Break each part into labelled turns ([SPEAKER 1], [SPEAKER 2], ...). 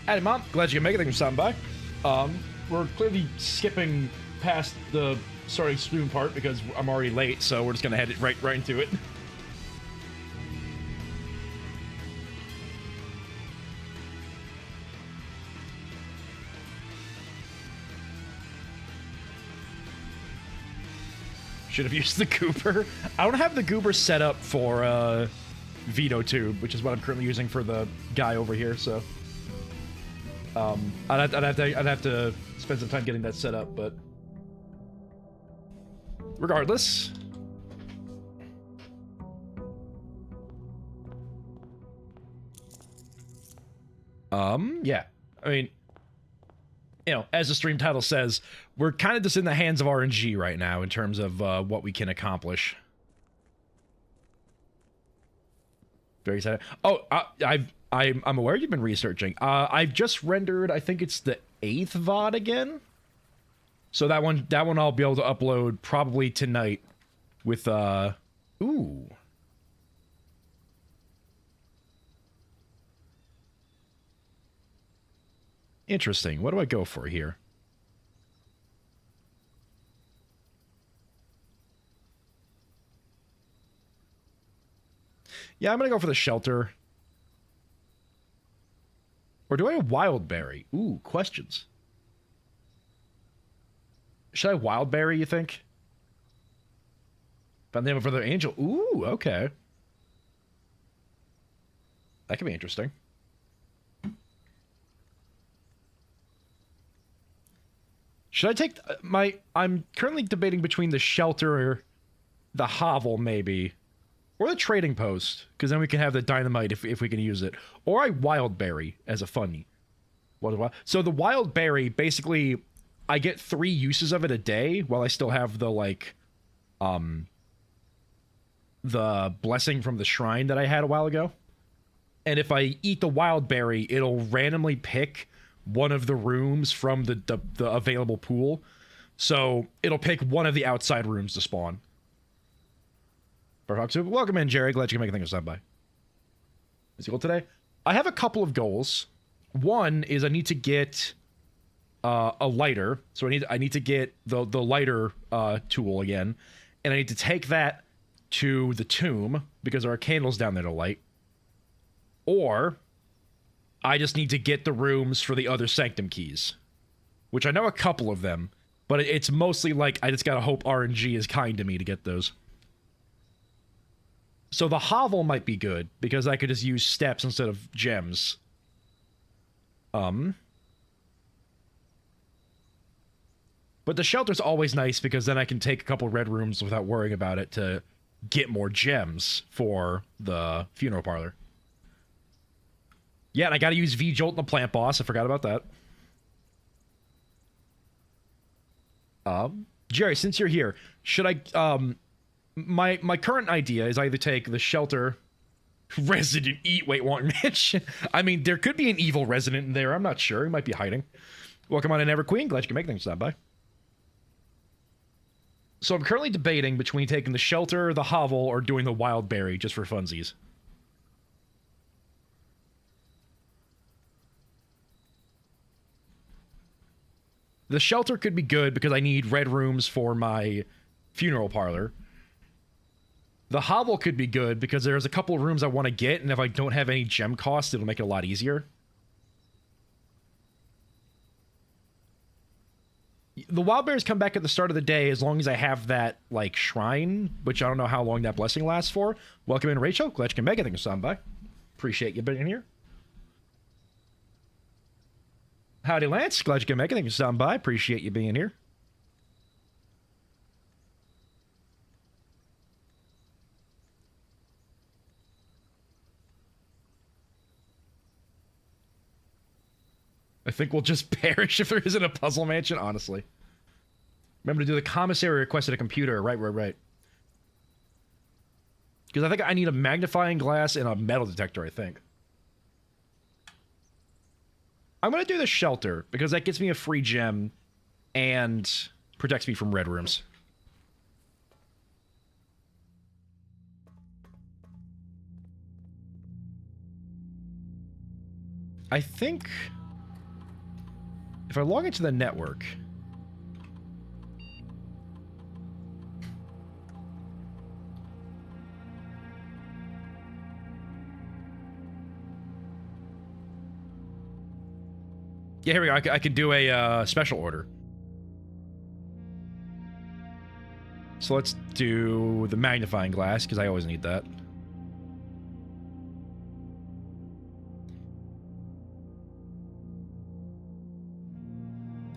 [SPEAKER 1] Howdy, Mom. Glad you can make it. Thanks for stopping by. We're clearly skipping past the starting stream part because I'm already late, so we're just gonna head it right into it. Should have used the goober. I don't have the goober set up for VOD tube, which is what I'm currently using for the guy over here. So I'd have to spend some time getting that set up, but regardless. Yeah. I mean, you know, as the stream title says, we're kind of just in the hands of RNG right now in terms of what we can accomplish. Very excited. Oh, I'm aware you've been researching. I've just rendered, I think it's the 8th VOD again. So that one I'll be able to upload probably tonight with, ooh. Interesting. What do I go for here? Yeah, I'm gonna go for the shelter. Or do I wildberry? Ooh, questions. Should I wildberry, you think? Found the name of Brother Angel. Ooh, okay. That could be interesting. Should I take I'm currently debating between the shelter, the hovel maybe, or the trading post, because then we can have the dynamite if we can use it. Or I wildberry as a funny. So the wildberry, basically, I get 3 uses of it a day while I still have the, like, the blessing from the shrine that I had a while ago. And if I eat the wildberry, it'll randomly pick one of the rooms from the available pool. So it'll pick one of the outside rooms to spawn. Welcome in, Jerry. Glad you can make a thing of stop by. Is he goal today? I have a couple of goals. One is I need to get a lighter. So I need to get the lighter tool again. And I need to take that to the tomb because there are candles down there to light. Or I just need to get the rooms for the other sanctum keys, which I know a couple of them, but it's mostly like I just gotta hope RNG is kind to me to get those. So the hovel might be good because I could just use steps instead of gems. But the shelter's always nice because then I can take a couple red rooms without worrying about it to get more gems for the funeral parlor. Yeah, and I gotta use V-Jolt in the plant boss. I forgot about that. Jerry, since you're here, should I, my current idea is either take the shelter, resident eat, wait, want mansion. I mean, there could be an evil resident in there. I'm not sure. He might be hiding. Welcome on in, Everqueen. Glad you can make things stop by. So I'm currently debating between taking the shelter, the hovel, or doing the wildberry just for funsies. The shelter could be good because I need red rooms for my funeral parlor. The hovel could be good because there's a couple of rooms I want to get, and if I don't have any gem costs, it'll make it a lot easier. The wild bears come back at the start of the day as long as I have that, like, shrine, which I don't know how long that blessing lasts for. Welcome in, Rachel. Glad you can make it. Thank you for stopping by. Appreciate you being here. Howdy, Lance. Glad you can make it. Thank you for stopping by. Appreciate you being here. I think we'll just perish if there isn't a puzzle mansion, honestly. Remember to do the commissary request at a computer. Right. Because I think I need a magnifying glass and a metal detector, I think. I'm going to do the shelter, because that gets me a free gem and protects me from red rooms. I think if I log into the network... Yeah, here we go. I can do a special order. So let's do the magnifying glass, because I always need that.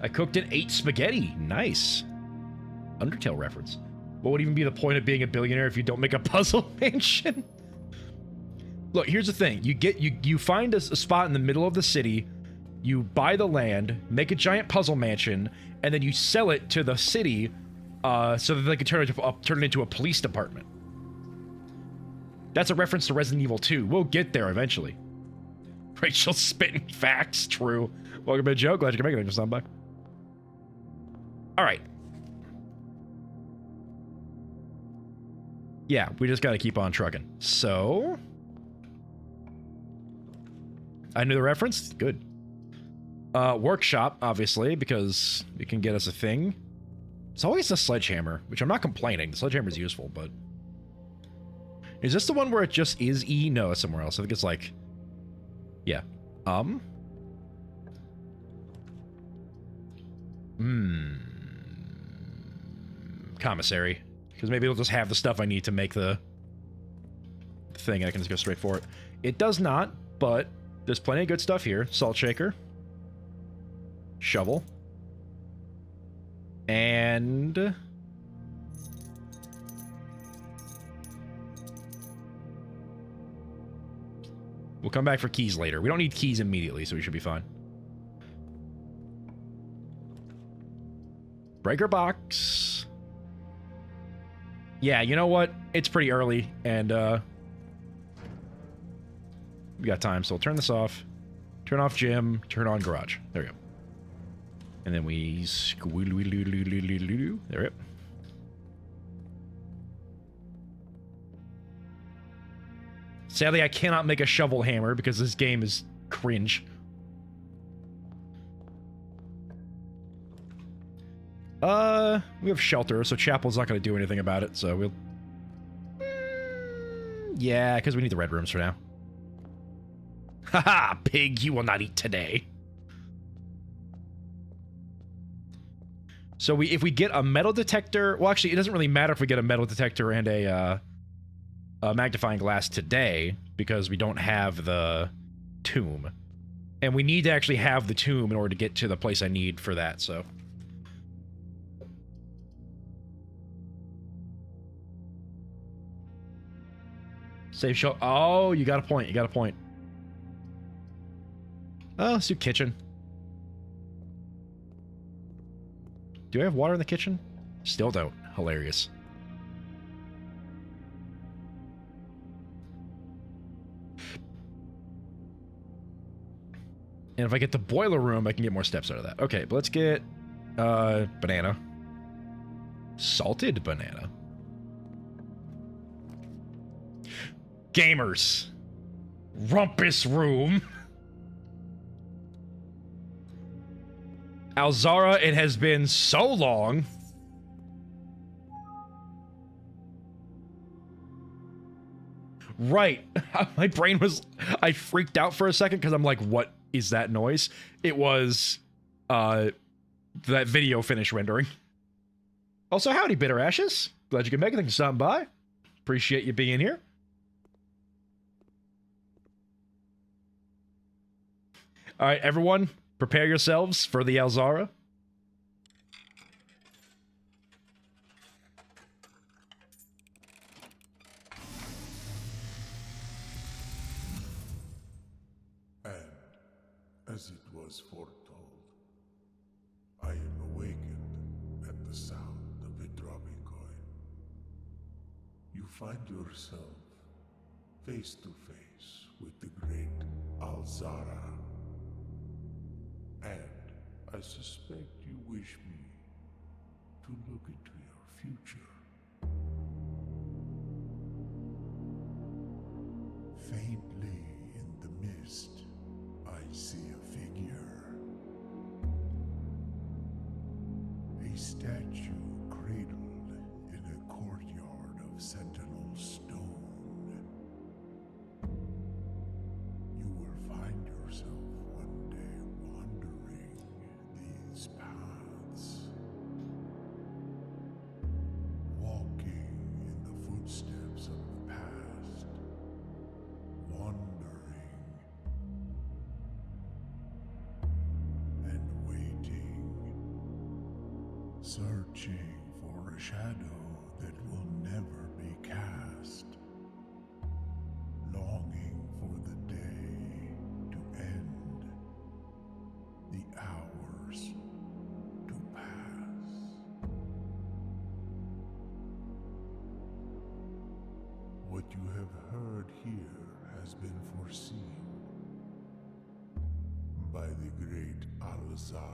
[SPEAKER 1] I cooked and ate spaghetti. Nice. Undertale reference. What would even be the point of being a billionaire if you don't make a puzzle mansion? Look, here's the thing. You find a spot in the middle of the city, you buy the land, make a giant puzzle mansion, and then you sell it to the city so that they can turn it into a police department. That's a reference to Resident Evil 2. We'll get there eventually. Rachel spitting facts. True. Welcome to Joe. Glad you can make it. Just by. All right. Yeah, we just got to keep on trucking. So... I knew the reference. Good. Workshop, obviously, because it can get us a thing. It's always the sledgehammer, which I'm not complaining. The sledgehammer is useful, but... Is this the one where it just is E? No, it's somewhere else. I think it's like... Yeah. Commissary. Because maybe it'll just have the stuff I need to make the thing. I can just go straight for it. It does not, but there's plenty of good stuff here. Salt shaker. Shovel. And... We'll come back for keys later. We don't need keys immediately, so we should be fine. Breaker box. Yeah, you know what? It's pretty early, and we got time, so we'll turn this off. Turn off gym, turn on garage. There we go. And then we squeal. There we go. Sadly, I cannot make a shovel hammer because this game is cringe. We have shelter, so Chapel's not going to do anything about it, so we'll... Yeah, because we need the red rooms for now. Haha, pig, you will not eat today. So if we get a metal detector... Well, actually, it doesn't really matter if we get a metal detector and a magnifying glass today, because we don't have the tomb. And we need to actually have the tomb in order to get to the place I need for that, so... Save show. Oh, you got a point. You got a point. Oh, let's do kitchen. Do I have water in the kitchen? Still don't. Hilarious. And if I get the boiler room, I can get more steps out of that. Okay, but let's get banana. Salted banana. Gamers. Rumpus room. Alzara, it has been so long. Right. My brain was... I freaked out for a second because I'm like, what is that noise? It was that video finish rendering. Also, howdy, Bitter Ashes. Glad you can make it. Thanks for stopping by. Appreciate you being here. All right, everyone, prepare yourselves for the Alzara.
[SPEAKER 2] And as it was foretold, I am awakened at the sound of a dropping coin. You find yourself face to face with the great Alzara. And I suspect you wish me to look into your future. Faintly in the mist, I see a figure. reaching for a shadow that will never be cast, longing for the day to end, the hours to pass. What you have heard here has been foreseen by the great Alzara.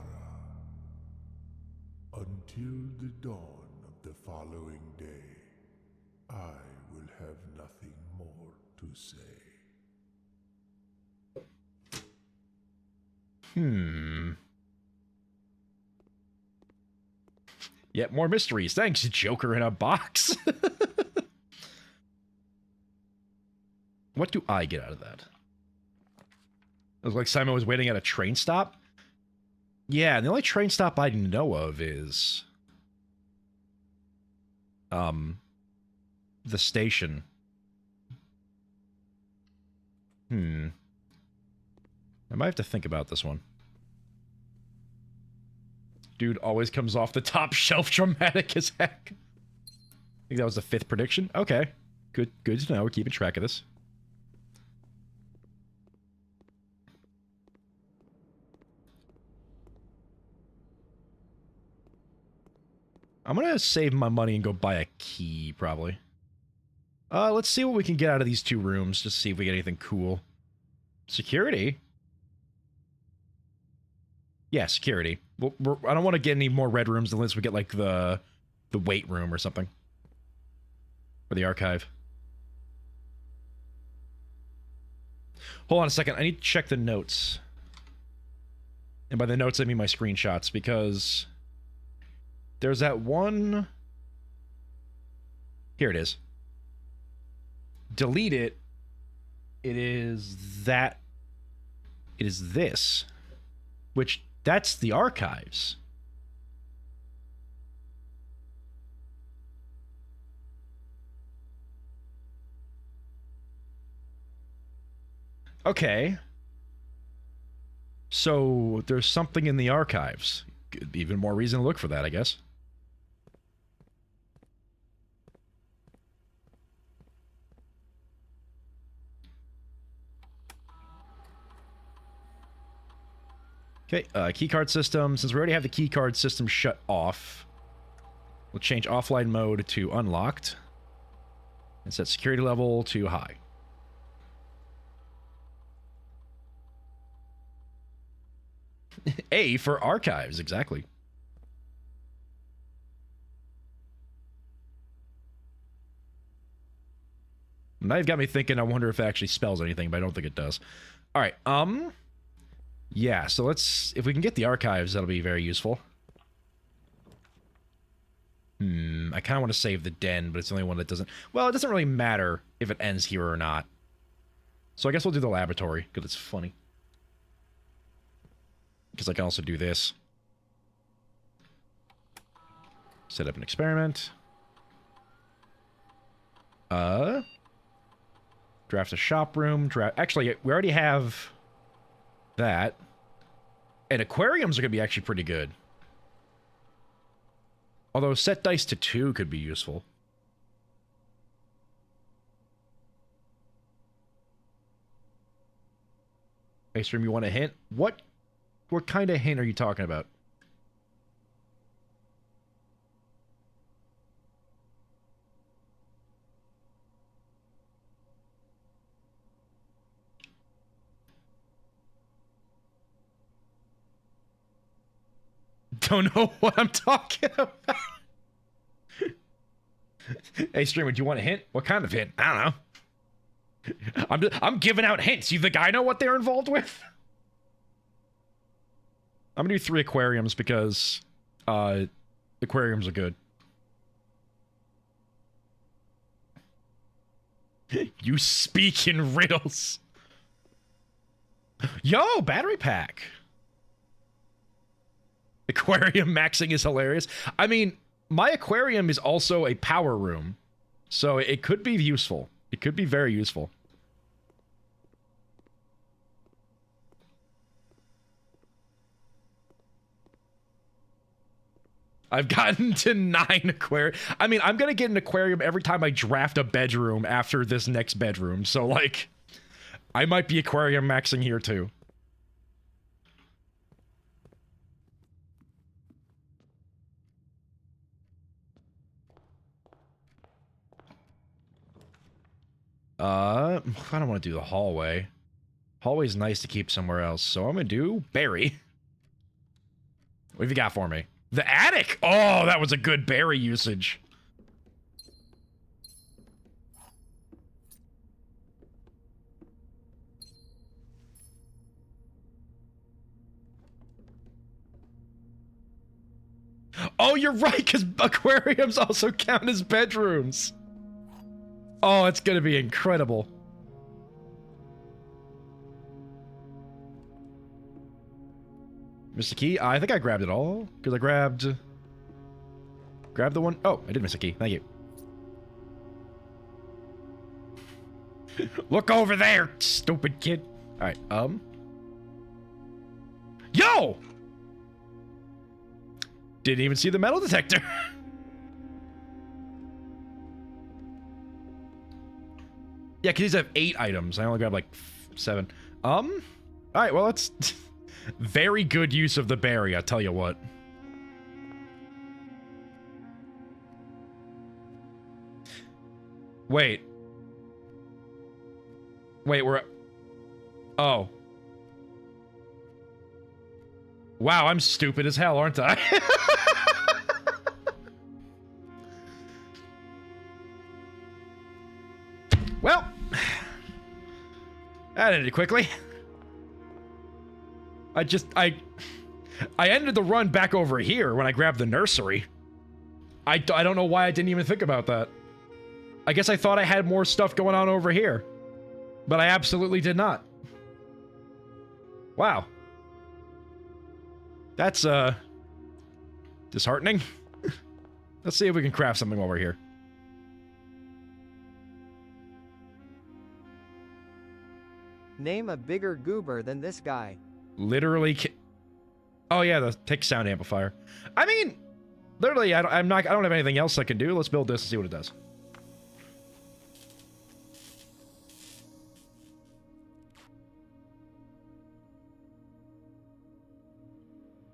[SPEAKER 2] Until the dawn of the following day, I will have nothing more to say.
[SPEAKER 1] Yet more mysteries. Thanks, Joker in a box. What do I get out of that? It was like Simon was waiting at a train stop. Yeah, and the only train stop I know of is the station. I might have to think about this one. Dude always comes off the top shelf, dramatic as heck. I think that was the 5th prediction. Okay. Good to know. We're keeping track of this. I'm gonna save my money and go buy a key, probably. Let's see what we can get out of these 2 rooms, just see if we get anything cool. Security? Yeah, security. I don't want to get any more red rooms unless we get, like, the weight room or something. Or the archive. Hold on a second, I need to check the notes. And by the notes, I mean my screenshots, because there's that one... Here it is. Delete it. It is that... It is this. Which, that's the archives. Okay. So, there's something in the archives. Even more reason to look for that, I guess. Okay, keycard system. Since we already have the keycard system shut off, we'll change offline mode to unlocked and set security level to high. A for archives, exactly. Now you've got me thinking, I wonder if it actually spells anything, but I don't think it does. All right, yeah, so let's... If we can get the archives, that'll be very useful. I kind of want to save the den, but it's the only one that doesn't... Well, it doesn't really matter if it ends here or not. So I guess we'll do the laboratory, because it's funny. Because I can also do this. Set up an experiment. Draft a shop room. Actually, we already have... that. And aquariums are going to be actually pretty good. Although set dice to 2 could be useful. Hey, Stream, you want a hint? What kind of hint are you talking about? Don't know what I'm talking about. Hey, streamer, do you want a hint? What kind of hint? I don't know. I'm giving out hints. You think I know what they're involved with? I'm gonna do 3 aquariums because aquariums are good. You speak in riddles. Yo, battery pack. Aquarium maxing is hilarious. I mean, my aquarium is also a power room, so it could be useful. It could be very useful. I've gotten to 9 aquarium. I mean, I'm gonna get an aquarium every time I draft a bedroom after this next bedroom. So, like, I might be aquarium maxing here, too. I don't want to do the hallway. Hallway's nice to keep somewhere else, so I'm gonna do berry. What have you got for me? The attic! Oh, that was a good berry usage. Oh, you're right, because aquariums also count as bedrooms. Oh, it's gonna be incredible. Missed a key? I think I grabbed it all, because I grabbed the one. Oh, I did miss a key. Thank you. Look over there, stupid kid. All right, Yo! Didn't even see the metal detector. Yeah, because these have 8 items. I only grabbed like 7. All right, well, that's very good use of the berry, I'll tell you what. Wait, we're... Oh. Wow, I'm stupid as hell, aren't I? Well, that ended quickly. I ended the run back over here when I grabbed the nursery. I don't know why I didn't even think about that. I guess I thought I had more stuff going on over here. But I absolutely did not. Wow. That's, disheartening. Let's see if we can craft something while we're here.
[SPEAKER 3] Name a bigger goober than this guy.
[SPEAKER 1] Literally. Oh yeah, the tick sound amplifier. I mean, literally, I don't have anything else I can do. Let's build this and see what it does.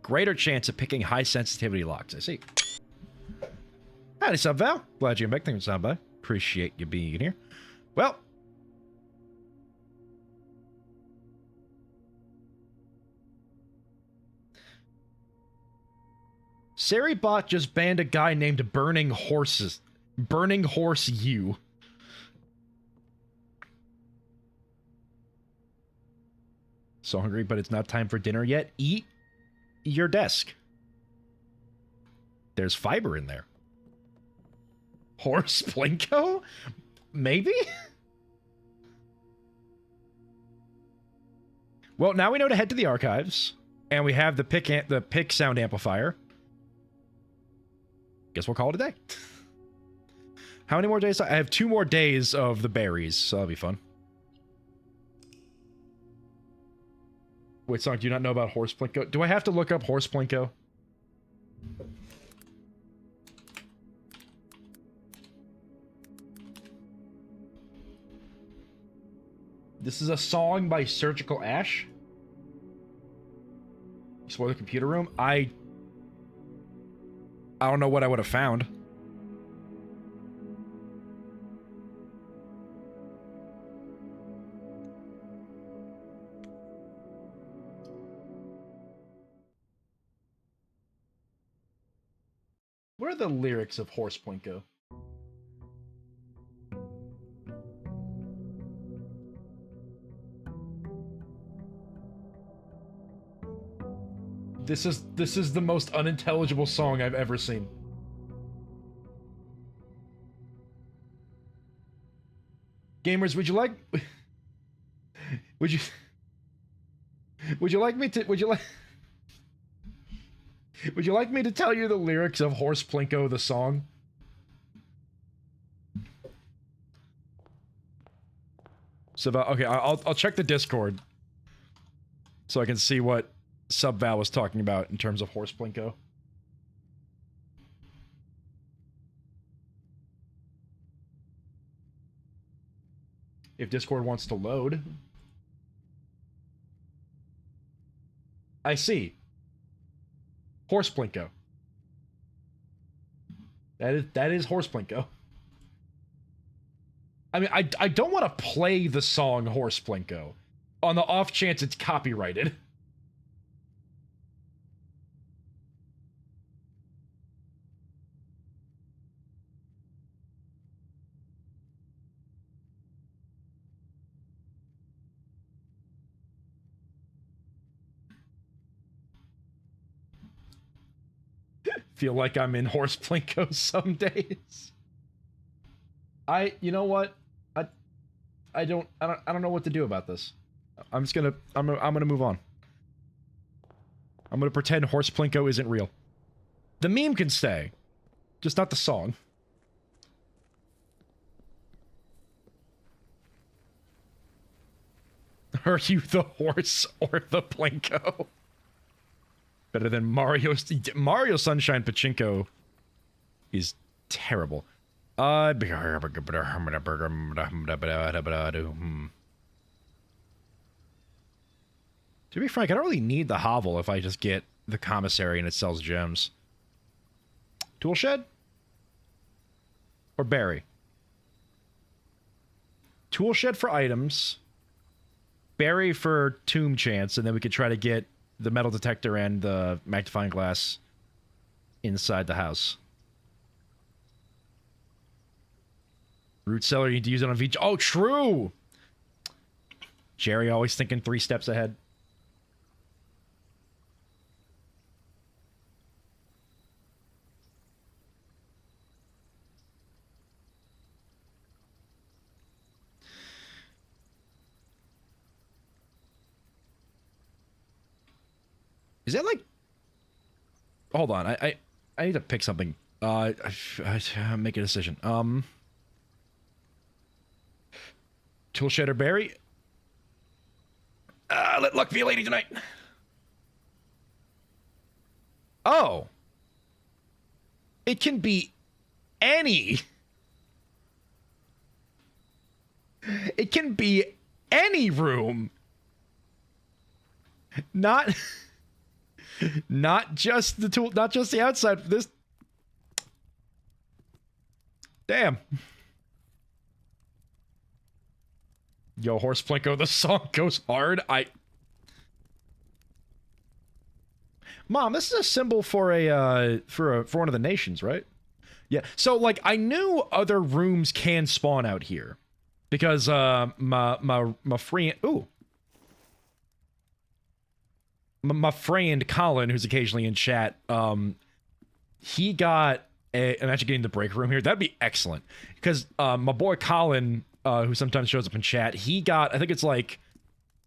[SPEAKER 1] Greater chance of picking high sensitivity locks. I see. Howdy, Sub Val. Glad you're back. Thanks for stopping by. Appreciate you being here. Well. Saribot just banned a guy named Burning Horses. Burning Horse U. So hungry, but it's not time for dinner yet. Eat your desk. There's fiber in there. Horse Plinko? Maybe? Well, now we know to head to the archives. And we have the pick sound amplifier. Guess we'll call it a day. How many more days? I have 2 more days of the berries, so that'll be fun. Wait, Sonic, do you not know about Horse Plinko? Do I have to look up Horse Plinko? This is a song by Surgical Ash. Explore the computer room. I don't know what I would have found. What are the lyrics of Horse Plinko? This is the most unintelligible song I've ever seen. Gamers, would you like me to tell you the lyrics of Horse Plinko the song? So okay, I'll check the Discord so I can see what Subval was talking about in terms of Horse Plinko. if Discord wants to load. I see. Horse Plinko. That is Horse Plinko. I mean, I don't want to play the song Horse Plinko on the off chance it's copyrighted. Feel like I'm in Horse Plinko some days. You know what? I don't know what to do about this. I'm gonna move on. I'm gonna pretend Horse Plinko isn't real. The meme can stay, just not the song. Are you the horse or the Plinko? Better than Mario Sunshine Pachinko is terrible. To be frank, I don't really need the hovel if I just get the commissary and it sells gems. Toolshed? Or berry? Toolshed for items. Berry for tomb chance, and then we could try to get the metal detector and the magnifying glass inside the house. Root cellar, you need to use it on VG. Oh, true! Jerry always thinking 3 steps ahead. Is that like... Hold on, I need to pick something. Make a decision. Toolshed or berry? Let luck be a lady tonight. Oh. It can be any. It can be any room. Not just the tool, not just the outside. This. Damn. Yo, Horse Plinko, the song goes hard. Mom, this is a symbol for for one of the nations, right? Yeah. So like I knew other rooms can spawn out here. Because my friend my friend Colin, who's occasionally in chat, he got I'm actually getting the break room here. That'd be excellent. Because my boy Colin, who sometimes shows up in chat, he got, I think it's like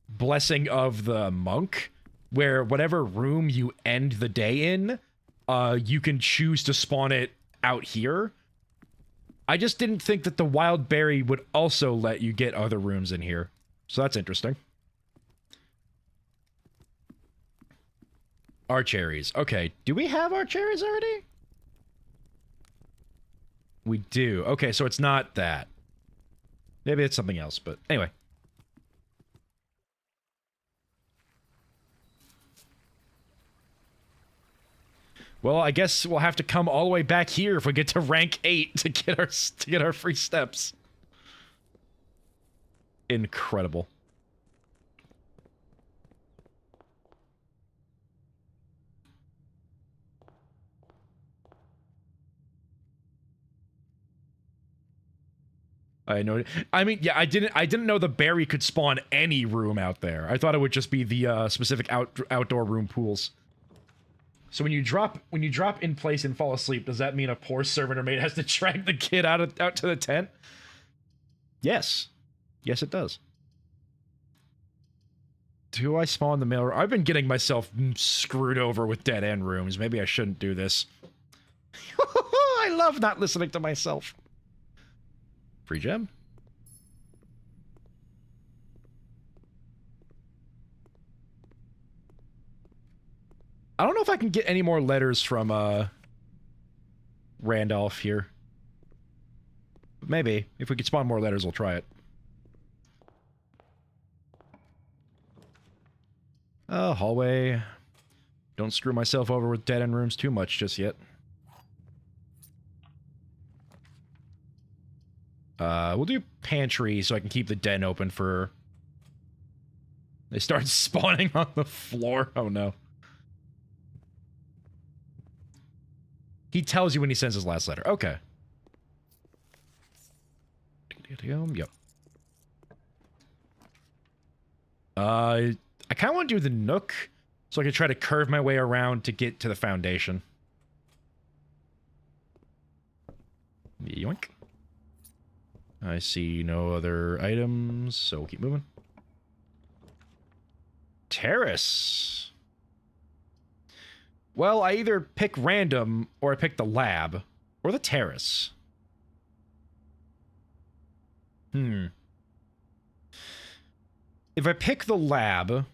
[SPEAKER 1] Blessing of the Monk, where whatever room you end the day in, you can choose to spawn it out here. I just didn't think that the wild berry would also let you get other rooms in here. So that's interesting. Our cherries. Okay, do we have our cherries already? We do. Okay, so it's not that. Maybe it's something else, but anyway. Well, I guess we'll have to come all the way back here if we get to rank 8 to get our free steps. Incredible. I know. I mean, yeah, I didn't know the berry could spawn any room out there. I thought it would just be the specific outdoor room pools. So when you drop in place and fall asleep, does that mean a poor servant or maid has to drag the kid out to the tent? Yes. Yes, it does. Do I spawn the mail? I've been getting myself screwed over with dead end rooms. Maybe I shouldn't do this. I love not listening to myself. Free gem? I don't know if I can get any more letters from Randolph here. Maybe. If we could spawn more letters, we'll try it. Hallway. Don't screw myself over with dead-end rooms too much just yet. We'll do pantry so I can keep the den open for... They start spawning on the floor. Oh, no. He tells you when he sends his last letter. Okay. Yep. I kind of want to do the nook so I can try to curve my way around to get to the foundation. Yoink. I see no other items, so we'll keep moving. Terrace. Well, I either pick random, or I pick the lab, or the terrace. If I pick the lab...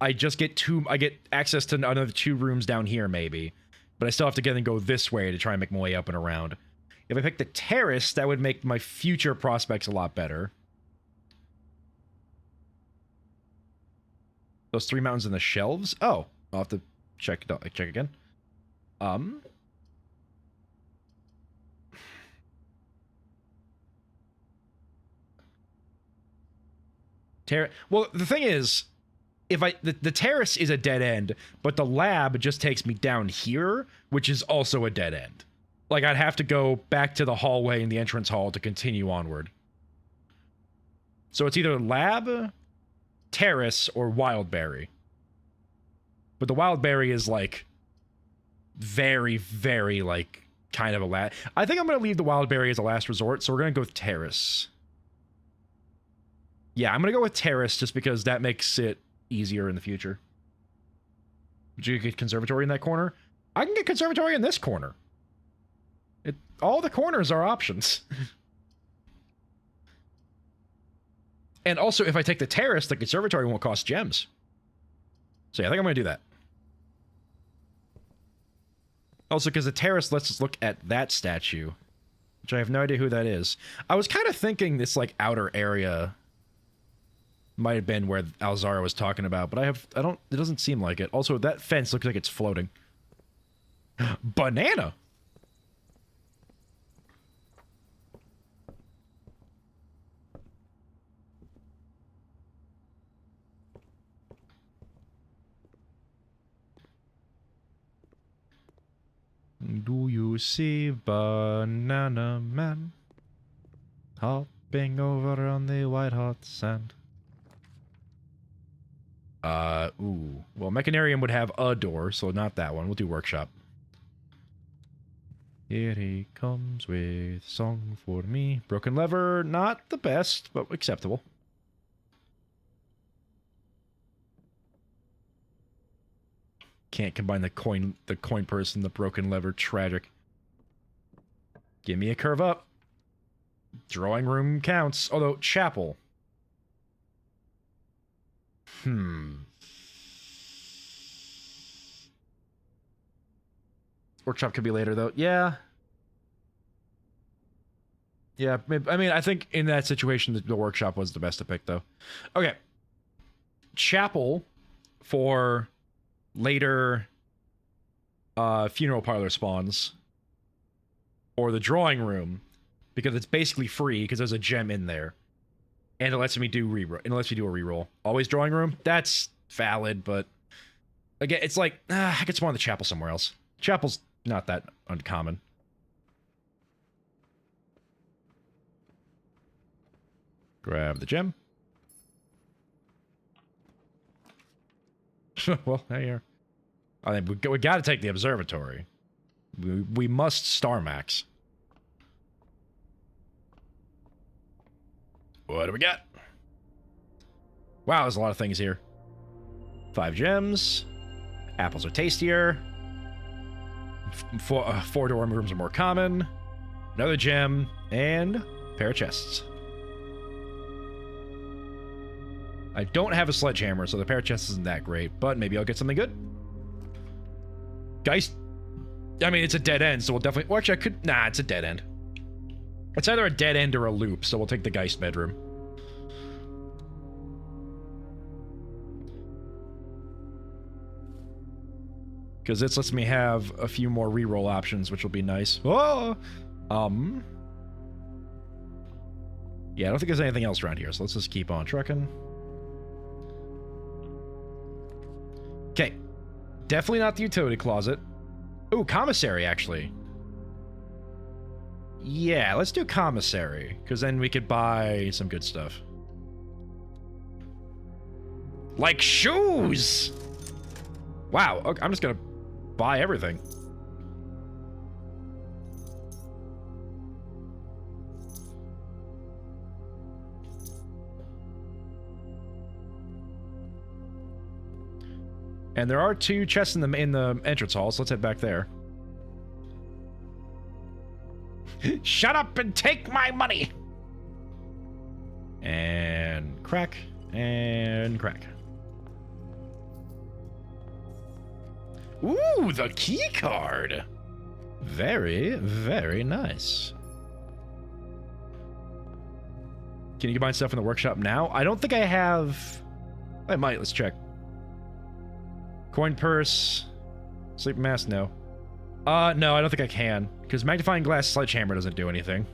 [SPEAKER 1] I just get I get access to another 2 rooms down here, maybe. But I still have to get and go this way to try and make my way up and around. If I pick the terrace, that would make my future prospects a lot better. Those 3 mountains in the shelves? Oh, I'll have to check again. Well, the thing is, if the terrace is a dead end, but the lab just takes me down here, which is also a dead end. Like, I'd have to go back to the hallway in the entrance hall to continue onward. So it's either lab, terrace, or wildberry. But the wildberry is, like, very, very, like, kind of a last... I think I'm going to leave the wildberry as a last resort, so we're going to go with terrace. Yeah, I'm going to go with terrace just because that makes it easier in the future. Would you get conservatory in that corner? I can get conservatory in this corner. All the corners are options. And also, if I take the terrace, the conservatory won't cost gems. So yeah, I think I'm going to do that. Also, because the terrace lets us look at that statue, which I have no idea who that is. I was kind of thinking this, like, outer area might have been where Alzara was talking about, but it doesn't seem like it. Also, that fence looks like it's floating. Banana! Do you see Banana Man hopping over on the white hot sand? Ooh. Well, Mechanarium would have a door, so not that one. We'll do Workshop. Here he comes with song for me. Broken Lever, not the best, but acceptable. Can't combine the coin purse and the broken lever. Tragic. Give me a curve up. Drawing room counts. Although, chapel. Workshop could be later, though. Yeah. Yeah, I mean, I think in that situation, the workshop was the best to pick, though. Okay. Chapel for later funeral parlor spawns, or the drawing room, because it's basically free because there's a gem in there, and it lets me do a reroll. Always drawing room. That's valid, but again, it's like I could spawn the chapel somewhere else. Chapel's not that uncommon. Grab the gem. Well, there you are. I think we got to take the observatory. We must star max. What do we got? Wow, there's a lot of things here. 5 gems. Apples are tastier. 4 dorm rooms are more common. Another gem. And a pair of chests. I don't have a sledgehammer, so the pair of chests isn't that great, but maybe I'll get something good. Geist... I mean, it's a dead end, so we'll definitely... Well, actually, I could... Nah, it's a dead end. It's either a dead end or a loop, so we'll take the Geist bedroom. Because this lets me have a few more reroll options, which will be nice. Oh! Yeah, I don't think there's anything else around here, so let's just keep on trucking. Okay. Definitely not the utility closet. Ooh, commissary, actually. Yeah, let's do commissary, because then we could buy some good stuff. Like shoes! Wow, okay, I'm just gonna buy everything. And there are 2 chests in the entrance hall, so let's head back there. Shut up and take my money! And crack. And crack. Ooh, the key card! Very, very nice. Can you combine stuff in the workshop now? I don't think I have... I might, let's check. Coin purse. Sleep mask, no. No, I don't think I can. Because magnifying glass sledgehammer doesn't do anything.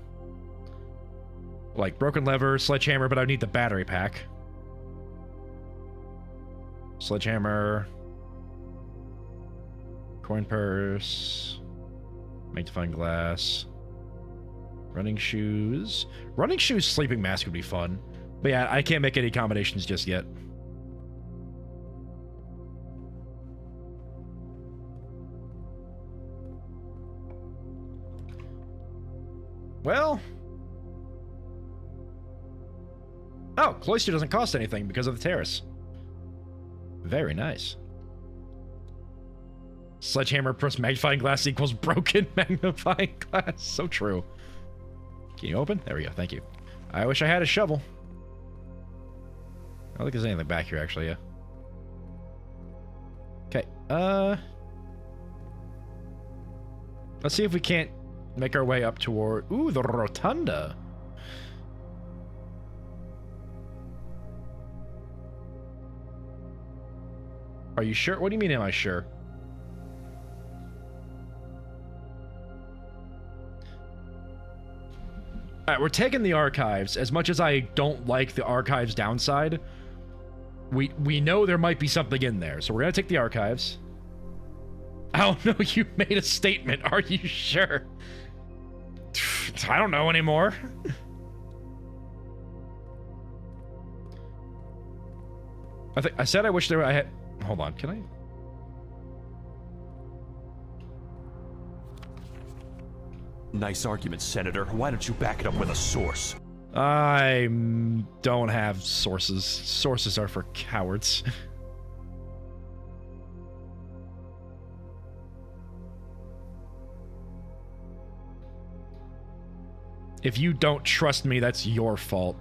[SPEAKER 1] Like, broken lever, sledgehammer, but I need the battery pack. Sledgehammer. Coin purse. Magnifying glass. Running shoes. Running shoes, sleeping mask would be fun. But yeah, I can't make any combinations just yet. Well... Oh, Cloister doesn't cost anything because of the terrace. Very nice. Sledgehammer plus magnifying glass equals broken magnifying glass. So true. Can you open? There we go, thank you. I wish I had a shovel. I don't think there's anything back here, actually, yeah. Okay, let's see if we can't make our way up toward... Ooh, the rotunda. Are you sure? What do you mean, am I sure? Alright, we're taking the archives. As much as I don't like the archives downside, we know there might be something in there, so we're gonna take the archives. Oh no, you made a statement. Are you sure? I don't know anymore. I said I wish there were... I had... Hold on, can I...
[SPEAKER 4] Nice argument, Senator. Why don't you back it up with a source?
[SPEAKER 1] I don't have sources. Sources are for cowards. If you don't trust me, that's your fault.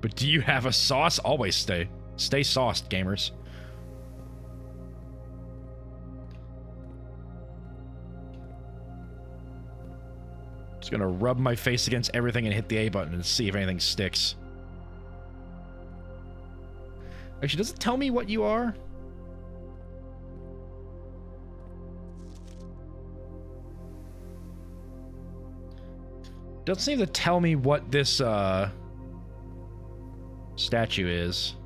[SPEAKER 1] But do you have a sauce? Always stay sauced, gamers. Just gonna rub my face against everything and hit the A button and see if anything sticks. Actually, does it tell me what you are? Doesn't seem to tell me what this, statue is.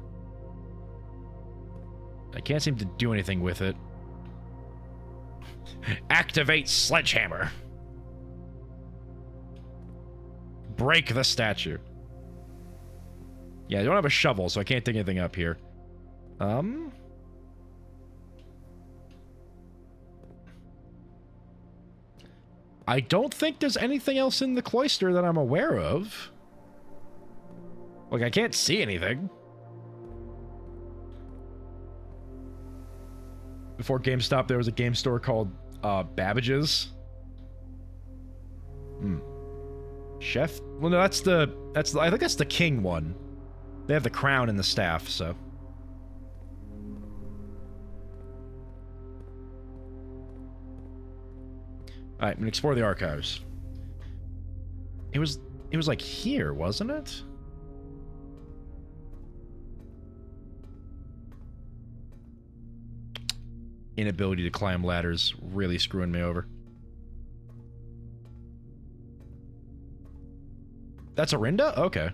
[SPEAKER 1] I can't seem to do anything with it. Activate sledgehammer. Break the statue. Yeah, I don't have a shovel, so I can't dig anything up here. I don't think there's anything else in the cloister that I'm aware of. Like, I can't see anything. Before GameStop, there was a game store called, Babbage's. Chef? Well, no, I think that's the king one. They have the crown and the staff, so. Alright, I'm gonna explore the archives. It was like here, wasn't it? inability to climb ladders really screwing me over. That's Arinda? Okay.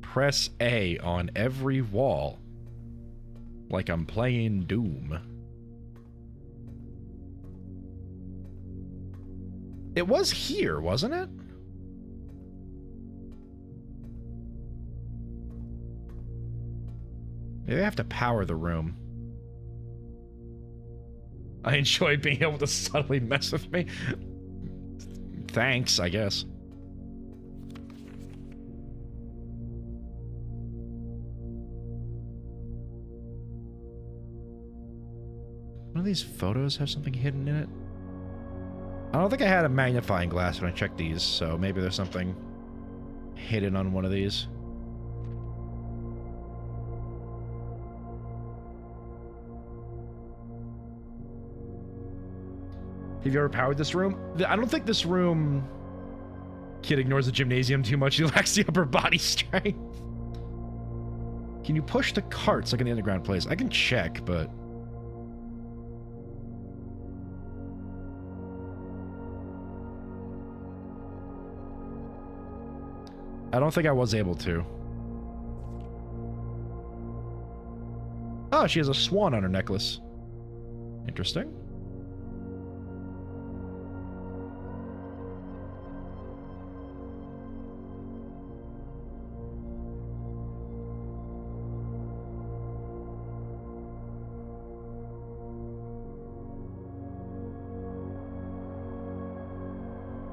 [SPEAKER 1] Press A on every wall. Like I'm playing Doom. It was here, wasn't it? Maybe I have to power the room. I enjoy being able to subtly mess with me. Thanks, I guess. One of these photos have something hidden in it? I don't think I had a magnifying glass when I checked these, so maybe there's something hidden on one of these. Have you ever powered this room? I don't think this room... Kid ignores the gymnasium too much. He lacks the upper body strength. Can you push the carts like in the underground place? I can check, but... I don't think I was able to. Oh, she has a swan on her necklace. Interesting.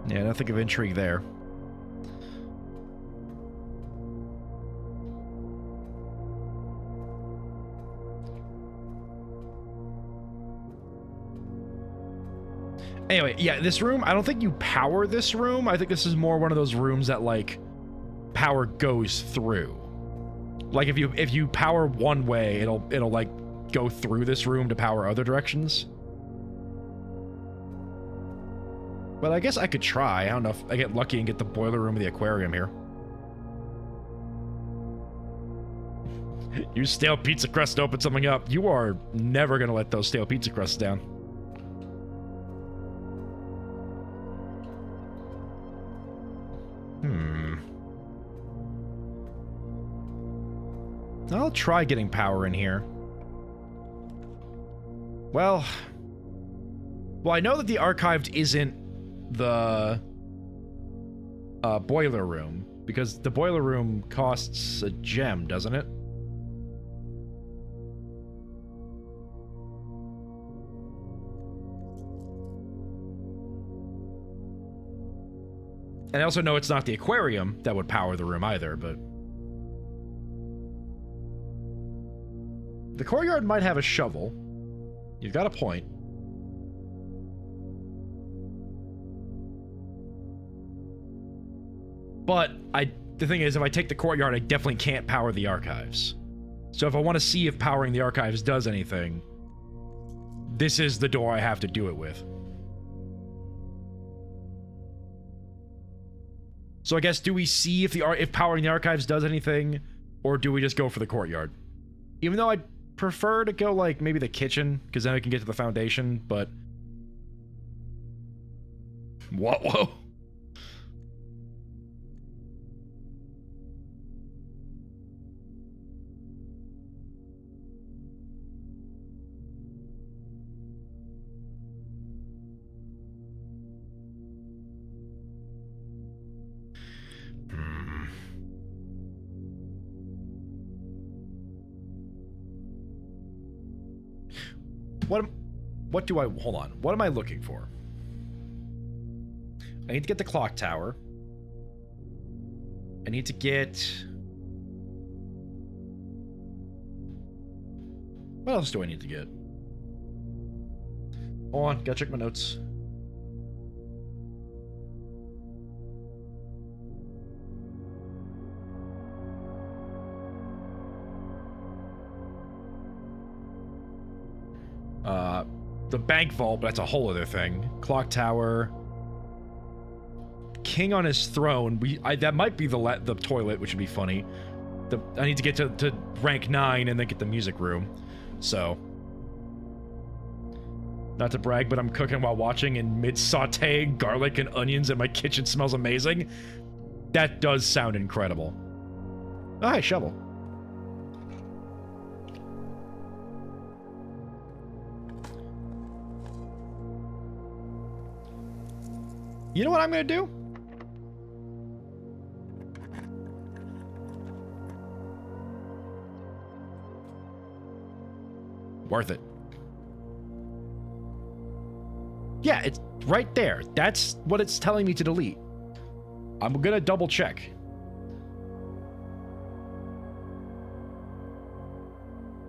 [SPEAKER 1] Yeah, nothing of intrigue there. Anyway, yeah, this room, I don't think you power this room. I think this is more one of those rooms that, like, power goes through. Like, if you power one way, it'll like, go through this room to power other directions. But I guess I could try. I don't know if I get lucky and get the boiler room of the aquarium here. Use stale pizza crust to open something up. You are never going to let those stale pizza crusts down. I'll try getting power in here. Well, I know that the archived isn't the boiler room, because the boiler room costs a gem, doesn't it? And I also know it's not the aquarium that would power the room either, but... The courtyard might have a shovel. You've got a point. But the thing is, if I take the courtyard, I definitely can't power the archives. So if I want to see if powering the archives does anything, this is the door I have to do it with. So I guess, do we see if powering the archives does anything, or do we just go for the courtyard? Even though I'd prefer to go, like, maybe the kitchen, because then I can get to the foundation, but... Whoa. Hold on. What am I looking for? I need to get the clock tower. I need to get... What else do I need to get? Hold on, gotta check my notes. The bank vault, but that's a whole other thing. Clock tower. King on his throne. That might be the toilet, which would be funny. I need to get to rank 9 and then get the music room. So, not to brag, but I'm cooking while watching and mid-sauteing garlic and onions and my kitchen smells amazing. That does sound incredible. Oh, hi, shovel. You know what I'm gonna do? Worth it. Yeah, it's right there. That's what it's telling me to delete. I'm gonna double check.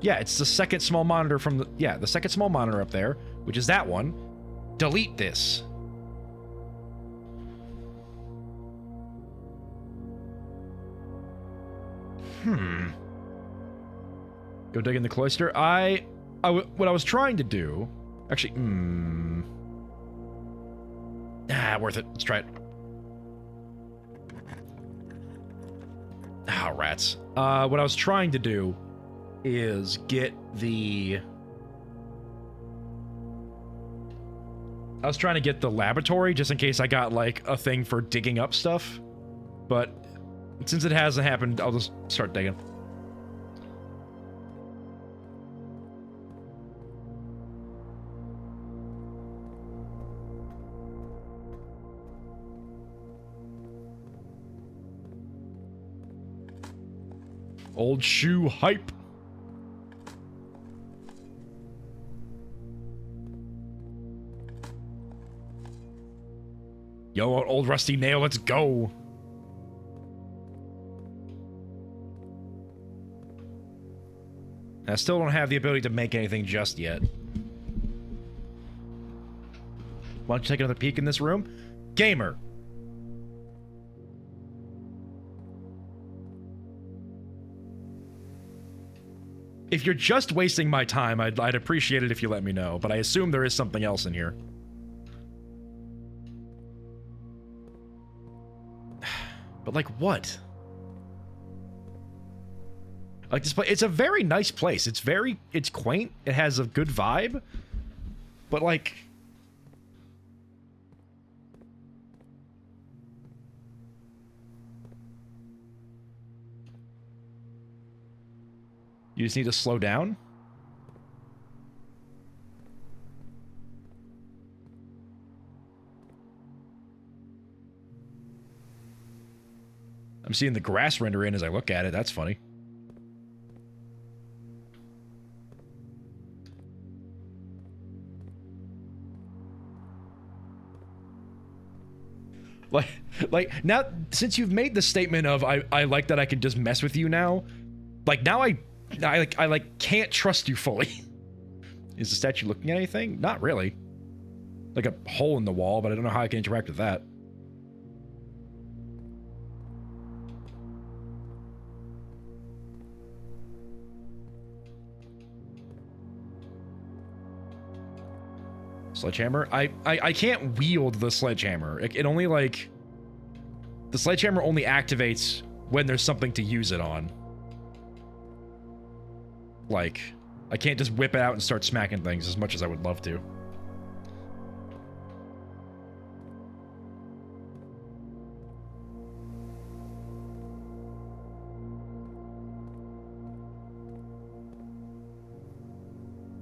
[SPEAKER 1] Yeah, it's the second small monitor from the... Yeah, the second small monitor up there, which is that one. Delete this. Go dig in the cloister. What I was trying to do... Actually, worth it. Let's try it. Ah, rats. What I was trying to do is get the... I was trying to get the laboratory just in case I got, like, a thing for digging up stuff. But since it hasn't happened, I'll just start digging. Old shoe hype. Yo, old rusty nail, let's go. I still don't have the ability to make anything just yet. Why don't you take another peek in this room? Gamer. If you're just wasting my time, I'd appreciate it if you let me know, but I assume there is something else in here. But like what? Like this place, it's a very nice place. It's quaint. It has a good vibe. But like... You just need to slow down? I'm seeing the grass render in as I look at it. That's funny. Like now, since you've made the statement of I like that I can just mess with you now, like now I can't trust you fully. Is the statue looking at anything? Not really. Like a hole in the wall, but I don't know how I can interact with that. Sledgehammer? I can't wield the sledgehammer. It only like... The sledgehammer only activates when there's something to use it on. Like, I can't just whip it out and start smacking things as much as I would love to.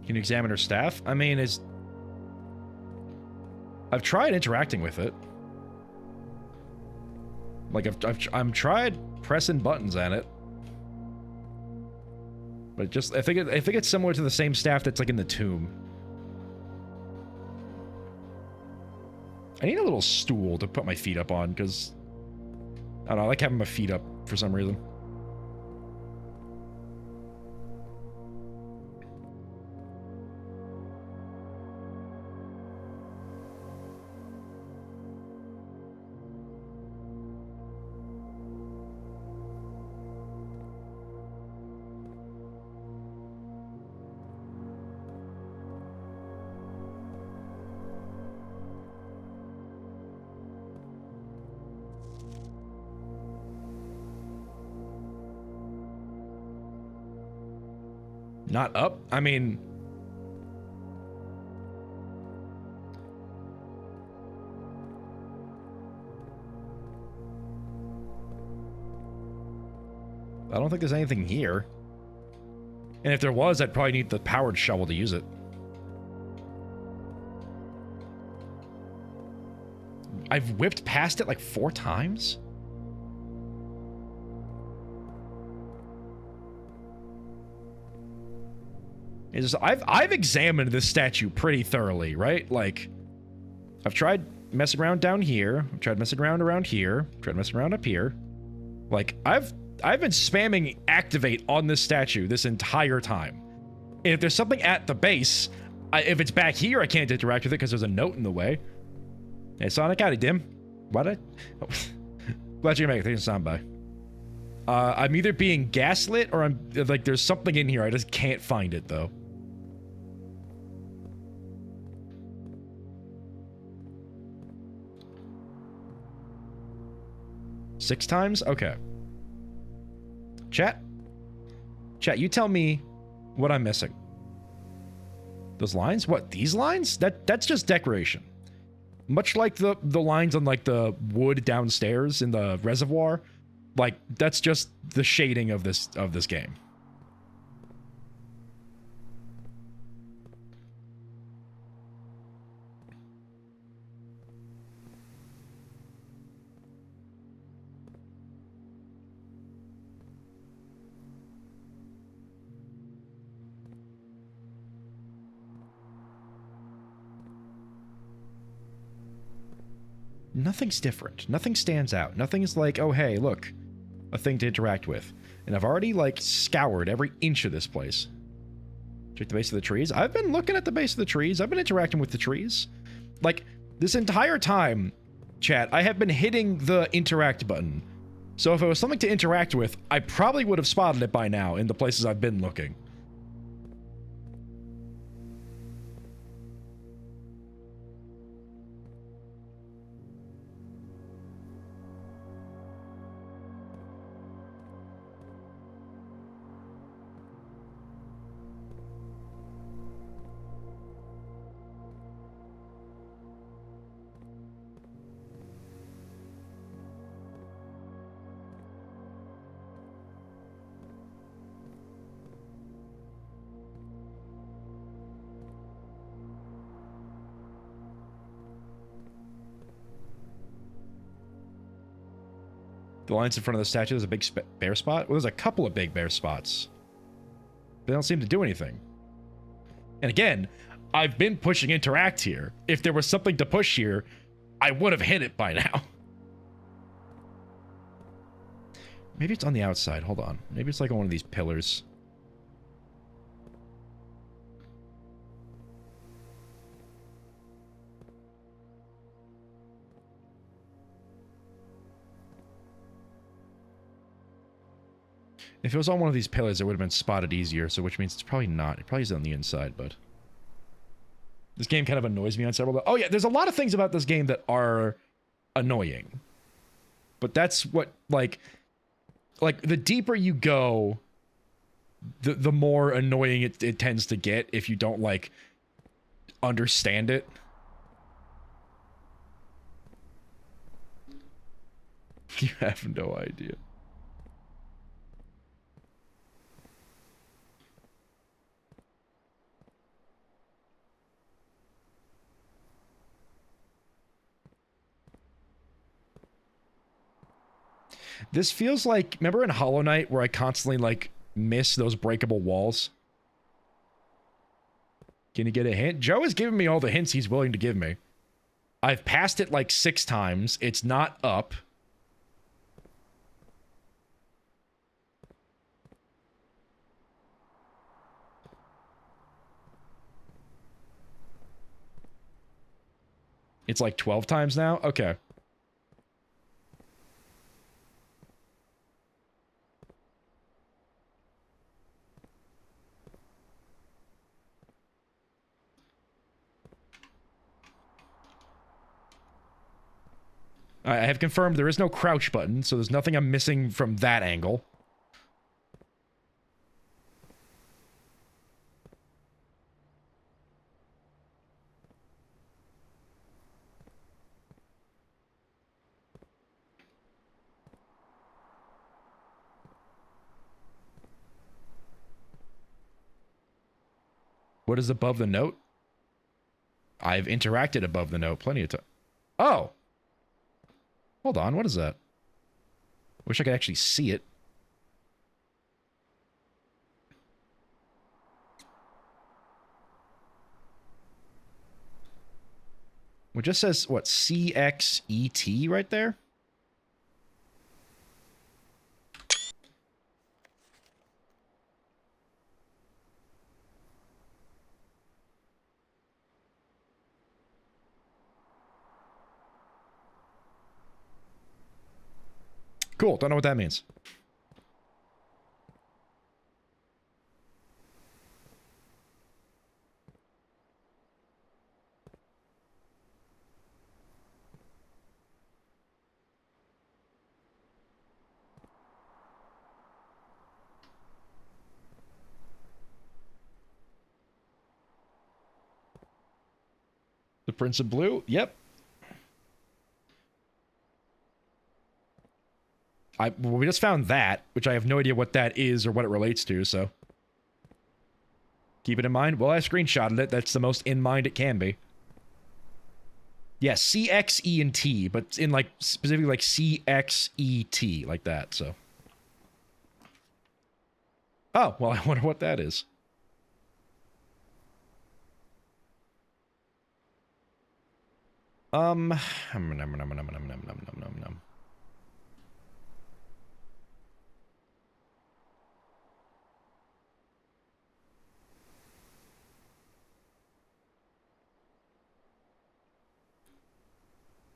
[SPEAKER 1] Can you examine her staff? I mean, I've tried interacting with it. Like, I've tried pressing buttons at it. But just, I think it's similar to the same staff that's like in the tomb. I need a little stool to put my feet up on, because I don't know, I like having my feet up for some reason. Not up? I mean... I don't think there's anything here. And if there was, I'd probably need the powered shovel to use it. I've whipped past it like 4 times? I've examined this statue pretty thoroughly, right? Like, I've tried messing around down here. I've tried messing around here. Tried messing around up here. Like, I've been spamming activate on this statue this entire time. And if there's something at the base, if it's back here, I can't interact with it because there's a note in the way. Hey, Sonic, howdy, Dim. What? Oh. Glad you can make it. Thanks, soundbite. I'm either being gaslit or I'm like, there's something in here. I just can't find it though. Six times? Okay. Chat, you tell me what I'm missing. Those lines? What, these lines? That's just decoration. Much like the lines on like the wood downstairs in the reservoir, like that's just the shading of this game. Nothing's different. Nothing stands out. Nothing is like, oh, hey, look, a thing to interact with. And I've already, like, scoured every inch of this place. Check the base of the trees. I've been looking at the base of the trees. I've been interacting with the trees. Like, this entire time, chat, I have been hitting the interact button. So if it was something to interact with, I probably would have spotted it by now in the places I've been looking. The lines in front of the statue, there's a big bear spot. Well, there's a couple of big bear spots. They don't seem to do anything. And again, I've been pushing interact here. If there was something to push here, I would have hit it by now. Maybe it's on the outside. Hold on. Maybe it's like on one of these pillars. If it was on one of these pillars, it would have been spotted easier, so which means it's probably not. It probably is on the inside, but... This game kind of annoys me on several... Oh yeah, there's a lot of things about this game that are annoying. But that's what, like, the deeper you go, the more annoying it tends to get if you don't, like, understand it. You have no idea. This feels like, remember in Hollow Knight where I constantly, like, miss those breakable walls? Can you get a hint? Joe has given me all the hints he's willing to give me. I've passed it like 6 times. It's not up. It's like 12 times now? Okay. I have confirmed there is no crouch button, so there's nothing I'm missing from that angle. What is above the note? I've interacted above the note plenty of times. Oh! Hold on, what is that? Wish I could actually see it. It just says, what, CXET right there? Cool, don't know what that means. The Prince of Blue? Yep. Well, we just found that, which I have no idea what that is or what it relates to, so. Keep it in mind. Well, I screenshotted it. That's the most in mind it can be. Yes, C, X, E, and T, but in, like, specifically, like, C, X, E, T, like that, so. Oh, well, I wonder what that is.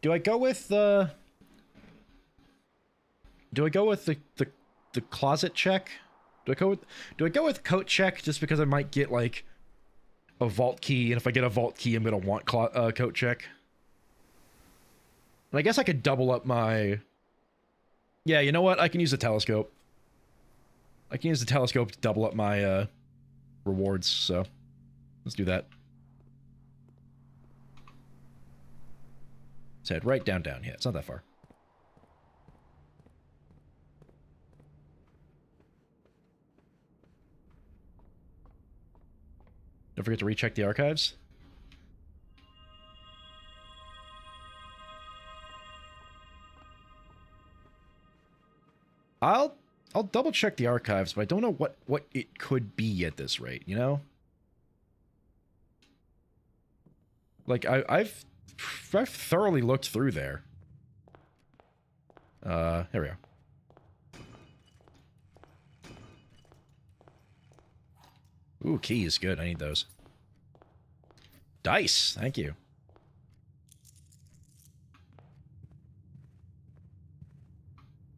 [SPEAKER 1] Do I go with the... Do I go with the closet check? Do I go with coat check just because I might get, like, a vault key, and if I get a vault key, I'm gonna want coat check? And I guess I could double up my... Yeah, you know what? I can use the telescope. I can use the telescope to double up my, rewards, so... Let's do that. Let's head right down. Yeah, it's not that far. Don't forget to recheck the archives. I'll double check the archives, but I don't know what it could be at this rate, you know? Like, I've thoroughly looked through there. Here we are. Ooh, keys, good. I need those. Dice, thank you.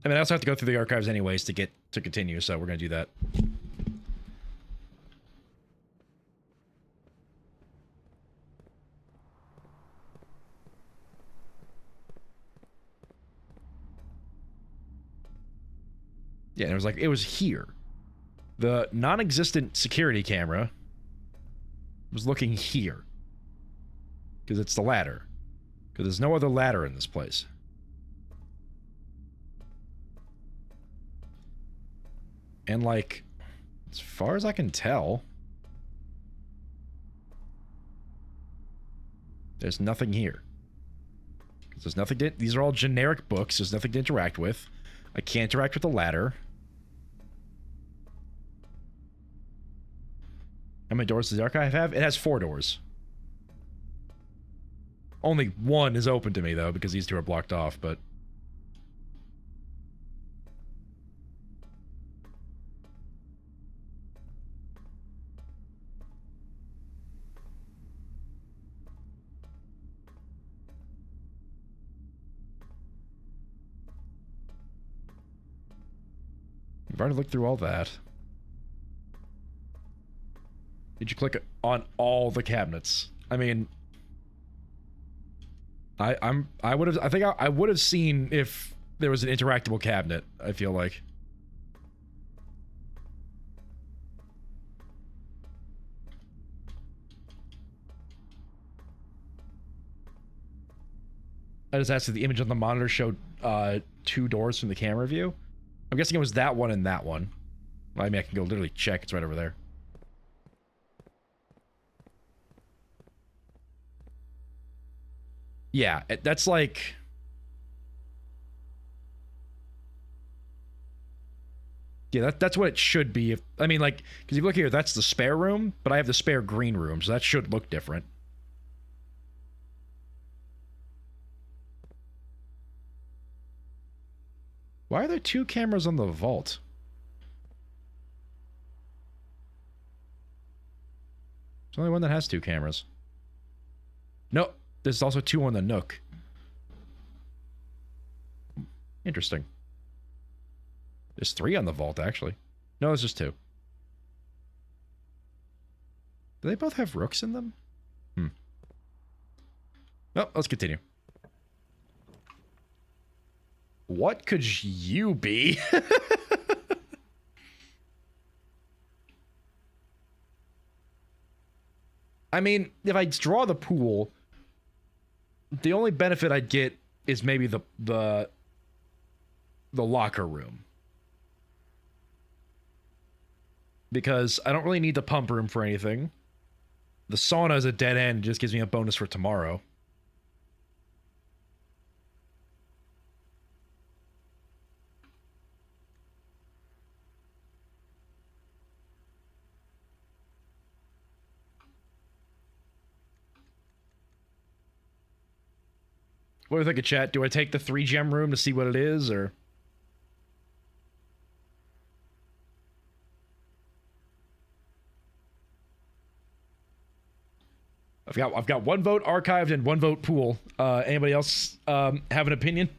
[SPEAKER 1] I mean, I also have to go through the archives anyways to continue, so we're gonna do that. Yeah, and it was here. The non-existent security camera was looking here. Because it's the ladder. Because there's no other ladder in this place. And, like, as far as I can tell, there's nothing here. Because there's nothing to... These are all generic books. There's nothing to interact with. I can't interact with the ladder. How many doors does the archive have? It has 4 doors. Only one is open to me, though, because these 2 are blocked off, but... I've already looked through all that. Did you click on all the cabinets? I mean... I would have seen if there was an interactable cabinet, I feel like. I just asked if the image on the monitor showed 2 doors from the camera view. I'm guessing it was that one and that one. I mean, I can go literally check. It's right over there. Yeah, that's like... Yeah, that's what it should be. If I mean, like, because if you look here, that's the spare room, but I have the spare green room, so that should look different. Why are there 2 cameras on the vault? There's only one that has 2 cameras. No, there's also 2 on the Nook. Interesting. There's 3 on the vault, actually. No, there's just 2. Do they both have rooks in them? Well, let's continue. What could you be? I mean, if I draw the pool, the only benefit I'd get is maybe the locker room. Because I don't really need the pump room for anything. The sauna is a dead end, just gives me a bonus for tomorrow. What do you think of chat? Do I take the 3-gem room to see what it is, or... I've got 1 vote archived and 1 vote pool. Anybody else have an opinion?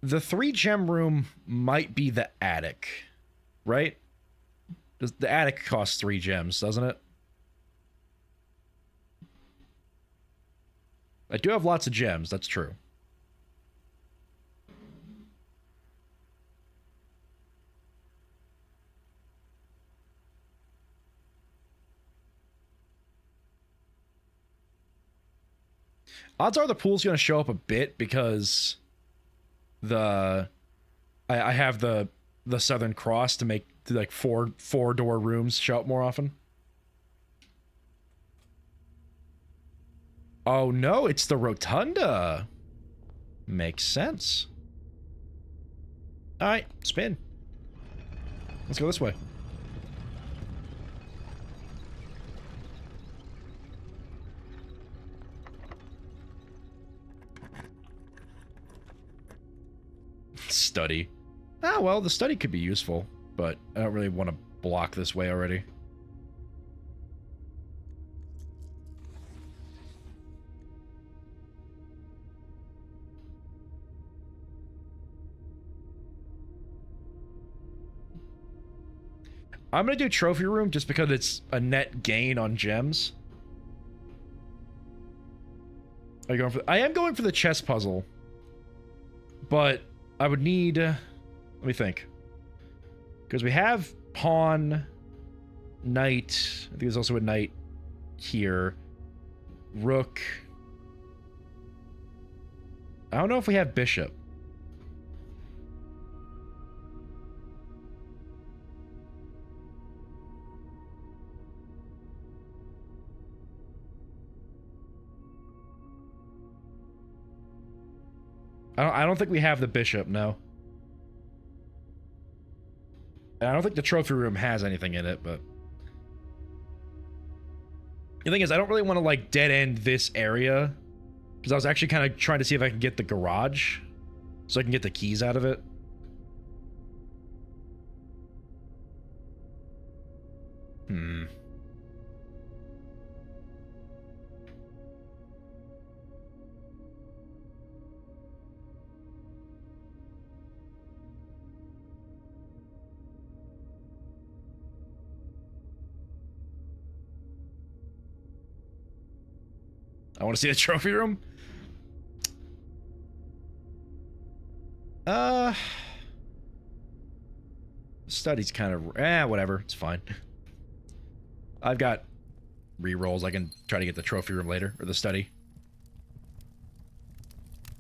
[SPEAKER 1] The 3-gem room might be the attic, right? The attic costs 3 gems, doesn't it? I do have lots of gems, that's true. Odds are the pool's going to show up a bit because I have the Southern Cross to make like four-door rooms show up more often. Oh no, it's the rotunda. Makes sense. All right, spin. Let's go this way. Study. Ah, well, the study could be useful, but I don't really want to block this way already. I'm gonna do trophy room just because it's a net gain on gems. Are you going for? I am going for the chess puzzle, but I would need. Let me think. Because we have pawn, knight. I think there's also a knight here. Rook. I don't know if we have bishop. I don't think we have the bishop, no. And I don't think the trophy room has anything in it, but... The thing is, I don't really want to, like, dead-end this area. Because I was actually kind of trying to see if I can get the garage. So I can get the keys out of it. I want to see the trophy room. Study's kind of... whatever. It's fine. I've got re-rolls. I can try to get the trophy room later, or the study.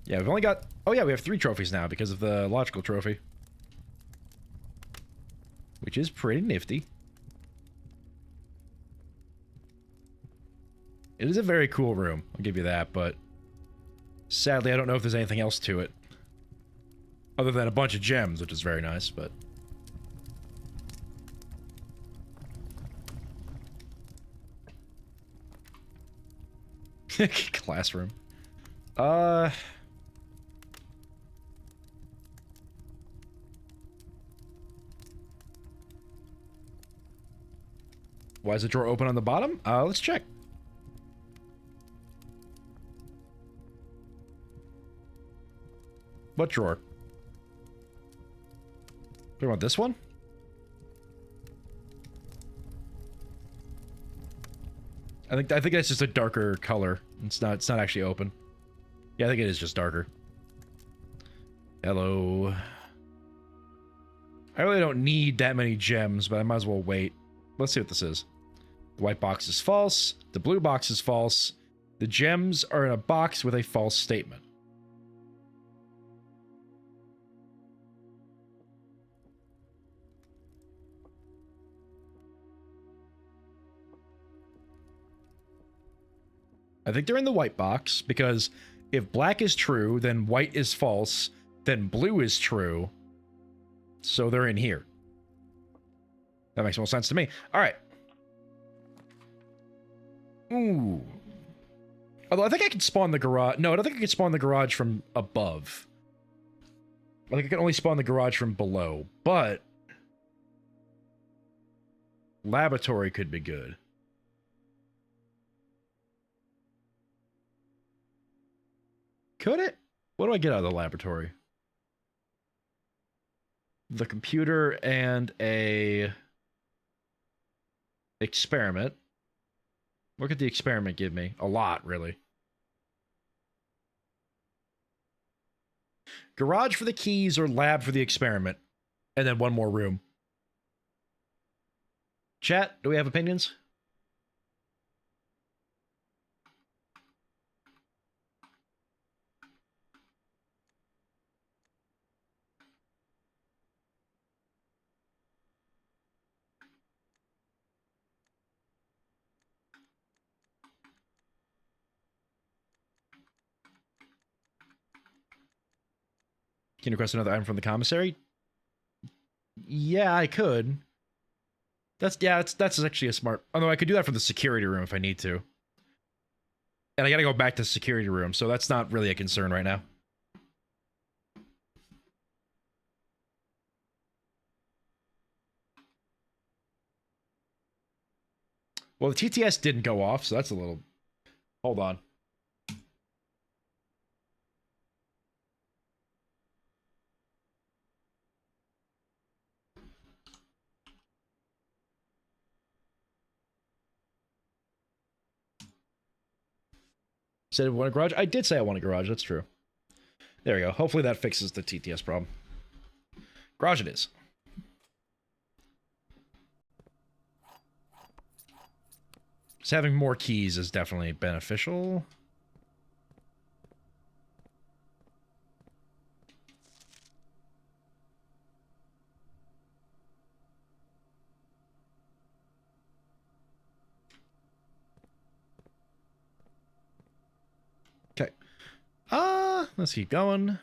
[SPEAKER 1] Yeah, we've only got... Oh yeah, we have 3 trophies now because of the logical trophy. Which is pretty nifty. It is a very cool room, I'll give you that, but... Sadly, I don't know if there's anything else to it. Other than a bunch of gems, which is very nice, but... Classroom. Why is the drawer open on the bottom? Let's check. What drawer? Do you want this one? I think that's just a darker color. It's not actually open. Yeah, I think it is just darker. Hello. I really don't need that many gems, but I might as well wait. Let's see what this is. The white box is false. The blue box is false. The gems are in a box with a false statement. I think they're in the white box, because if black is true, then white is false, then blue is true. So they're in here. That makes more sense to me. All right. Ooh. Although I think I can spawn the garage. No, I don't think I can spawn the garage from above. I think I can only spawn the garage from below, but... Laboratory could be good. Could it? What do I get out of the laboratory? The computer and a experiment. What could the experiment give me? A lot, really. Garage for the keys or lab for the experiment. And then one more room. Chat, do we have opinions? Can you request another item from the commissary? Yeah, I could. That's actually a smart... Although I could do that from the security room if I need to. And I gotta go back to the security room, so that's not really a concern right now. Well, the TTS didn't go off, so that's a little... Hold on. Said I want a garage? I did say I want a garage, that's true. There we go. Hopefully that fixes the TTS problem. Garage it is. So having more keys is definitely beneficial. Okay. Let's keep going.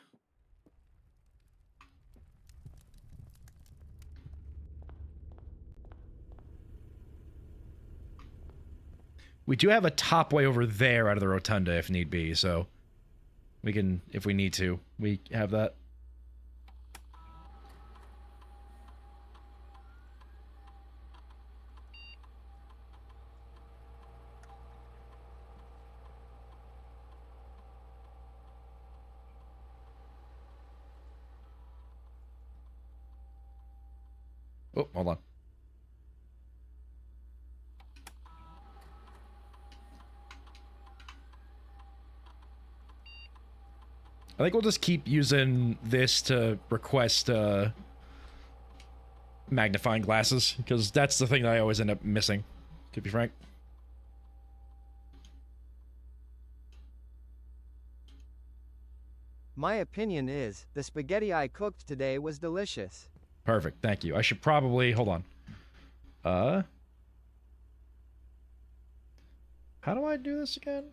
[SPEAKER 1] We do have a top way over there out of the rotunda if need be, so we can, if we need to, we have that. Oh, hold on. I think we'll just keep using this to request magnifying glasses, because that's the thing that I always end up missing, to be frank.
[SPEAKER 3] My opinion is, the spaghetti I cooked today was delicious.
[SPEAKER 1] Perfect. Thank you. I should probably... Hold on. How do I do this again?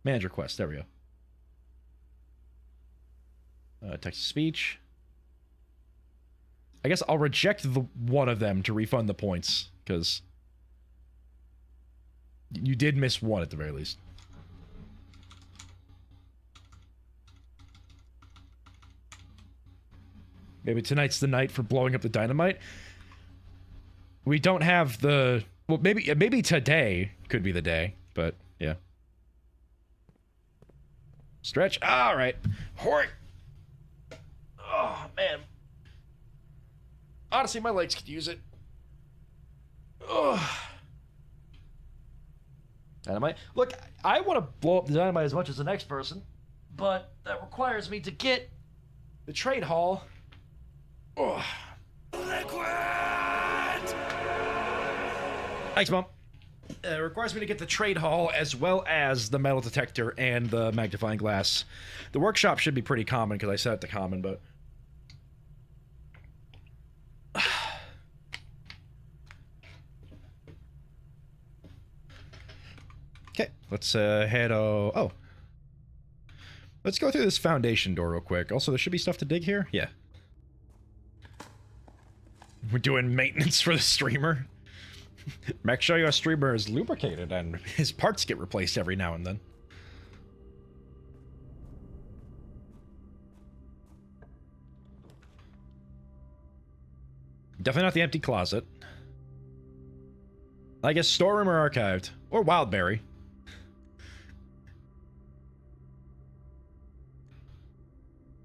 [SPEAKER 1] Manage request. There we go. Text to speech. I guess I'll reject the one of them to refund the points, because you did miss one at the very least. Maybe tonight's the night for blowing up the dynamite. We don't have the... Well, maybe today could be the day, but yeah. Stretch. All right. Hoi. Oh, man. Honestly, my legs could use it. Ugh. Dynamite. Look, I want to blow up the dynamite as much as the next person, but that requires me to get the trade hall. Ugh. Thanks, Mom. It requires me to get the trade hall as well as the metal detector and the magnifying glass. The workshop should be pretty common because I set it to common, but... Okay, let's head... Oh. Let's go through this foundation door real quick. Also, there should be stuff to dig here? Yeah. We're doing maintenance for the streamer. Make sure your streamer is lubricated and his parts get replaced every now and then. Definitely not the empty closet. I guess storeroom or archived. Or Wildberry.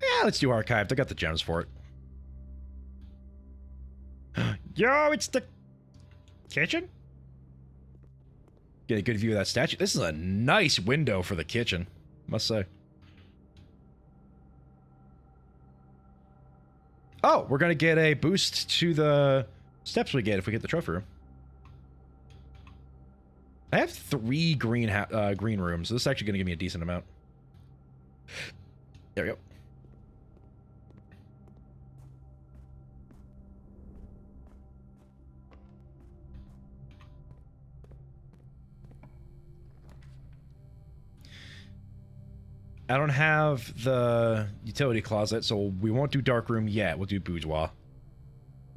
[SPEAKER 1] Yeah, let's do archived. I got the gems for it. Yo, it's the kitchen? Get a good view of that statue. This is a nice window for the kitchen, must say. Oh, we're gonna get a boost to the steps we get if we get the trophy room. I have 3 green rooms, so this is actually gonna give me a decent amount. There we go. I don't have the utility closet, so we won't do dark room yet. We'll do boudoir.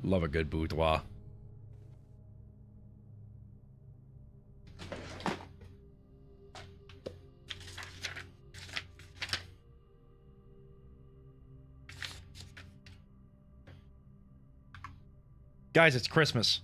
[SPEAKER 1] Love a good boudoir. Guys, it's Christmas.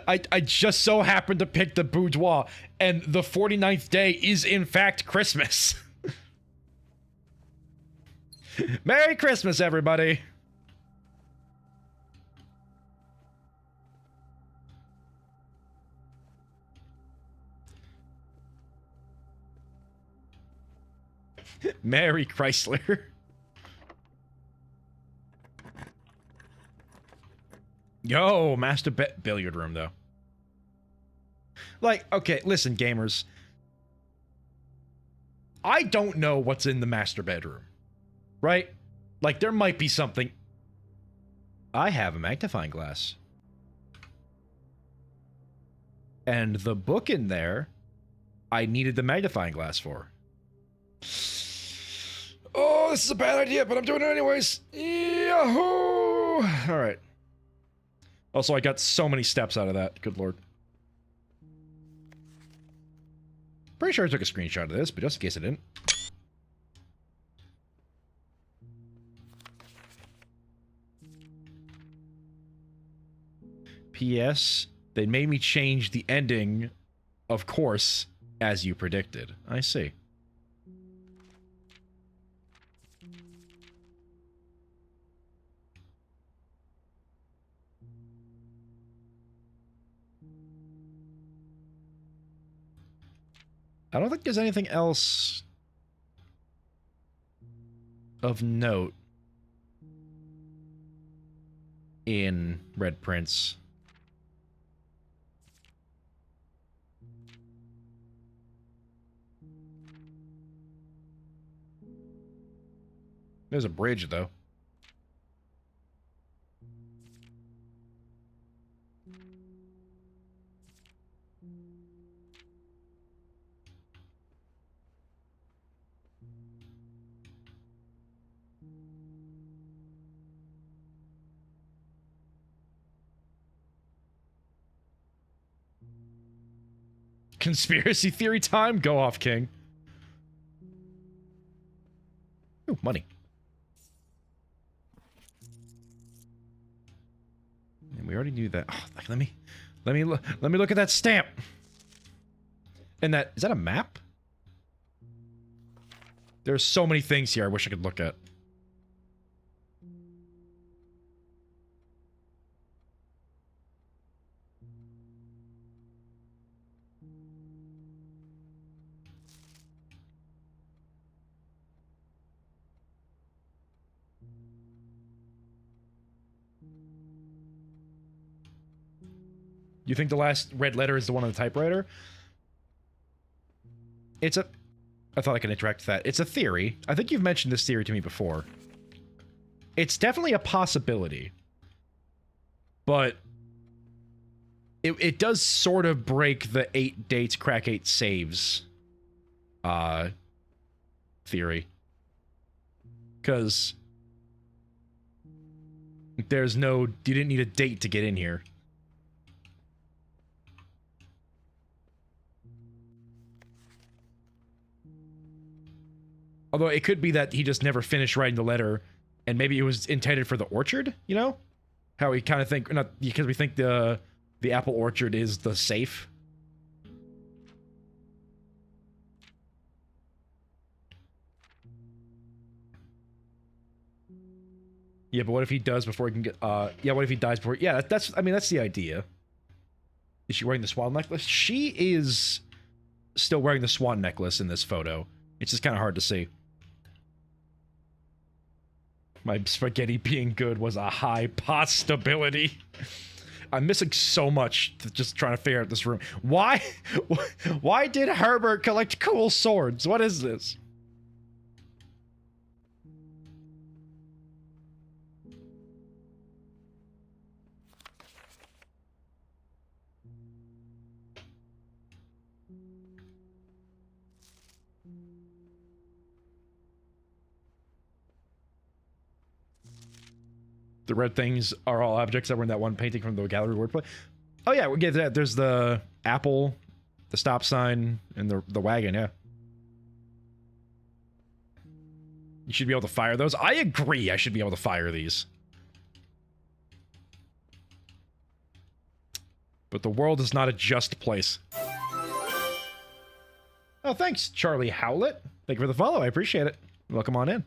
[SPEAKER 1] I just so happened to pick the boudoir, and the 49th day is in fact Christmas. Merry Christmas, everybody! Merry Chrysler. Yo, master billiard room, though. Like, okay, listen, gamers. I don't know what's in the master bedroom. Right? Like, there might be something. I have a magnifying glass. And the book in there, I needed the magnifying glass for. Oh, this is a bad idea, but I'm doing it anyways. Yahoo! All right. Also, I got so many steps out of that. Good lord. Pretty sure I took a screenshot of this, but just in case I didn't. P.S. They made me change the ending, of course, as you predicted. I see. I don't think there's anything else of note in Red Prince. There's a bridge, though. Conspiracy theory time? Go off, King. Ooh, money. And we already knew that. Oh, let me look at that stamp. And that, is that a map? There's so many things here I wish I could look at. You think the last red letter is the one on the typewriter? It's a... I thought I could interact with that. It's a theory. I think you've mentioned this theory to me before. It's definitely a possibility. But... It does sort of break the 8 dates, crack 8 saves... theory. Because... there's no... You didn't need a date to get in here. Although it could be that he just never finished writing the letter, and maybe it was intended for the orchard, you know? How we kind of think, not because we think the apple orchard is the safe. Yeah, but what if he does before he can get, yeah, what if he dies before, yeah, I mean, that's the idea. Is she wearing the swan necklace? She is still wearing the swan necklace in this photo. It's just kind of hard to see. My spaghetti being good was a high possibility. I'm missing so much just trying to figure out this room. Why did Herbert collect cool swords? What is this? The red things are all objects that were in that one painting from the gallery wordplay. Oh yeah, we get that. There's the apple, the stop sign, and the wagon, yeah. You should be able to fire those. I agree I should be able to fire these. But the world is not a just place. Oh, thanks, Charlie Howlett. Thank you for the follow. I appreciate it. Welcome on in.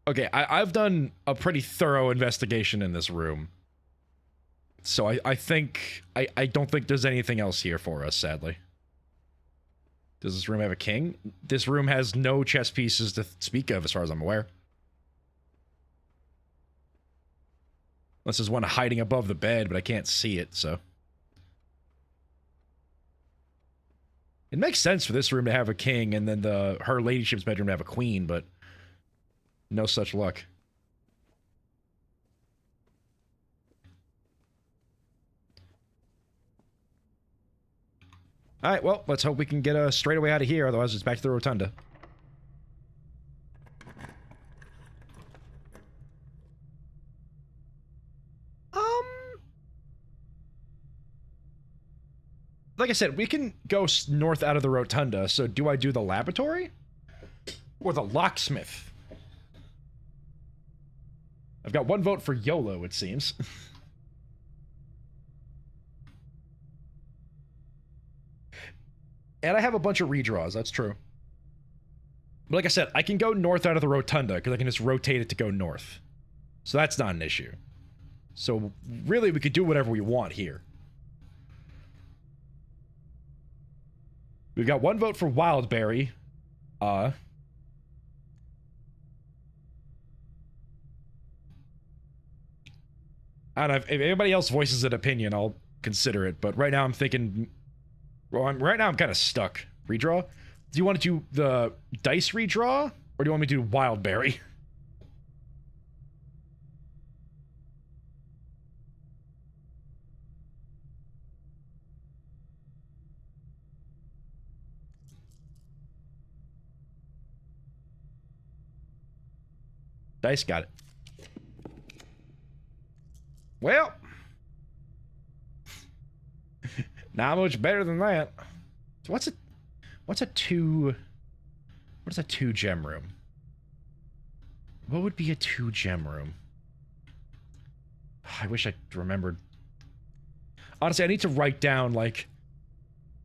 [SPEAKER 1] Okay, I've done a pretty thorough investigation in this room. So I think... I don't think there's anything else here for us, sadly. Does this room have a king? This room has no chess pieces to speak of, as far as I'm aware. Unless there's one hiding above the bed, but I can't see it, so... It makes sense for this room to have a king, and then her ladyship's bedroom to have a queen, but... no such luck. Alright, well, let's hope we can get straight away out of here, otherwise it's back to the rotunda. Like I said, we can go north out of the rotunda, so do I do the laboratory? Or the locksmith? I've got one vote for YOLO, it seems. And I have a bunch of redraws, that's true. But like I said, I can go north out of the rotunda, because I can just rotate it to go north. So that's not an issue. So really, we could do whatever we want here. We've got 1 vote for Wildberry. And if anybody else voices an opinion, I'll consider it. But right now, I'm thinking. Well, right now I'm kind of stuck. Redraw. Do you want to do the dice redraw, or do you want me to do Wildberry? Dice got it. Well, not much better than that. So what's a 2? What is a 2 gem room? What would be a 2 gem room? I wish I remembered. Honestly, I need to write down like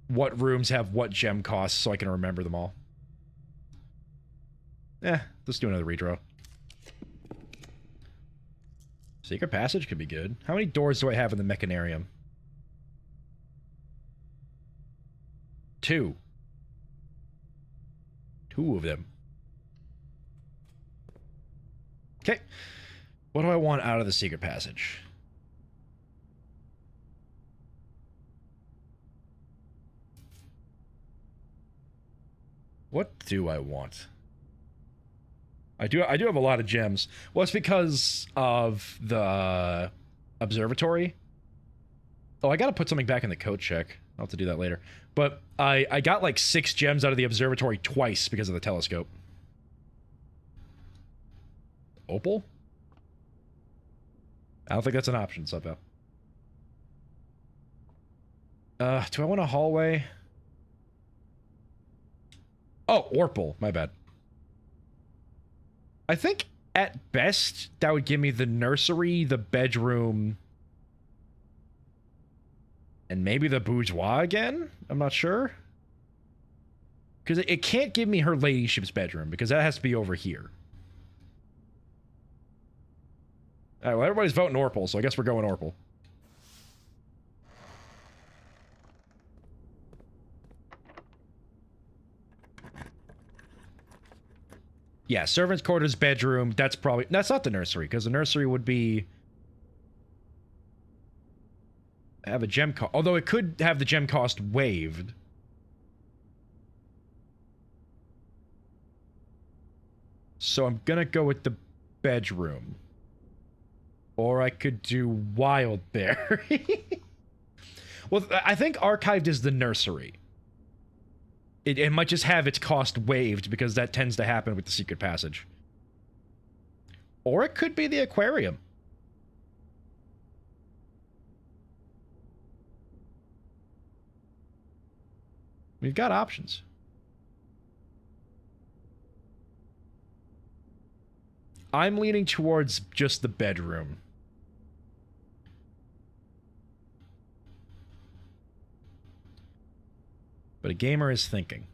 [SPEAKER 1] what rooms have what gem costs so I can remember them all. Let's do another redraw. Secret passage could be good. How many doors do I have in the mechanarium? 2. 2 of them. Okay. What do I want out of the secret passage? What do I want? I do have a lot of gems. Well, it's because of the observatory. Oh, I gotta put something back in the code check. I'll have to do that later. But I got like 6 gems out of the observatory twice because of the telescope. Opal? I don't think that's an option, somehow. Do I want a hallway? Oh, Orpal. My bad. I think at best that would give me the nursery, the bedroom, and maybe the boudoir again? I'm not sure. Because it can't give me her ladyship's bedroom, because that has to be over here. Alright, well, everybody's voting Orpal, so I guess we're going Orpal. Yeah, servant's quarters, bedroom, that's not the nursery, because the nursery would be... have a gem cost, although it could have the gem cost waived. So I'm gonna go with the bedroom. Or I could do Wildberry. Well, I think archived is the nursery. It might just have its cost waived because that tends to happen with the secret passage. Or it could be the aquarium. We've got options. I'm leaning towards just the bedroom. But a gamer is thinking.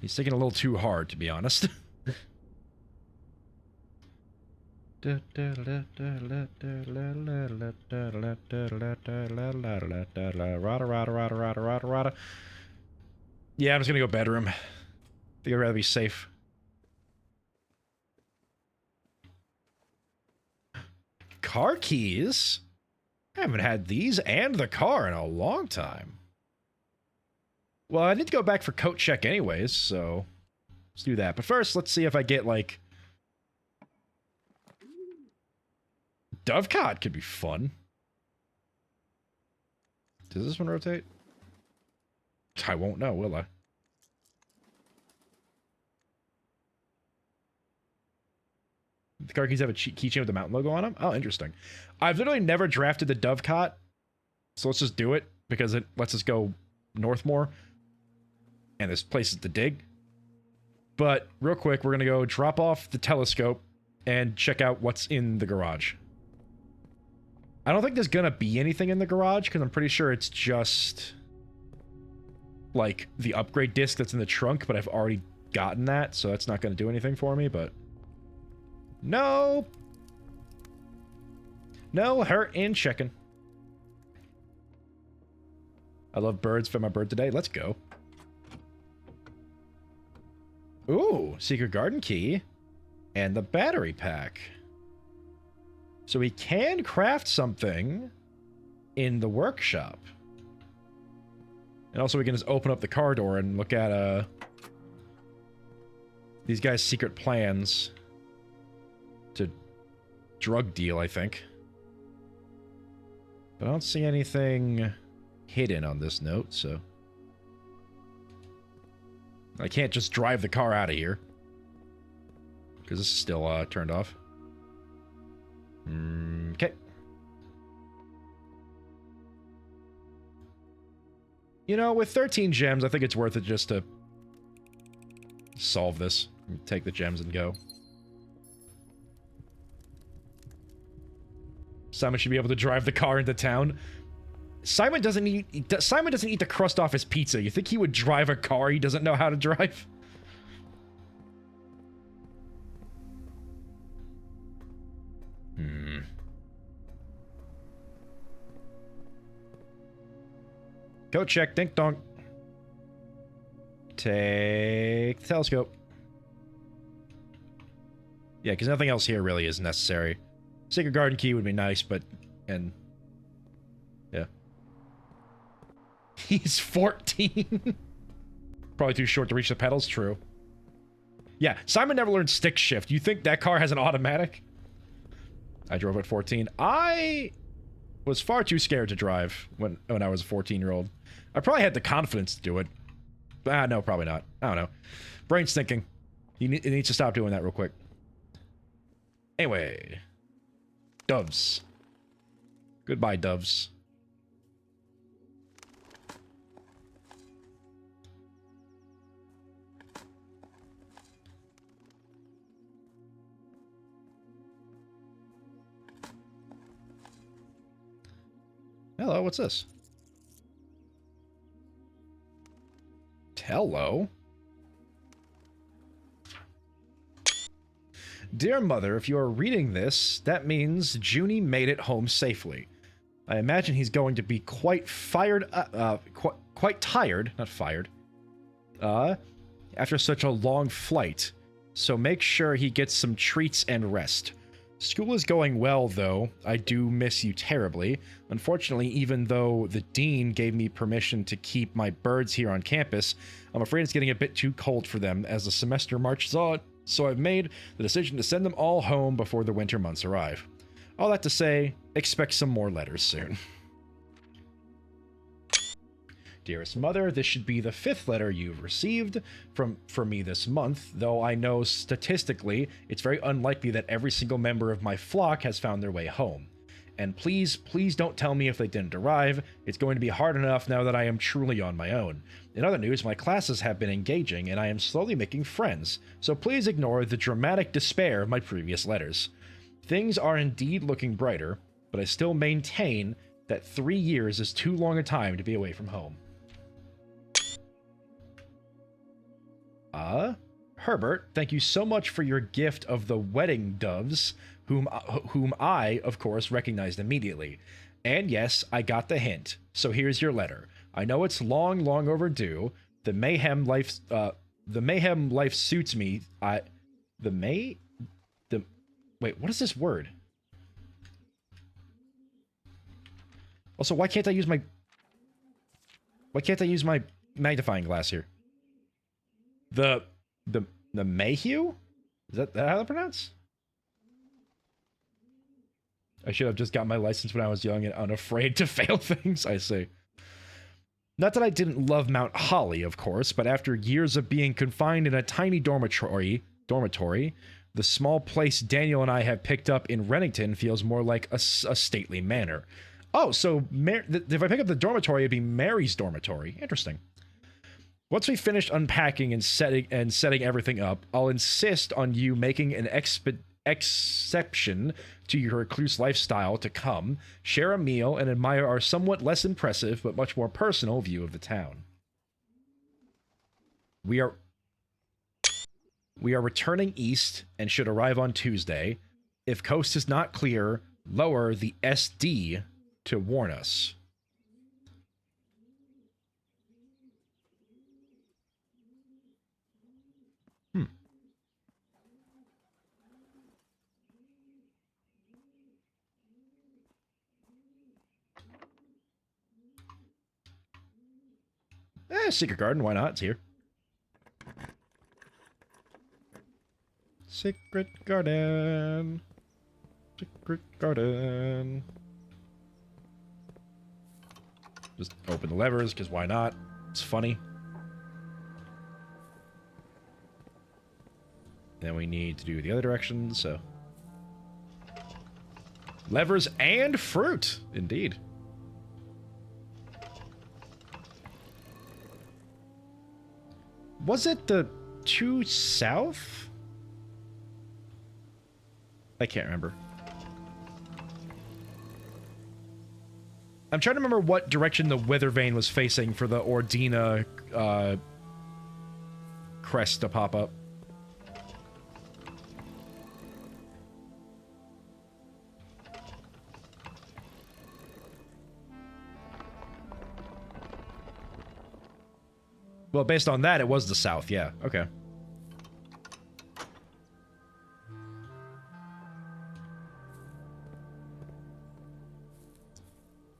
[SPEAKER 1] He's thinking a little too hard, to be honest. Yeah, I'm just gonna go bedroom. I think I'd rather be safe. Car keys? I haven't had these and the car in a long time. Well, I need to go back for coat check anyways, so let's do that. But first, let's see if I get, like... Dovecot could be fun. Does this one rotate? I won't know, will I? The car keys have a keychain with the mountain logo on them? Oh, interesting. I've literally never drafted the Dovecot, so let's just do it, because it lets us go north more. And there's places to dig. But, real quick, we're going to go drop off the telescope. and check out what's in the garage. I don't think there's gonna be anything in the garage, because I'm pretty sure it's just like the upgrade disc that's in the trunk, but I've already gotten that, so that's not gonna do anything for me, but... No! No hurt in chicken. I love birds. Fed my bird today. Let's go. Ooh, secret garden key. And the battery pack. So we can craft something in the workshop. And also we can just open up the car door and look at these guys' secret plans to drug deal, I think. But I don't see anything hidden on this note, so... I can't just drive the car out of here. Because this is still turned off. Okay. You know, with 13 gems, I think it's worth it just to solve this. Take the gems and go. Simon should be able to drive the car into town. Simon doesn't eat the crust off his pizza. You think he would drive a car he doesn't know how to drive? Go check, dink donk. Take the telescope. Yeah, because nothing else here really is necessary. Secret garden key would be nice, but... and... yeah. He's 14. Probably too short to reach the pedals, true. Yeah, Simon never learned stick shift. You think that car has an automatic? I drove at 14. I was far too scared to drive when I was a 14-year-old. I probably had the confidence to do it. No, probably not. I don't know. Brain's thinking. It needs to stop doing that real quick. Anyway. Doves. Goodbye, doves. Hello, what's this? Hello? Dear Mother, if you are reading this, that means Junie made it home safely. I imagine he's going to be quite quite tired, not fired, after such a long flight. So make sure he gets some treats and rest. School is going well, though. I do miss you terribly. Unfortunately, even though the dean gave me permission to keep my birds here on campus, I'm afraid it's getting a bit too cold for them as the semester marches on, so I've made the decision to send them all home before the winter months arrive. All that to say, expect some more letters soon. Dearest Mother, this should be the 5th letter you've received from me this month, though I know statistically it's very unlikely that every single member of my flock has found their way home. And please, please don't tell me if they didn't arrive. It's going to be hard enough now that I am truly on my own. In other news, my classes have been engaging and I am slowly making friends, so please ignore the dramatic despair of my previous letters. Things are indeed looking brighter, but I still maintain that 3 years is too long a time to be away from home. Herbert, thank you so much for your gift of the wedding doves, whom I, of course, recognized immediately. And yes, I got the hint. So here's your letter. I know it's long, long overdue. The mayhem life suits me. Wait, what is this word? Also, why can't I use my magnifying glass here? The Mayhew? Is that how to pronounce? I should have just got my license when I was young and unafraid to fail things, I see. Not that I didn't love Mount Holly, of course, but after years of being confined in a tiny dormitory, the small place Daniel and I have picked up in Rennington feels more like a stately manor. Oh, so if I pick up the dormitory, it'd be Mary's dormitory. Interesting. Once we finish unpacking and setting everything up, I'll insist on you making an exception to your recluse lifestyle to come, share a meal, and admire our somewhat less impressive but much more personal view of the town. We are returning east and should arrive on Tuesday. If coast is not clear, lower the SD to warn us. Secret garden, why not? It's here. Secret garden. Secret garden. Just open the levers, because why not? It's funny. Then we need to do the other direction, so... Levers and fruit, indeed. Was it the two south? I can't remember. I'm trying to remember what direction the weather vane was facing for the Ordina crest to pop up. Well, based on that, it was the south, yeah. Okay.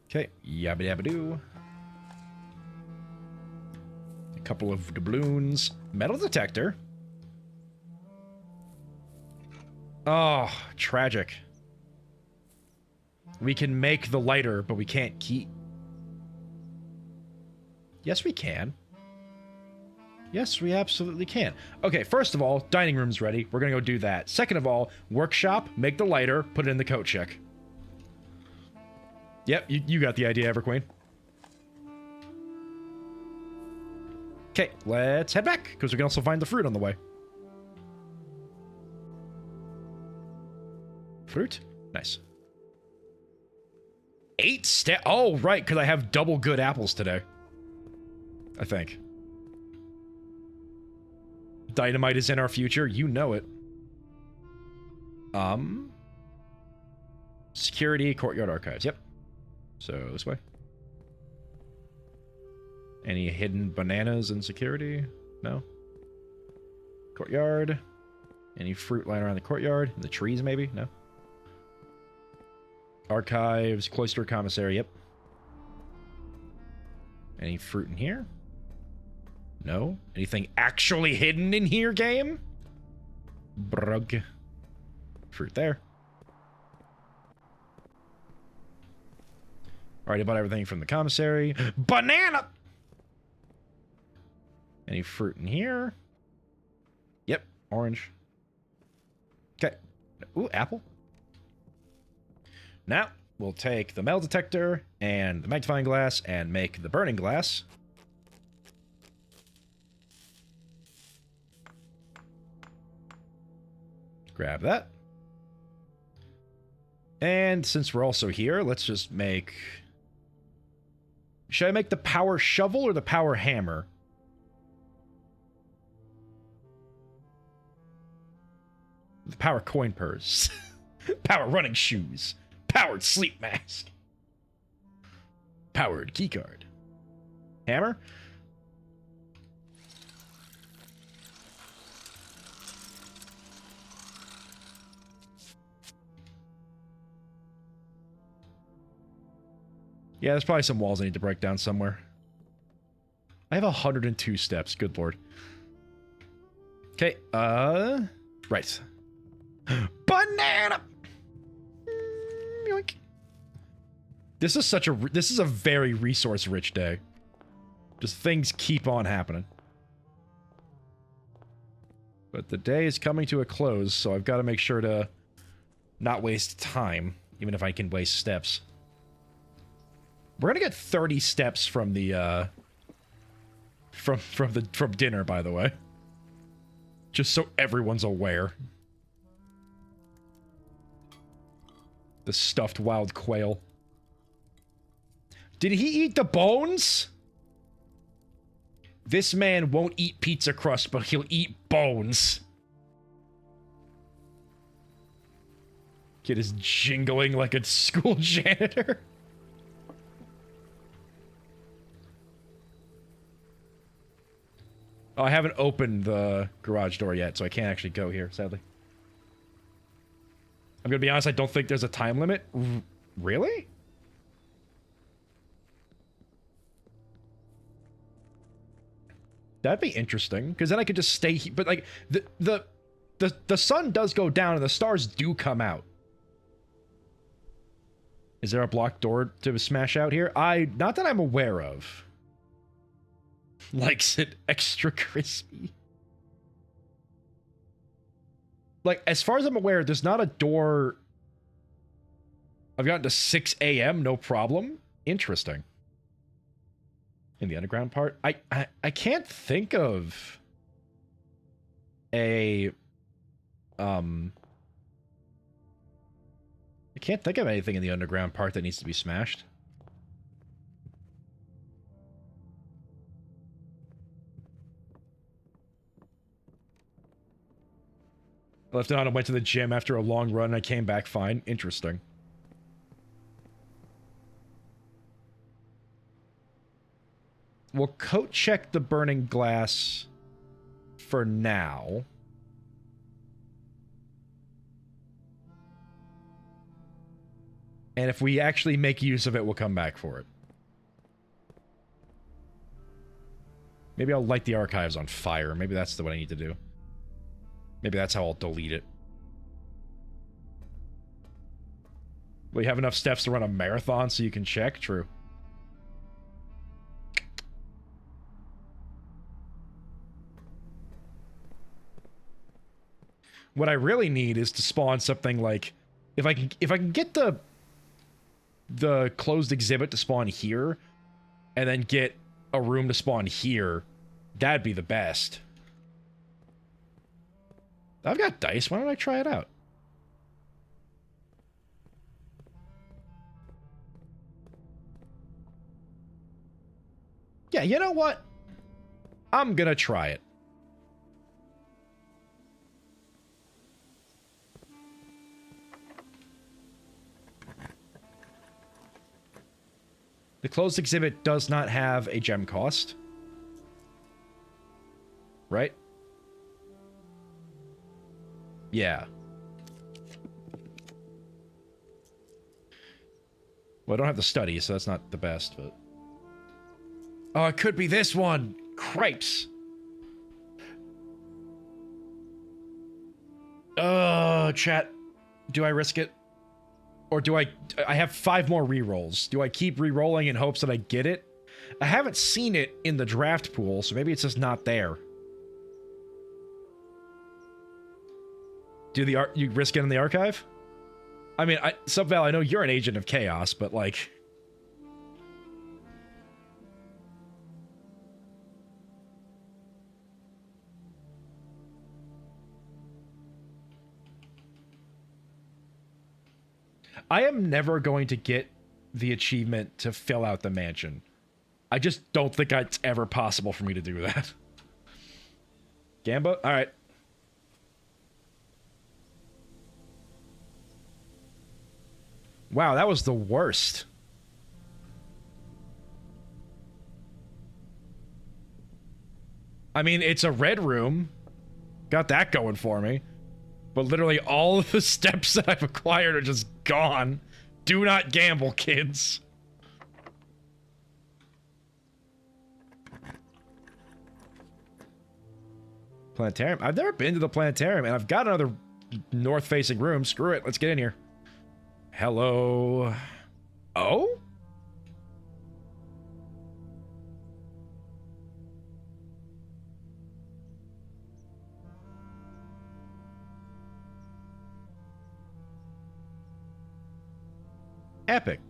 [SPEAKER 1] Okay, yabba dabba doo. A couple of doubloons. Metal detector. Oh, tragic. We can make the lighter, but we can't keep. Yes, we can. Yes, we absolutely can. Okay, first of all, dining room's ready. We're gonna go do that. Second of all, workshop, make the lighter, put it in the coat check. Yep, you got the idea, Everqueen. Okay, let's head back, because we can also find the fruit on the way. Fruit? Nice. 8 step. Oh, right, because I have double good apples today. I think. Dynamite is in our future. You know it. Security, courtyard archives. Yep. So, this way. Any hidden bananas in security? No. Courtyard. Any fruit lying around the courtyard? In the trees, maybe? No. Archives, cloister commissary. Yep. Any fruit in here? No? Anything actually hidden in here, game? Brug. Fruit there. Already bought everything from the commissary. Banana! Any fruit in here? Yep. Orange. Okay. Ooh, apple. Now, we'll take the metal detector and the magnifying glass and make the burning glass. Grab that. And since we're also here, let's just make... Should I make the power shovel or the power hammer? The power coin purse. Power running shoes. Powered sleep mask. Powered keycard. Hammer? Yeah, there's probably some walls I need to break down somewhere. I have 102 steps. Good lord. Okay, right. Banana! Yoink. This is a very resource-rich day. Just things keep on happening. But the day is coming to a close, so I've got to make sure to not waste time, even if I can waste steps. We're gonna get 30 steps from the from dinner, by the way. Just so everyone's aware. The stuffed wild quail. Did he eat the bones? This man won't eat pizza crust, but he'll eat bones. Kid is jingling like a school janitor. Oh, I haven't opened the garage door yet, so I can't actually go here, sadly. I'm gonna be honest, I don't think there's a time limit. Really? That'd be interesting, because then I could just stay here. But like the sun does go down and the stars do come out. Is there a blocked door to smash out here? Not that I'm aware of. Likes it extra crispy. Like, as far as I'm aware, there's not a door. I've gotten to 6 a.m. no problem. Interesting. In the underground part, I can't think of a I can't think of anything in the underground part that needs to be smashed. I left it on and went to the gym after a long run and I came back fine. Interesting. We'll coat check the burning glass for now. And if we actually make use of it, we'll come back for it. Maybe I'll light the archives on fire. Maybe that's what I need to do. Maybe that's how I'll delete it. Will you have enough steps to run a marathon so you can check? True. What I really need is to spawn something like, if I can get the closed exhibit to spawn here, and then get a room to spawn here, that'd be the best. I've got dice. Why don't I try it out? Yeah, you know what? I'm gonna try it. The closed exhibit does not have a gem cost. Right? Yeah. Well, I don't have the study, so that's not the best, but... Oh, it could be this one! Cripes! Chat. Do I risk it? Or do I have 5 more rerolls. Do I keep rerolling in hopes that I get it? I haven't seen it in the draft pool, so maybe it's just not there. You risk it in the archive? I mean, Subval, I know you're an agent of chaos, but like... I am never going to get the achievement to fill out the mansion. I just don't think it's ever possible for me to do that. Gamba? Alright. Wow, that was the worst. I mean, it's a red room. Got that going for me. But literally all of the steps that I've acquired are just gone. Do not gamble, kids. Planetarium? I've never been to the planetarium, and I've got another north-facing room. Screw it, let's get in here. Hello? Oh? Epic.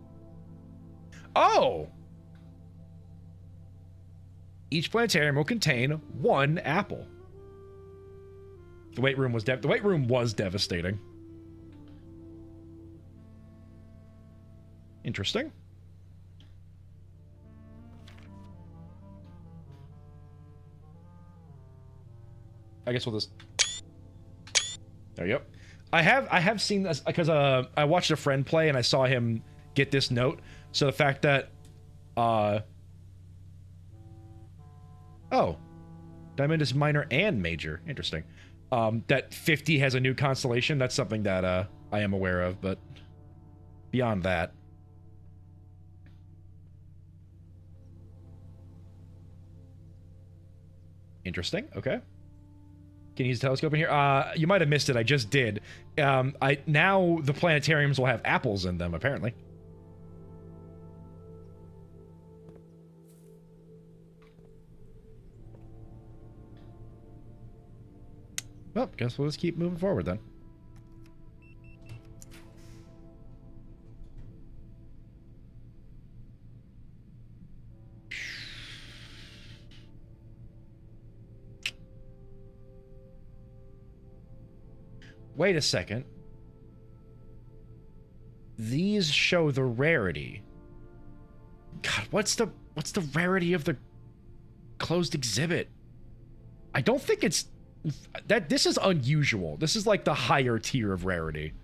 [SPEAKER 1] Oh! Each planetarium will contain 1 apple. The weight room was devastating. Interesting. I guess we'll just... There you go. I have seen this because I watched a friend play and I saw him get this note. So the fact that oh, Diamond is minor and major. Interesting. That 50 has a new constellation. That's something that I am aware of, but beyond that. Interesting. Okay. Can you use a telescope in here? You might have missed it. I just did. Now the planetariums will have apples in them, apparently. Well, guess we'll just keep moving forward then. Wait a second. These show the rarity. God, what's the rarity of the closed exhibit? I don't think it's that. This is unusual. This is like the higher tier of rarity.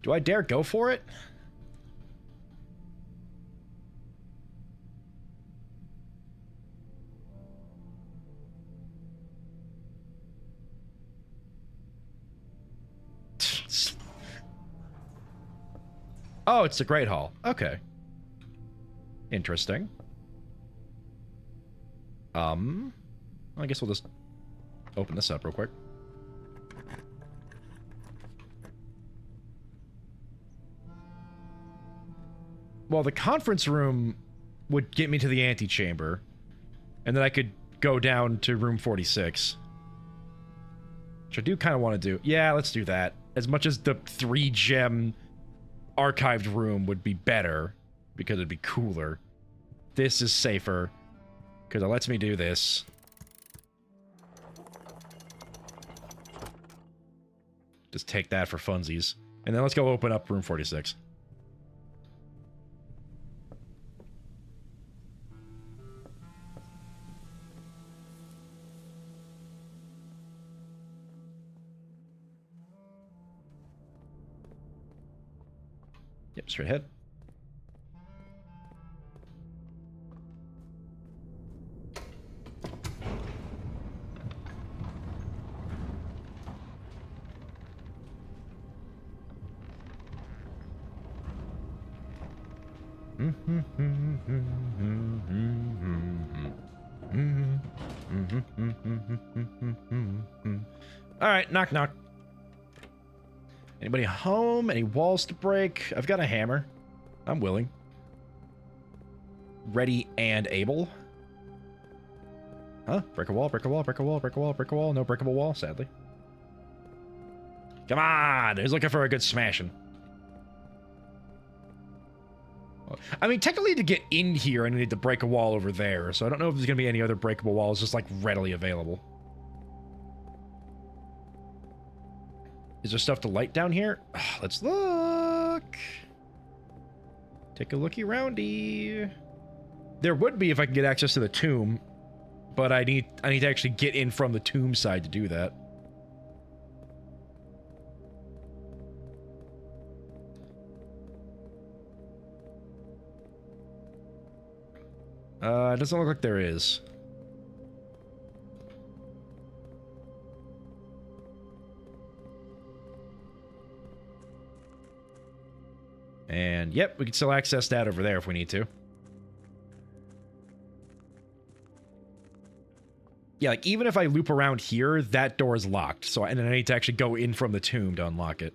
[SPEAKER 1] Do I dare go for it? Oh, it's the Great Hall. Okay. Interesting. I guess we'll just open this up real quick. Well, the conference room would get me to the antechamber, and then I could go down to room 46. Which I do kind of want to do. Yeah, let's do that. As much as the 3-gem archived room would be better, because it'd be cooler, this is safer, because it lets me do this. Just take that for funsies. And then let's go open up room 46. Yep, straight ahead. All right, knock knock. Anybody home? Any walls to break? I've got a hammer. I'm willing. Ready and able. Huh? Break a wall, break a wall, break a wall, break a wall, break a wall. No breakable wall, sadly. Come on! Who's looking for a good smashing? I mean, technically to get in here, I need to break a wall over there, so I don't know if there's going to be any other breakable walls just, like, readily available. Is there stuff to light down here? Let's look. Take a looky roundy. There would be if I could get access to the tomb, but I need to actually get in from the tomb side to do that. It doesn't look like there is. And, yep, we can still access that over there if we need to. Yeah, like, even if I loop around here, that door is locked. So, and then I need to actually go in from the tomb to unlock it.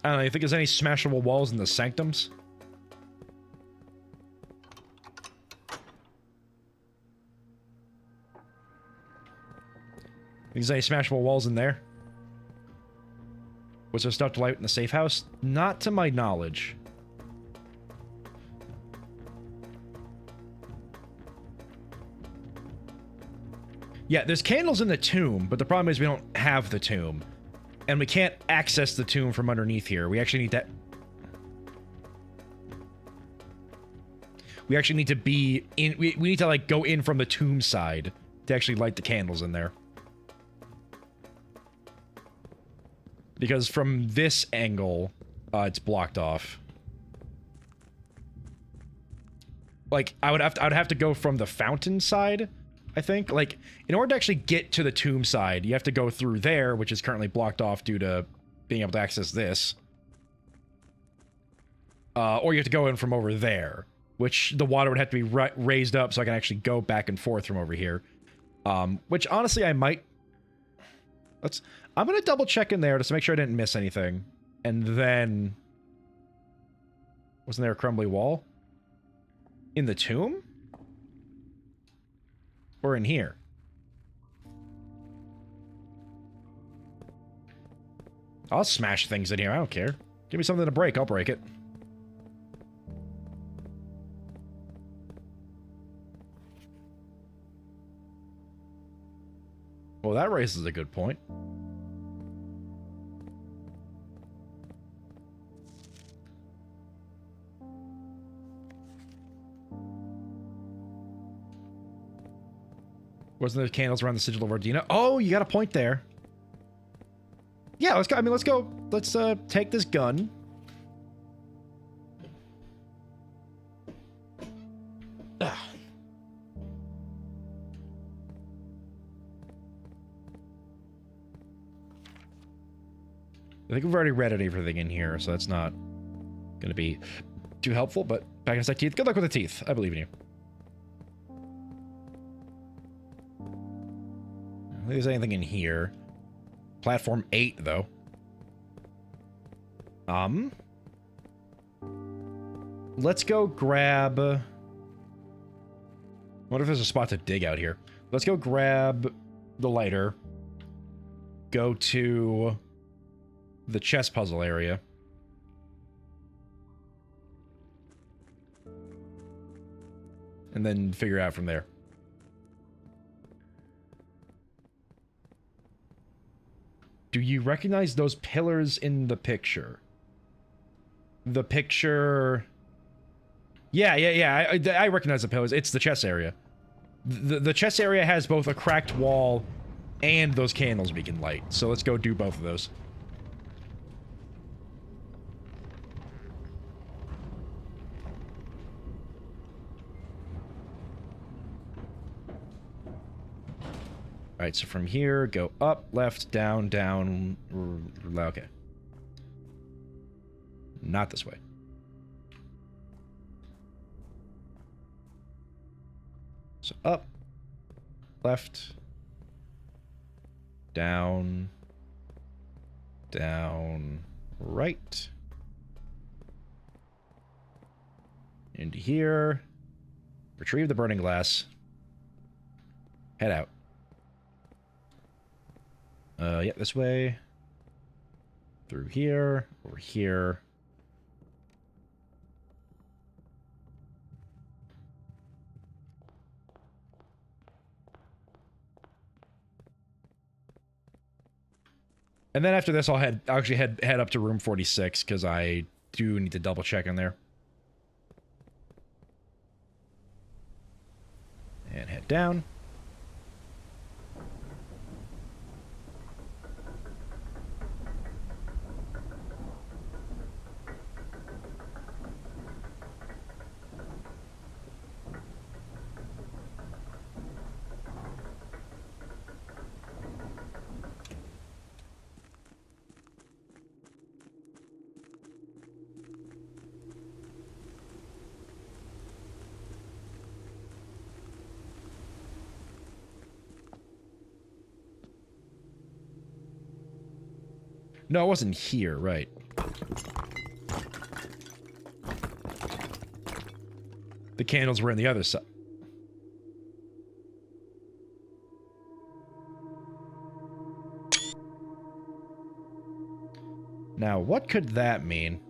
[SPEAKER 1] I don't know, you think there's any smashable walls in the sanctums? Think there's any smashable walls in there? Was there stuff to light in the safe house? Not to my knowledge. Yeah, there's candles in the tomb, but the problem is we don't have the tomb. And we can't access the tomb from underneath here. We actually need that. We actually need to be in. We need to, like, go in from the tomb side to actually light the candles in there. Because from this angle, it's blocked off. Like, I would have to go from the fountain side, I think. Like, in order to actually get to the tomb side, you have to go through there, which is currently blocked off due to being able to access this. Or you have to go in from over there, which the water would have to be raised up so I can actually go back and forth from over here. Which, honestly, I might... I'm going to double check in there just to make sure I didn't miss anything. And then... Wasn't there a crumbly wall? In the tomb? Or in here? I'll smash things in here. I don't care. Give me something to break. I'll break it. Well, that raises a good point. Wasn't there candles around the sigil of Ordina? Oh, you got a point there. Yeah, let's go. I mean, let's go. Let's take this gun. Ugh. I think we've already read everything in here, so that's not going to be too helpful, but back in a sec, teeth. Good luck with the teeth. I believe in you. I don't think there's anything in here. Platform 8, though. Let's go grab... I wonder if there's a spot to dig out here. Let's go grab the lighter. Go to the chess puzzle area. And then figure out from there. Do you recognize those pillars in the picture? The picture... Yeah. I recognize the pillars. It's the chess area. The chess area has both a cracked wall and those candles we can light. So let's go do both of those. Alright, so from here, go up, left, down, down... Okay. Not this way. So up, left, down, down, right. Into here. Retrieve the burning glass. Head out. Yeah, this way. Through here, over here. And then after this, I'll actually head up to room 46 because I do need to double check in there. And head down. No, it wasn't here, right. candles were in the other side. Now, what could that mean?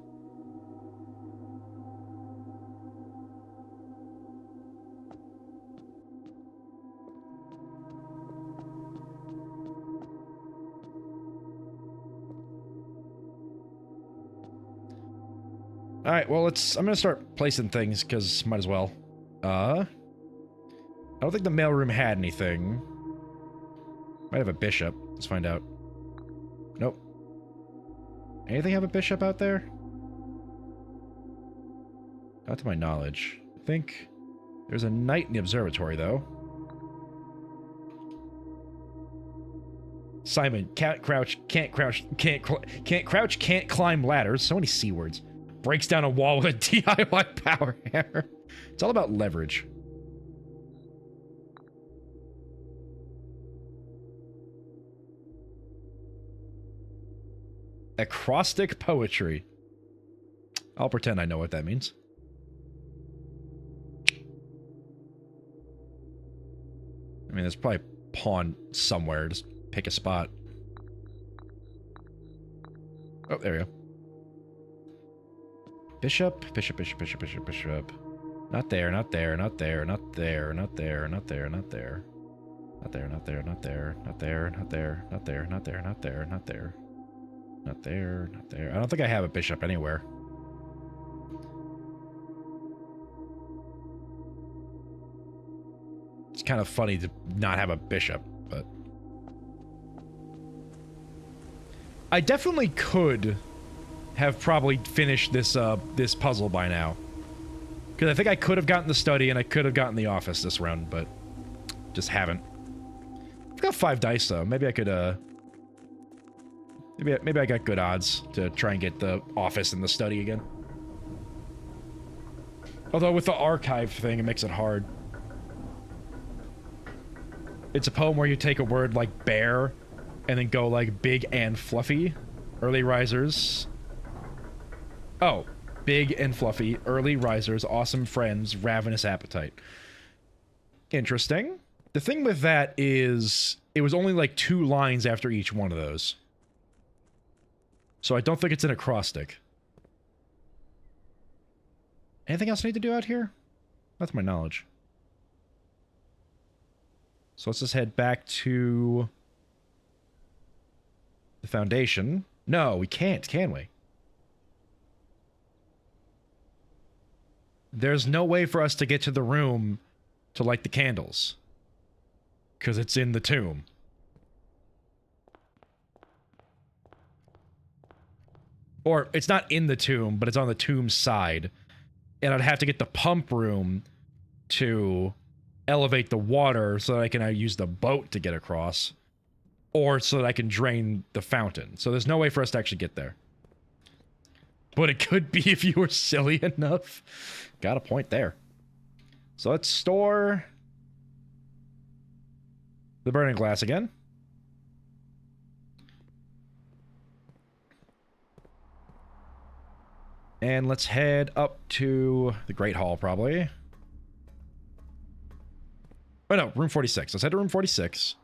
[SPEAKER 1] Alright, well, I'm gonna start placing things, because might as well. I don't think the mailroom had anything. Might have a bishop. Let's find out. Nope. Anything have a bishop out there? Not to my knowledge. I think there's a knight in the observatory, though. Simon, can't crouch, can't climb ladders. So many C words. Breaks down a wall with a DIY power hammer. It's all about leverage. Acrostic poetry. I'll pretend I know what that means. I mean, there's probably a pawn somewhere. Just pick a spot. Oh, there we go. Bishop, bishop, bishop, bishop, bishop, bishop. Not there, not there, not there, not there, not there, not there, not there. Not there, not there, not there, not there, not there, not there, not there, not there, not there. Not there, not there. I don't think I have a bishop anywhere. It's kind of funny to not have a bishop, but... I definitely could have probably finished this this puzzle by now. Because I think I could have gotten the study and I could have gotten the office this round, but just haven't. I've got 5 dice though. Maybe I could maybe I got good odds to try and get the office and the study again. Although with the archive thing, it makes it hard. It's a poem where you take a word like bear and then go like big and fluffy. Early risers. Oh, big and fluffy. Early risers, awesome friends, ravenous appetite. Interesting. The thing with that is it was only like 2 lines after each one of those. So I don't think it's an acrostic. Anything else I need to do out here? Not to my knowledge. So let's just head back to the foundation. No, we can't, can we? There's no way for us to get to the room to light the candles. Because it's in the tomb. Or, it's not in the tomb, but it's on the tomb side. And I'd have to get the pump room to elevate the water so that I can use the boat to get across. Or so that I can drain the fountain. So there's no way for us to actually get there. But it could be if you were silly enough. Got a point there. So let's store the burning glass again. And let's head up to the Great Hall, probably. Oh no, room 46. Let's head to room 46.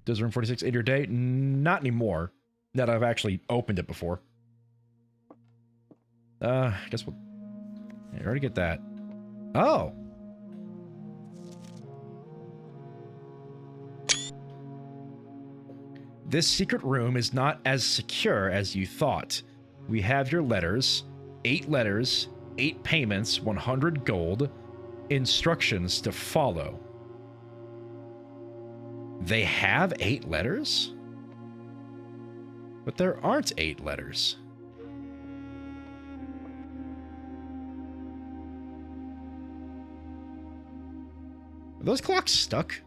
[SPEAKER 1] Does room 46 end your day? Not anymore. That I've actually opened it before. I guess we'll... Yeah, already get that. Oh! This secret room is not as secure as you thought. We have your letters. 8 letters. 8 payments. 100 gold. Instructions to follow. They have 8 letters? But there aren't 8 letters. Are those clocks stuck?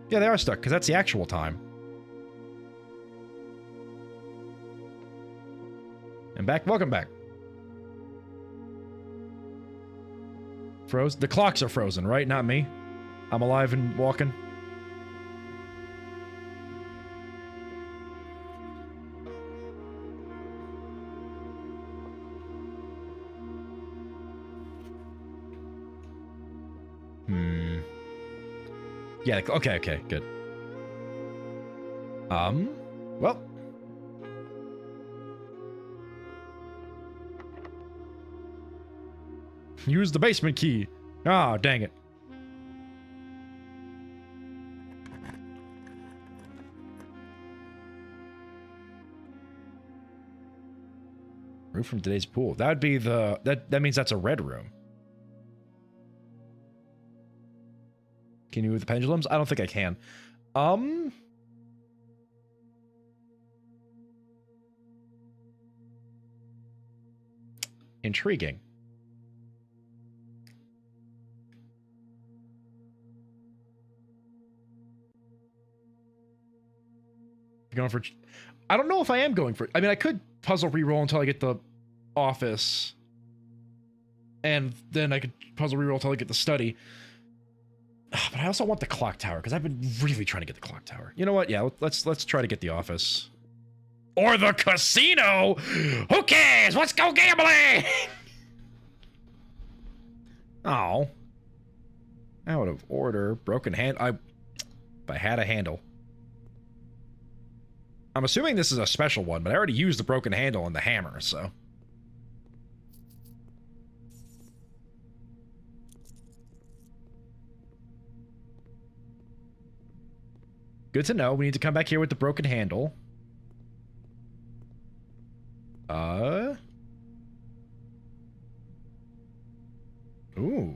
[SPEAKER 1] Yeah, they are stuck, because that's the actual time. And back. Welcome back. Froze? The clocks are frozen, right? Not me. I'm alive and walking. Yeah, okay, good. Well. Use the basement key. Ah, dang it. Room from today's pool. That would be the... That means that's a red room. Can you move the pendulums? I don't think I can. Intriguing. Going for... I don't know if I am going for... I mean, I could puzzle reroll until I get the office. And then I could puzzle reroll until I get the study. But I also want the clock tower, because I've been really trying to get the clock tower. You know what? Yeah, let's try to get the office. Or the casino! Who cares? Let's go gambling! Oh. Out of order. Broken hand. If I had a handle. I'm assuming this is a special one, but I already used the broken handle and the hammer, so... Good to know. We need to come back here with the broken handle. Ooh.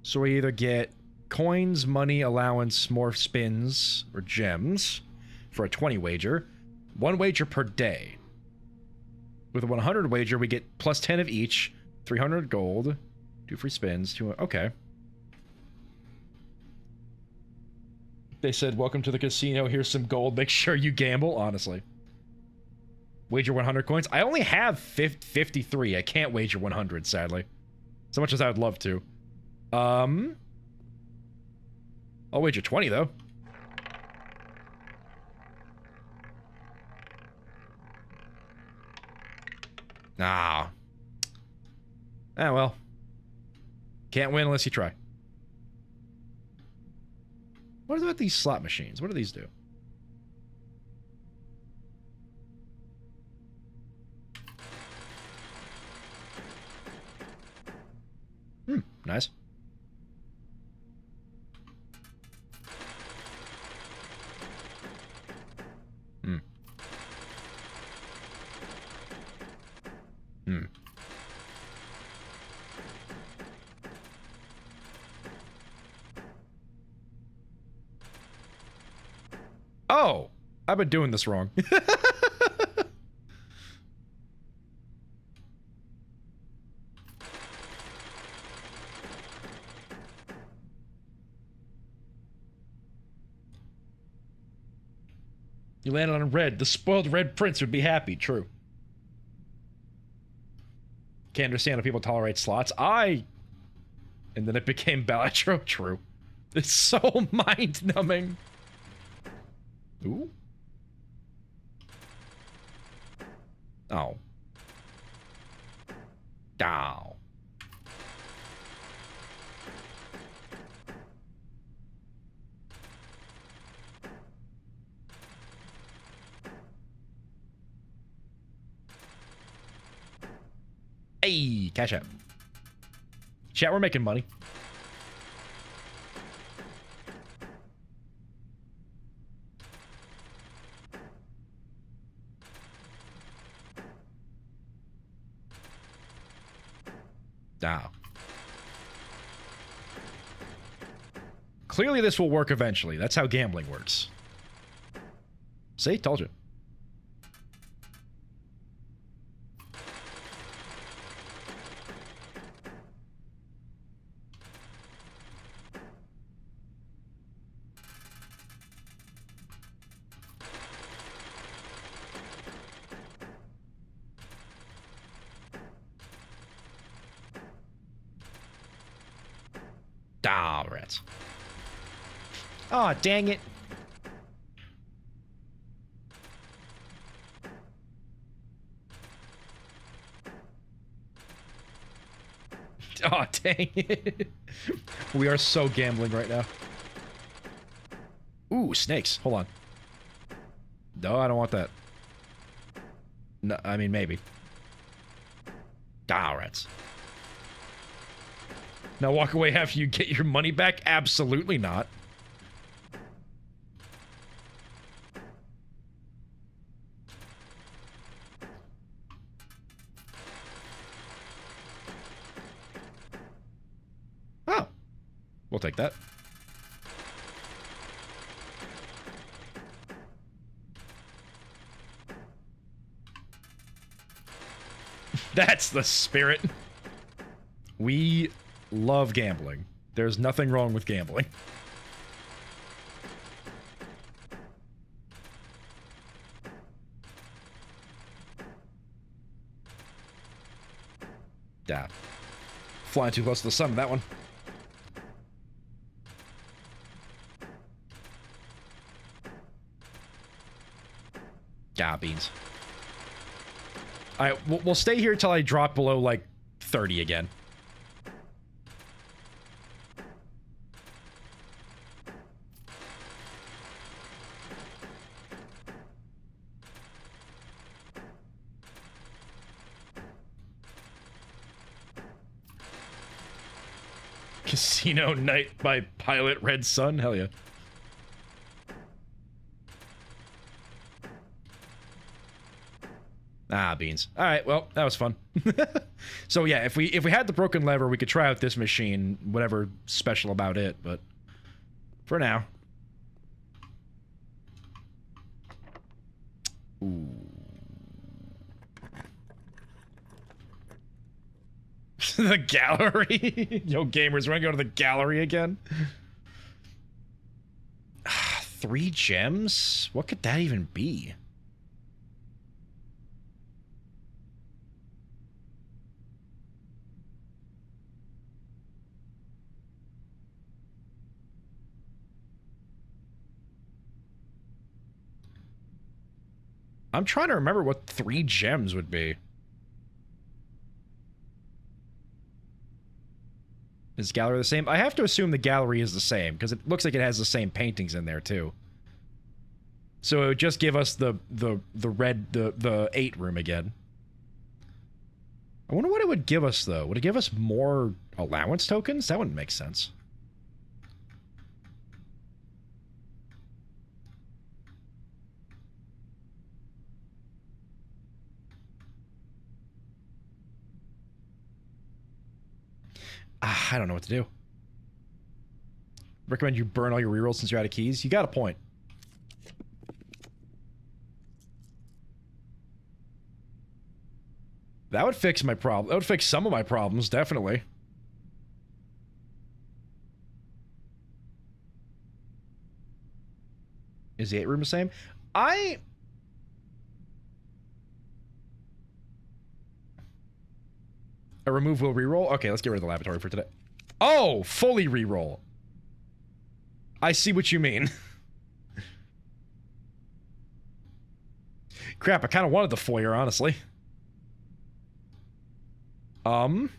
[SPEAKER 1] So we either get coins, money, allowance, more spins, or gems for a 20 wager. 1 wager per day. With a 100 wager, we get plus 10 of each. 300 gold. 2 free spins. 2... Okay. They said, welcome to the casino, here's some gold, make sure you gamble, honestly. Wager 100 coins? I only have 53, I can't wager 100, sadly. So much as I would love to. I'll wager 20, though. Ah. Ah, well. Can't win unless you try. What about these slot machines? What do these do? Nice. Oh, I've been doing this wrong. You landed on red. The spoiled red prince would be happy. True. Can't understand how people tolerate slots. And then it became Balatro. True. It's so mind-numbing. Ooh. Oh. Dow. Hey, cash out. Chat, we're making money. Now. Clearly this will work eventually. That's how gambling works. See? Told you. Ah, rats. Aw, dang it. Aw, dang it. We are so gambling right now. Ooh, snakes. Hold on. No, I don't want that. No, I mean, maybe. Ah, rats. Now walk away after you get your money back? Absolutely not. Oh. We'll take that. That's the spirit. We love gambling. There's nothing wrong with gambling. Yeah. Flying too close to the sun with that one. Ah, beans. Alright, we'll stay here till I drop below, like, 30 again. Casino Night by Pilot Red Sun? Hell yeah. Ah, beans. All right, well, that was fun. So yeah, if we had the broken lever, we could try out this machine, whatever special about it, but for now. Ooh. The gallery? Yo, gamers, we're gonna go to the gallery again? 3 gems? What could that even be? I'm trying to remember what 3 gems would be. Is gallery the same? I have to assume the gallery is the same, because it looks like it has the same paintings in there, too. So it would just give us the red, the 8 room again. I wonder what it would give us, though. Would it give us more allowance tokens? That wouldn't make sense. I don't know what to do. Recommend you burn all your rerolls since you're out of keys. You got a point. That would fix my problem. That would fix some of my problems, definitely. Is the 8 room the same? A remove will reroll? Okay, let's get rid of the laboratory for today. Oh, fully reroll. I see what you mean. Crap, I kind of wanted the foyer, honestly. Well,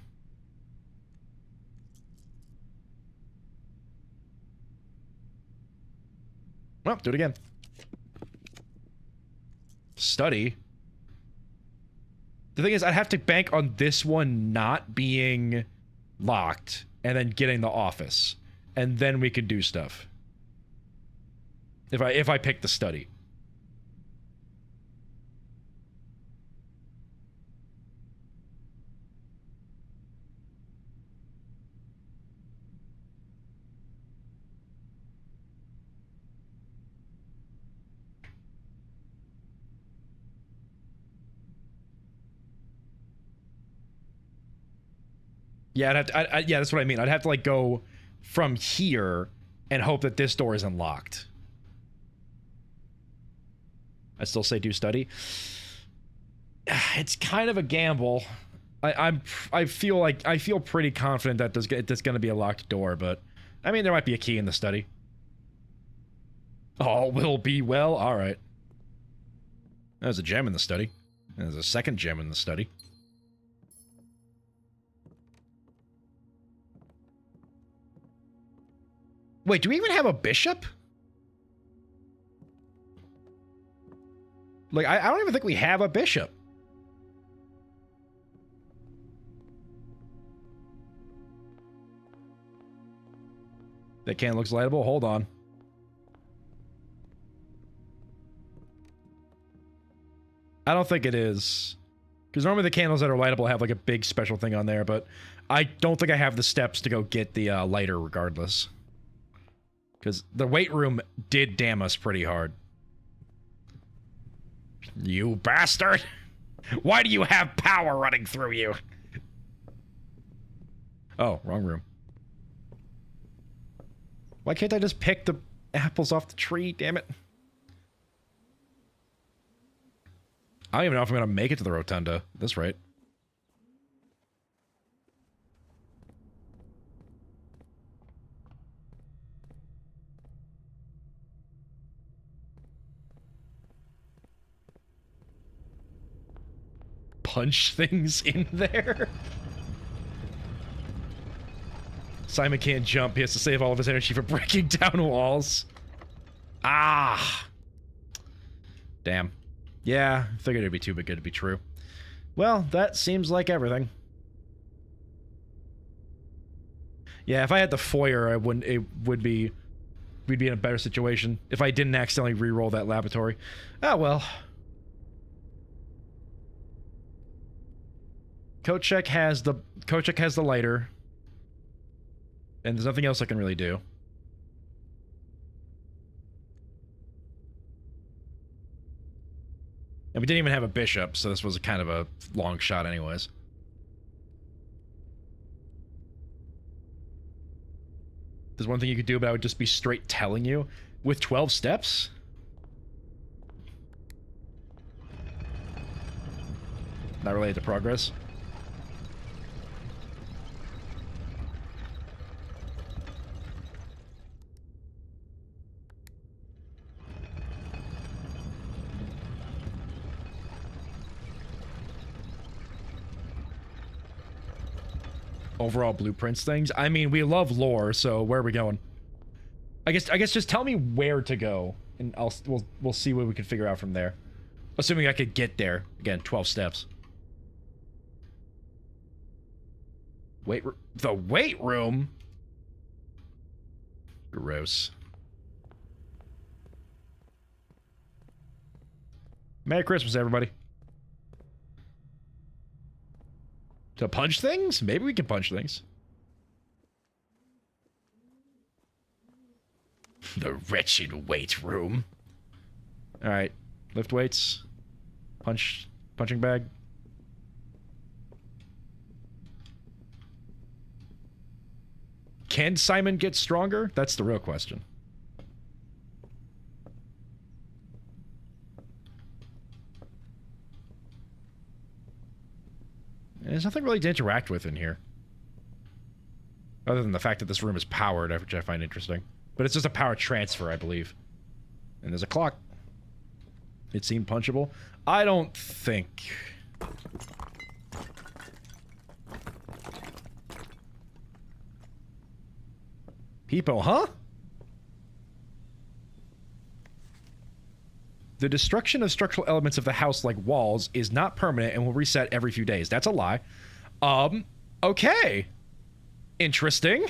[SPEAKER 1] do it again. Study. The thing is, I'd have to bank on this one not being locked and then getting the office. And then we could do stuff. If I pick the study. Yeah, I'd have to, yeah, that's what I mean. I'd have to like go from here and hope that this door isn't locked. I still say do study. It's kind of a gamble. I feel pretty confident that there's going to be a locked door, but I mean, there might be a key in the study. All will be well. All right. There's a gem in the study. There's a second gem in the study. Wait, do we even have a bishop? Like, I don't even think we have a bishop. That can looks lightable. Hold on. I don't think it is. Because normally the candles that are lightable have like a big special thing on there, but I don't think I have the steps to go get the lighter regardless. Because the weight room did damn us pretty hard. You bastard! Why do you have power running through you? Oh, wrong room. Why can't I just pick the apples off the tree? Damn it. I don't even know if I'm going to make it to the rotunda at this rate. Punch things in there? Simon can't jump. He has to save all of his energy for breaking down walls. Ah! Damn. Yeah, figured it'd be too good to be true. Well, that seems like everything. Yeah, if I had the foyer, I wouldn't. It would be. We'd be in a better situation if I didn't accidentally re-roll that laboratory. Oh well. Kochek has the lighter, and there's nothing else I can really do. And we didn't even have a bishop, so this was kind of a long shot anyways. There's one thing you could do, but I would just be straight telling you. With 12 steps? Not related to progress. Overall blueprints things. I mean, we love lore, so where are we going? I guess just tell me where to go, and we'll see what we can figure out from there. Assuming I could get there. Again, 12 steps. The weight room? Gross. Merry Christmas, everybody. To punch things? Maybe we can punch things. The wretched weight room. Alright. Lift weights. Punching bag. Can Simon get stronger? That's the real question. There's nothing really to interact with in here. Other than the fact that this room is powered, which I find interesting. But it's just a power transfer, I believe. And there's a clock. It seemed punchable. I don't think... People, huh? The destruction of structural elements of the house, like walls, is not permanent and will reset every few days. That's a lie. Okay. Interesting.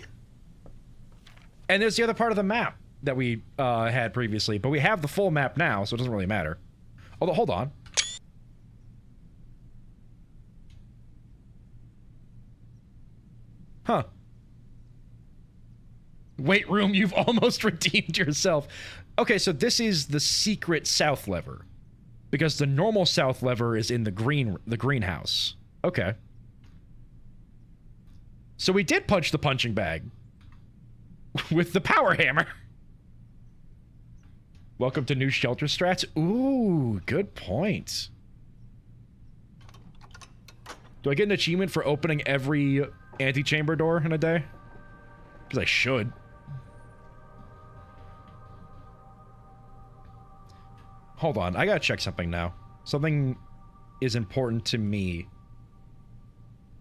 [SPEAKER 1] And there's the other part of the map that we had previously, but we have the full map now, so it doesn't really matter. Although, hold on. Huh. Weight room, you've almost redeemed yourself. Okay, so this is the secret south lever. Because the normal south lever is in the greenhouse. Okay. So we did punch the punching bag. With the power hammer. Welcome to new shelter strats. Ooh, good point. Do I get an achievement for opening every antechamber door in a day? Because I should. Hold on, I gotta check something now. Something is important to me.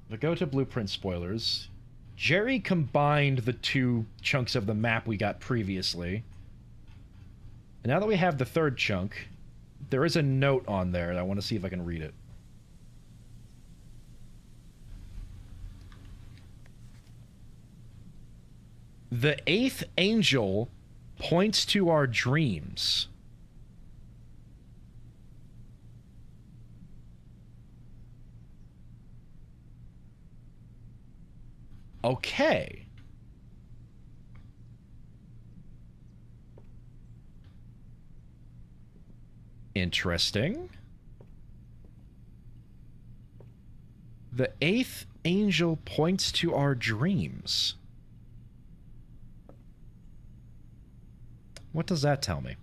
[SPEAKER 1] If I go to blueprint spoilers, Jerry combined the two chunks of the map we got previously. And now that we have the third chunk, there is a note on there and I want to see if I can read it. The eighth angel points to our dreams. Okay. Interesting. The eighth angel points to our dreams. What does that tell me?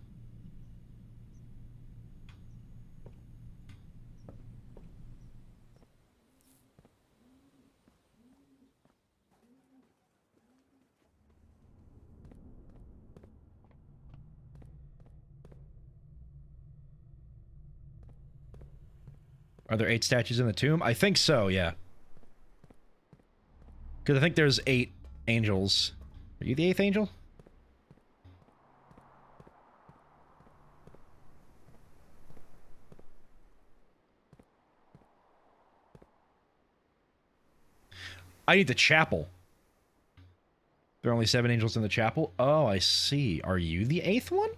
[SPEAKER 1] Are there 8 statues in the tomb? I think so, yeah. Because I think there's 8 angels. Are you the 8th angel? I need the chapel. There are only 7 angels in the chapel? Oh, I see. Are you the 8th one?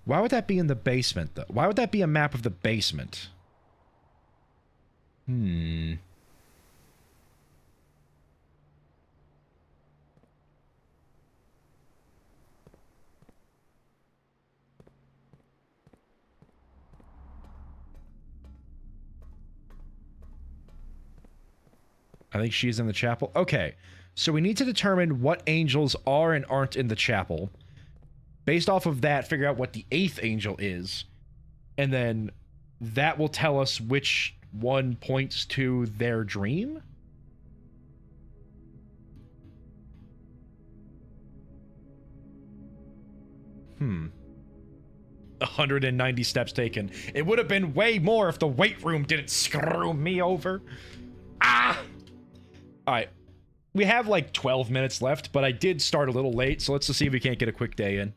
[SPEAKER 1] Why would that be in the basement, though? Why would that be a map of the basement? I think she's in the chapel. Okay, so we need to determine what angels are and aren't in the chapel. Based off of that, figure out what the 8th angel is. And then that will tell us which one points to their dream? 190 steps taken. It would have been way more if the weight room didn't screw me over. Ah! Alright. We have like 12 minutes left, but I did start a little late, so let's just see if we can't get a quick day in.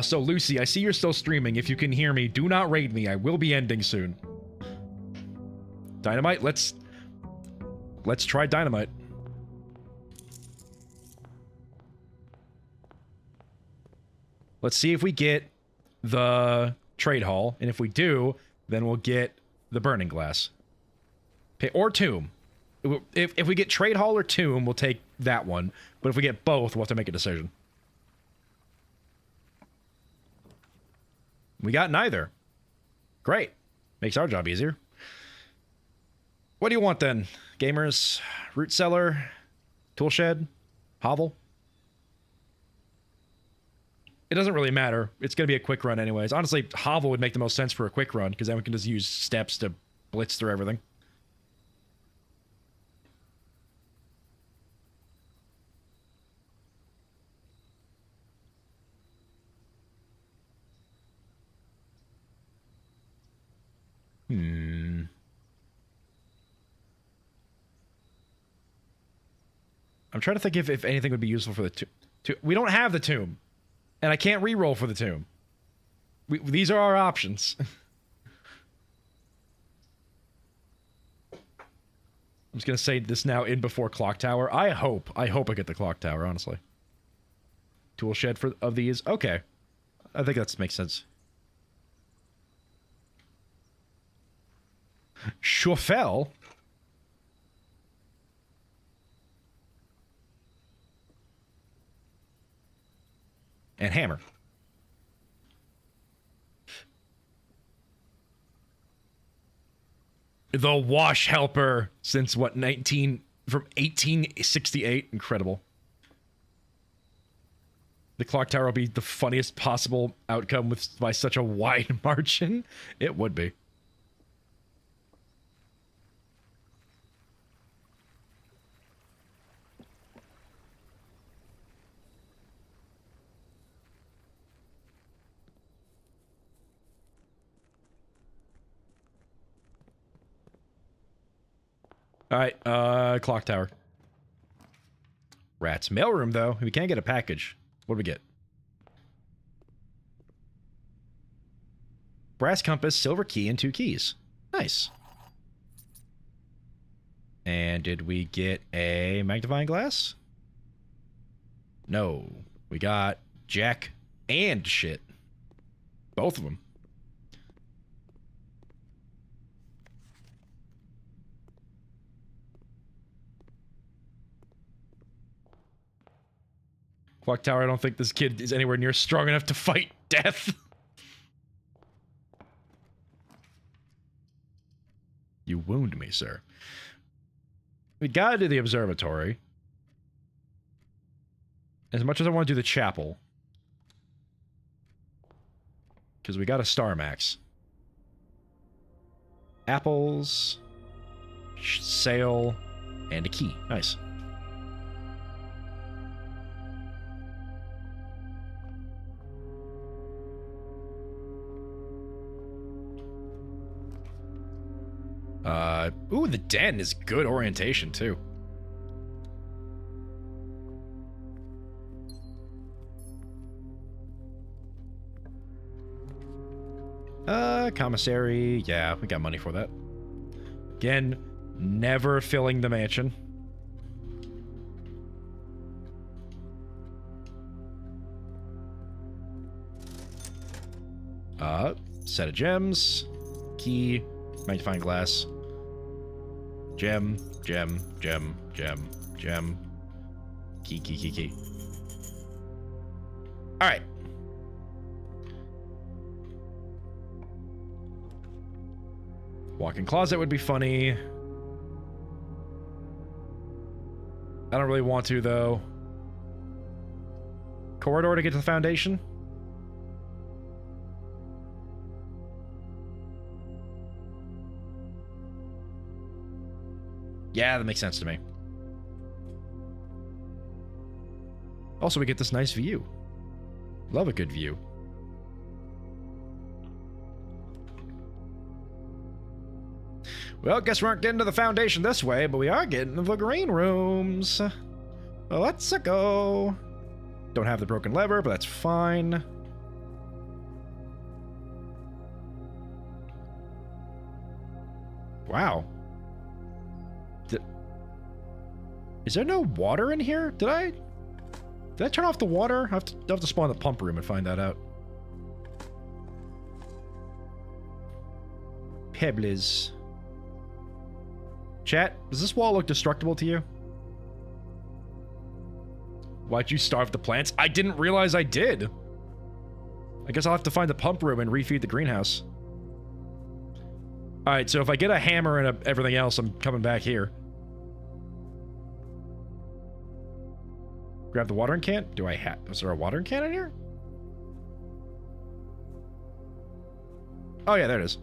[SPEAKER 1] So Lucy, I see you're still streaming. If you can hear me, do not raid me. I will be ending soon. Dynamite, let's try dynamite. Let's see if we get the trade hall, and if we do, then we'll get the burning glass. Okay, or tomb. If we get trade hall or tomb, we'll take that one. But if we get both, we'll have to make a decision. We got neither. Great. Makes our job easier. What do you want then? Gamers? Root cellar? Toolshed? Hovel? It doesn't really matter. It's going to be a quick run anyways. Honestly, Hovel would make the most sense for a quick run, because then we can just use steps to blitz through everything. I'm trying to think if anything would be useful for the tomb. We don't have the tomb. And I can't re-roll for the tomb. These are our options. I'm just going to say this now in before Clock Tower. I hope I get the Clock Tower, honestly. Tool shed of these? Okay. I think that makes sense. Schwafel? And hammer. The wash helper since what, from 1868? Incredible. The clock tower will be the funniest possible outcome by such a wide margin. It would be. All right, clock tower. Rats. Mailroom, though. We can't get a package. What do we get? Brass compass, silver key, and 2 keys. Nice. And did we get a magnifying glass? No. We got jack and shit. Both of them. Clock tower, I don't think this kid is anywhere near strong enough to fight death. You wound me, sir. We gotta do the observatory. As much as I want to do the chapel. Because we got a star max. Apples. Sail. And a key. Nice. Ooh, the den is good orientation, too. Commissary. Yeah, we got money for that. Again, never filling the mansion. Set of gems. Key. Magnifying glass. Gem. Gem. Gem. Gem. Gem. Key, key, key, key. Alright. Walk-in closet would be funny. I don't really want to, though. Corridor to get to the foundation? Yeah, that makes sense to me. Also, we get this nice view. Love a good view. Well, guess we aren't getting to the foundation this way, but we are getting to the green rooms. Well, let's go. Don't have the broken lever, but that's fine. Wow. Is there no water in here? Did I turn off the water? I have to spawn the pump room and find that out. Pebbles. Chat, does this wall look destructible to you? Why'd you starve the plants? I didn't realize I did. I guess I'll have to find the pump room and refeed the greenhouse. Alright, so if I get a hammer and everything else, I'm coming back here. Grab the watering can? Do I have... Was there a watering can in here? Oh yeah, there it is.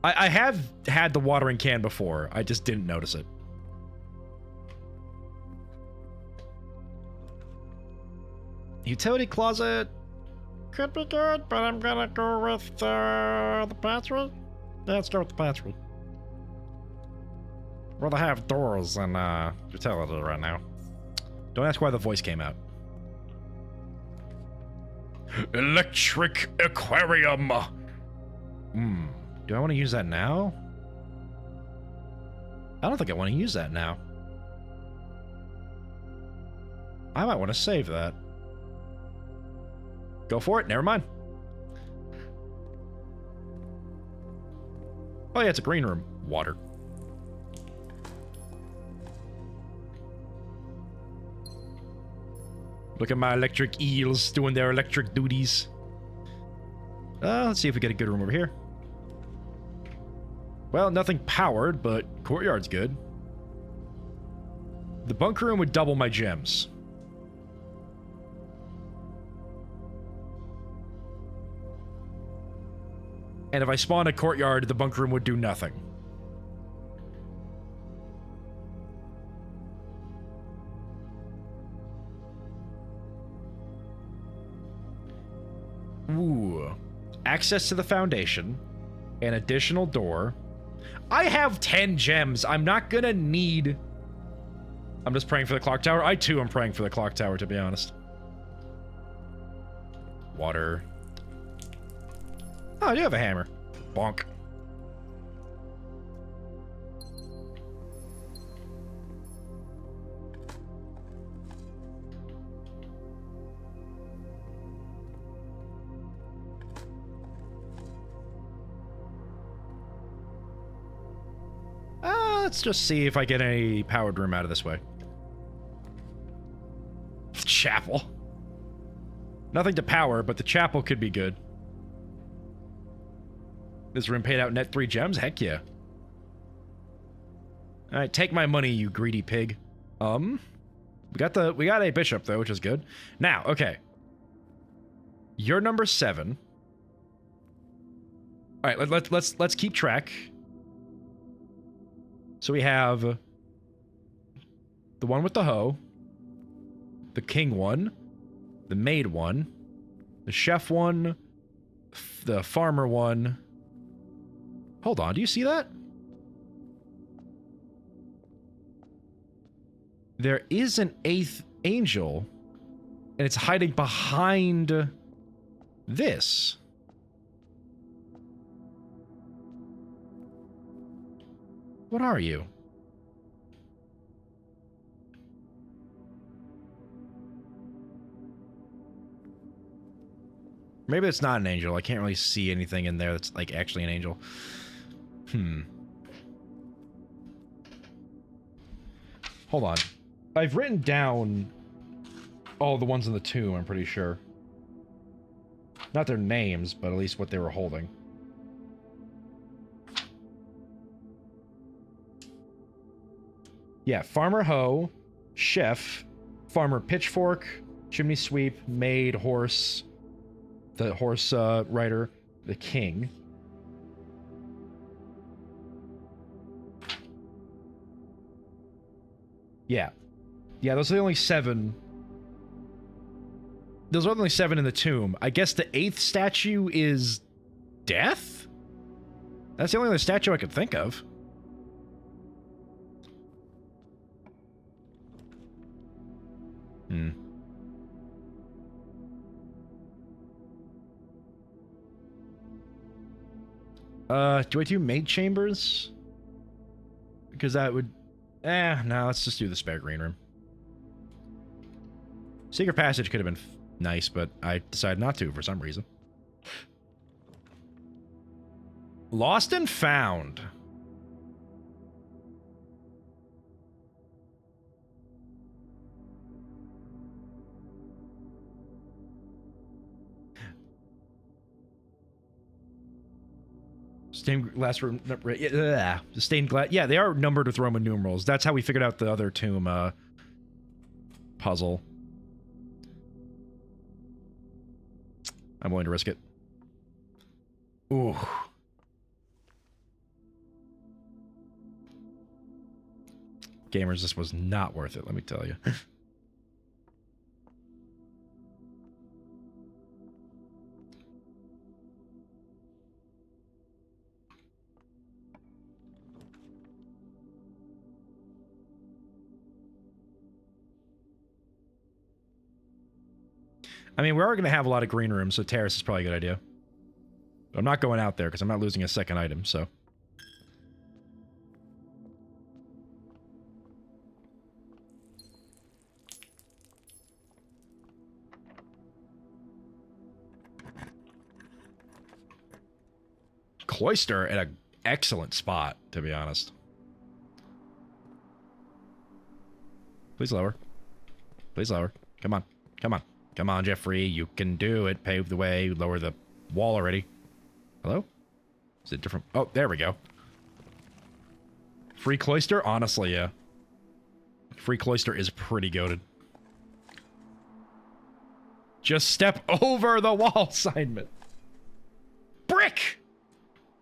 [SPEAKER 1] I have had the watering can before. I just didn't notice it. Utility closet. Could be good, but I'm gonna go with the pantry. Yeah, let's go with the pantry. Rather have doors than utility right now. Don't ask why the voice came out. Electric aquarium. Do I want to use that now? I don't think I want to use that now. I might want to save that. Go for it. Never mind. Oh yeah, it's a green room. Water. Look at my electric eels doing their electric duties. Let's see if we get a good room over here. Well, nothing powered, but courtyard's good. The bunker room would double my gems. And if I spawned a courtyard, the bunker room would do nothing. Ooh. access to the Foundation, an additional door. I have 10 gems. I'm not gonna need... I'm just praying for the clock tower. I, too, am praying for the clock tower, to be honest. Water. Oh, I do have a hammer. Bonk. Let's just see if I get any powered room out of this way. Chapel. Nothing to power, but the chapel could be good. This room paid out net 3 gems? Heck yeah. Alright, take my money, you greedy pig. We got a bishop though, which is good. Now, okay. You're number 7. Alright, let's keep track. So we have the one with the hoe, the king one, the maid one, the chef one, the farmer one. Hold on, do you see that? There is an 8th angel, and it's hiding behind this. What are you? Maybe it's not an angel. I can't really see anything in there that's like actually an angel. Hold on. I've written down all the ones in the tomb, I'm pretty sure. Not their names, but at least what they were holding. Yeah, Farmer Hoe, Chef, Farmer Pitchfork, Chimney Sweep, Maid, Horse, the Horse Rider, the King. Yeah. Yeah, those are the only 7. Those are the only 7 in the tomb. I guess the 8th statue is Death? That's the only other statue I could think of. Do I do maid chambers? Because that would... no, let's just do the spare green room. Secret passage could have been nice, but I decided not to for some reason. Lost and found. Stained glass room. Stained glass. Yeah, they are numbered with Roman numerals. That's how we figured out the other tomb puzzle. I'm willing to risk it. Ooh. Gamers, this was not worth it, let me tell you. I mean, we are going to have a lot of green rooms, so terrace is probably a good idea. But I'm not going out there because I'm not losing a second item, so... Cloister at an excellent spot, to be honest. Please lower. Please lower. Come on. Come on. Come on, Jeffrey. You can do it. Pave the way. Lower the wall already. Hello? Is it different? Oh, there we go. Free cloister? Honestly, yeah. Free cloister is pretty goated. Just step over the wall assignment. Brick!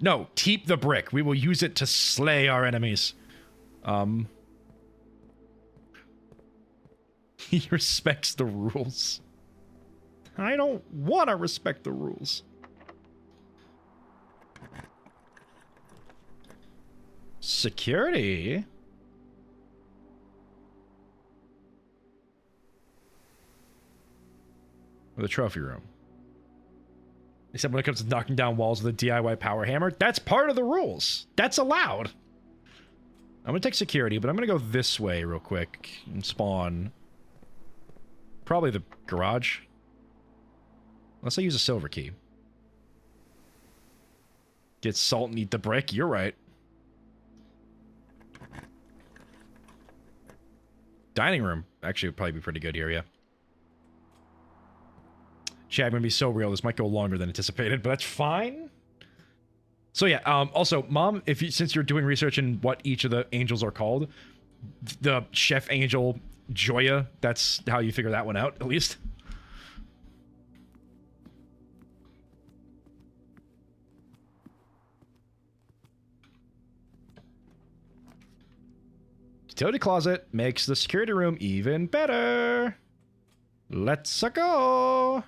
[SPEAKER 1] No, keep the brick. We will use it to slay our enemies. He respects the rules. I don't want to respect the rules. Security? Or the trophy room? Except when it comes to knocking down walls with a DIY power hammer. That's part of the rules. That's allowed. I'm gonna take security, but I'm gonna go this way real quick and spawn probably the garage. Unless I use a silver key. Get salt and eat the brick. You're right. Dining room actually would probably be pretty good here, yeah. Chat, I'm gonna be so real. This might go longer than anticipated, but that's fine. So yeah, also, Mom, if you, since you're doing research in what each of the angels are called, the chef angel Joya, that's how you figure that one out, at least. Utility closet makes the security room even better. Let's go.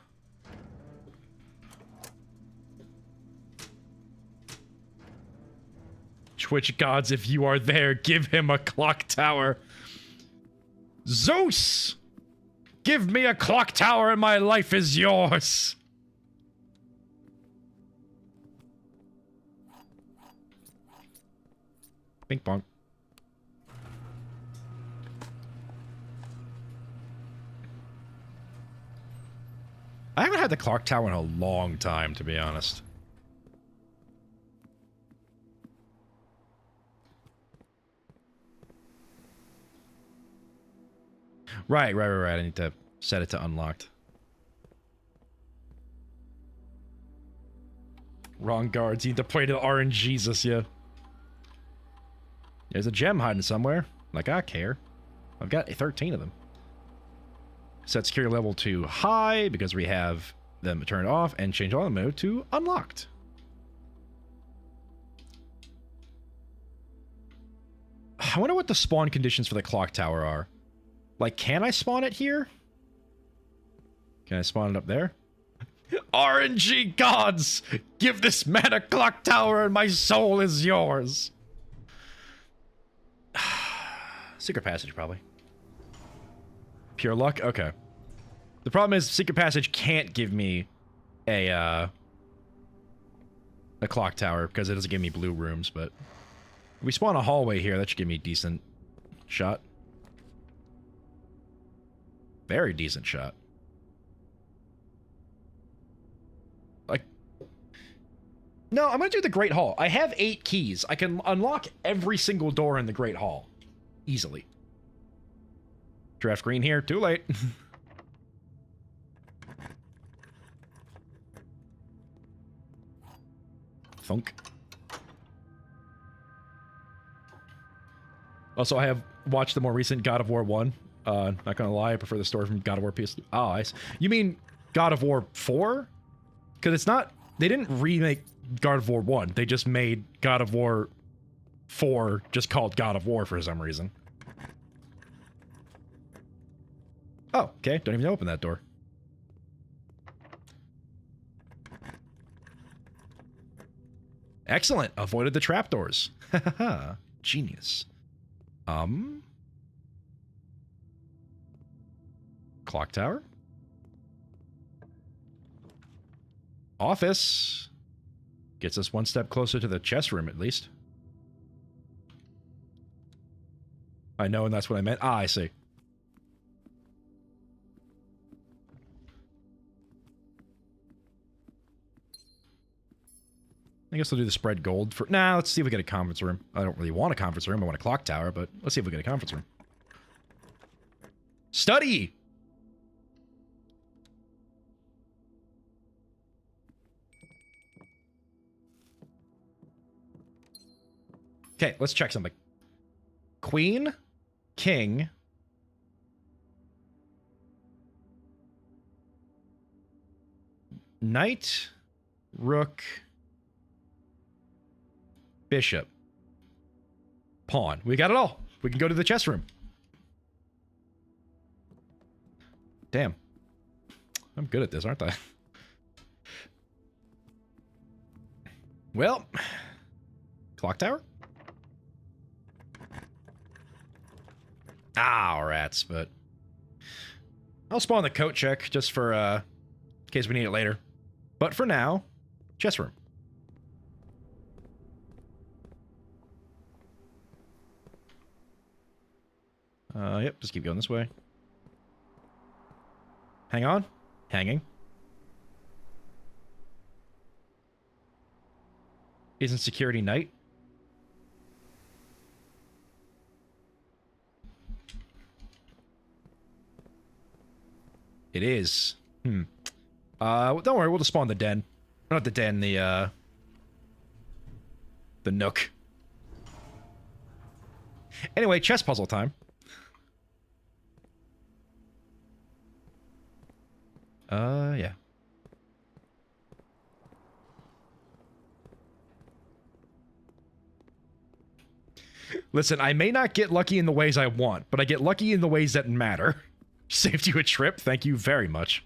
[SPEAKER 1] Twitch gods, if you are there, give him a clock tower. Zeus! Give me a clock tower and my life is yours. Bing bong. I haven't had the clock tower in a long time, to be honest. Right. I need to set it to unlocked. Wrong guards. You need to play to the RNGesus, yeah. There's a gem hiding somewhere. Like, I care. I've got 13 of them. Set security level to high because we have them turned off, and change all the mode to unlocked. I wonder what the spawn conditions for the clock tower are. Like, can I spawn it here? Can I spawn it up there? RNG gods! Give this man a clock tower and my soul is yours! Secret passage, probably. Pure luck? Okay. The problem is, secret passage can't give me a clock tower, because it doesn't give me blue rooms, but... if we spawn a hallway here, that should give me a decent shot. Very decent shot. Like... no, I'm gonna do the Great Hall. I have 8 keys. I can unlock every single door in the Great Hall. Easily. Draft green here. Too late. Thunk. Also, I have watched the more recent God of War 1. Not gonna lie, I prefer the story from God of War PS. Oh, you mean God of War 4? Because it's not... they didn't remake God of War 1. They just made God of War 4 just called God of War for some reason. Oh, okay. Don't even open that door. Excellent. Avoided the trapdoors. Haha. Genius. Clock tower. Office. Gets us one step closer to the chess room, at least. I know, and that's what I meant. Ah, I see. I guess we'll do the spread gold for... nah, let's see if we get a conference room. I don't really want a conference room. I want a clock tower, but let's see if we get a conference room. Study! Okay, let's check something. Queen, king... knight, rook... bishop. Pawn. We got it all. We can go to the chess room. Damn. I'm good at this, aren't I? Well. Clock tower? Ah, rats, but I'll spawn the coat check just for in case we need it later. But for now, chest room. Yep, just keep going this way. Hang on. Hanging. Isn't security night? It is. Don't worry, we'll just spawn the den. Not the den, the nook. Anyway, chess puzzle time. Yeah. Listen, I may not get lucky in the ways I want, but I get lucky in the ways that matter. Saved you a trip, thank you very much.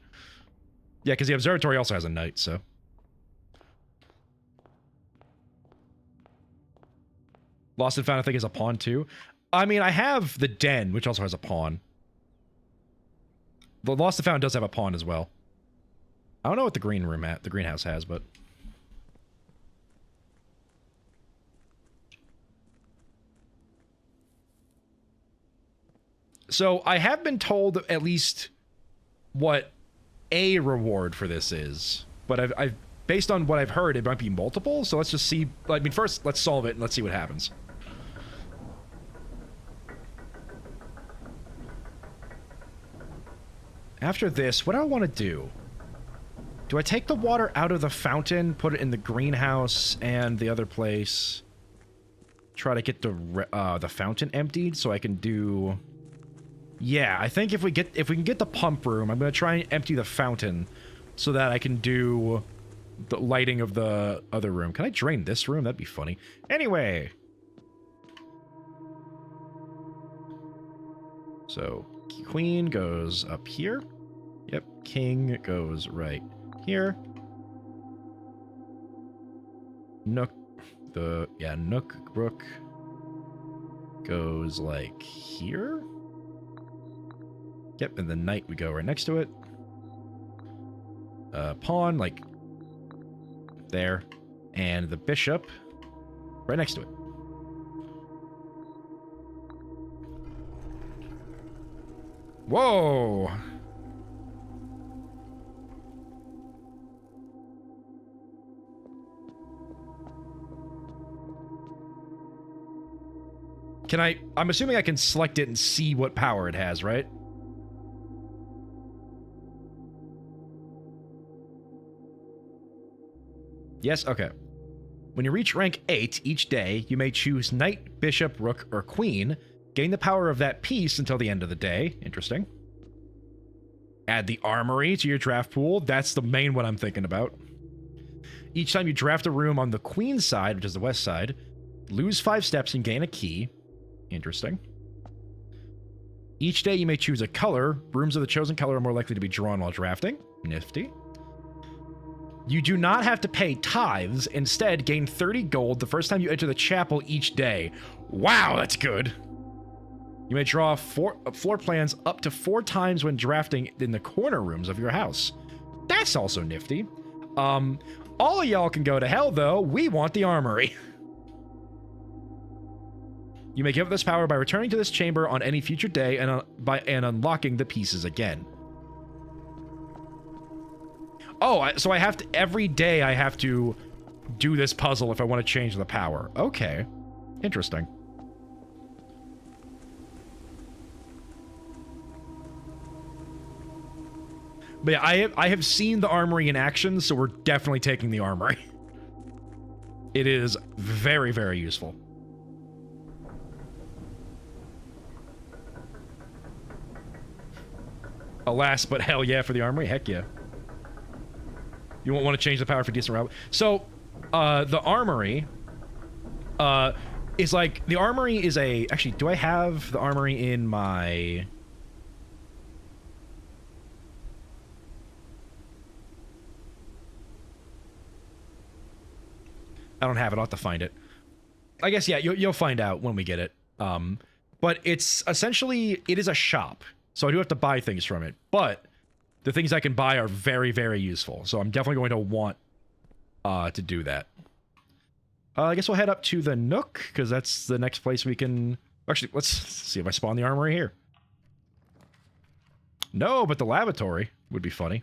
[SPEAKER 1] Yeah, because the observatory also has a night, so. Lost and Found, I think, is a pawn, too. I mean, I have the den, which also has a pawn. The Lost and Found does have a pawn as well. I don't know what the greenhouse has, but... So, I have been told at least what a reward for this is. But I've based on what I've heard, it might be multiple, so let's just see... I mean, first, let's solve it and let's see what happens. After this, what do I want to do? Do I take the water out of the fountain, put it in the greenhouse and the other place? Try to get the fountain emptied so I can do... Yeah, I think if we can get the pump room, I'm going to try and empty the fountain so that I can do the lighting of the other room. Can I drain this room? That'd be funny. Anyway. So, queen goes up here. Yep, king goes right here. Nook, Nook Brook goes like here. Yep, and the knight would go right next to it. Pawn, like there. And the bishop right next to it. Whoa! I'm assuming I can select it and see what power it has, right? Yes? Okay. When you reach rank 8 each day, you may choose knight, bishop, rook, or queen. Gain the power of that piece until the end of the day. Interesting. Add the armory to your draft pool. That's the main one I'm thinking about. Each time you draft a room on the queen side, which is the west side, lose 5 steps and gain a key. Interesting. Each day you may choose a color. Rooms of the chosen color are more likely to be drawn while drafting. Nifty. You do not have to pay tithes. Instead, gain 30 gold the first time you enter the chapel each day. Wow, that's good. You may draw floor plans up to 4 times when drafting in the corner rooms of your house. That's also nifty. All of y'all can go to hell, though. We want the armory. You may give up this power by returning to this chamber on any future day and unlocking the pieces again. Oh, so I have to... Every day I have to do this puzzle if I want to change the power. Okay. Interesting. But yeah, I have seen the armory in action, so we're definitely taking the armory. It is very, very useful. Alas, but hell yeah for the armory. Heck yeah. You won't want to change the power for decent route. So, the armory is like... The armory is a... Actually, do I have the armory in my... I don't have it. I'll have to find it. I guess, yeah, you'll find out when we get it. But it's essentially, it is a shop. So I do have to buy things from it. But the things I can buy are very, very useful. So I'm definitely going to want to do that. I guess we'll head up to the Nook, because that's the next place we can... Actually, let's see if I spawn the armory here. No, but the lavatory would be funny.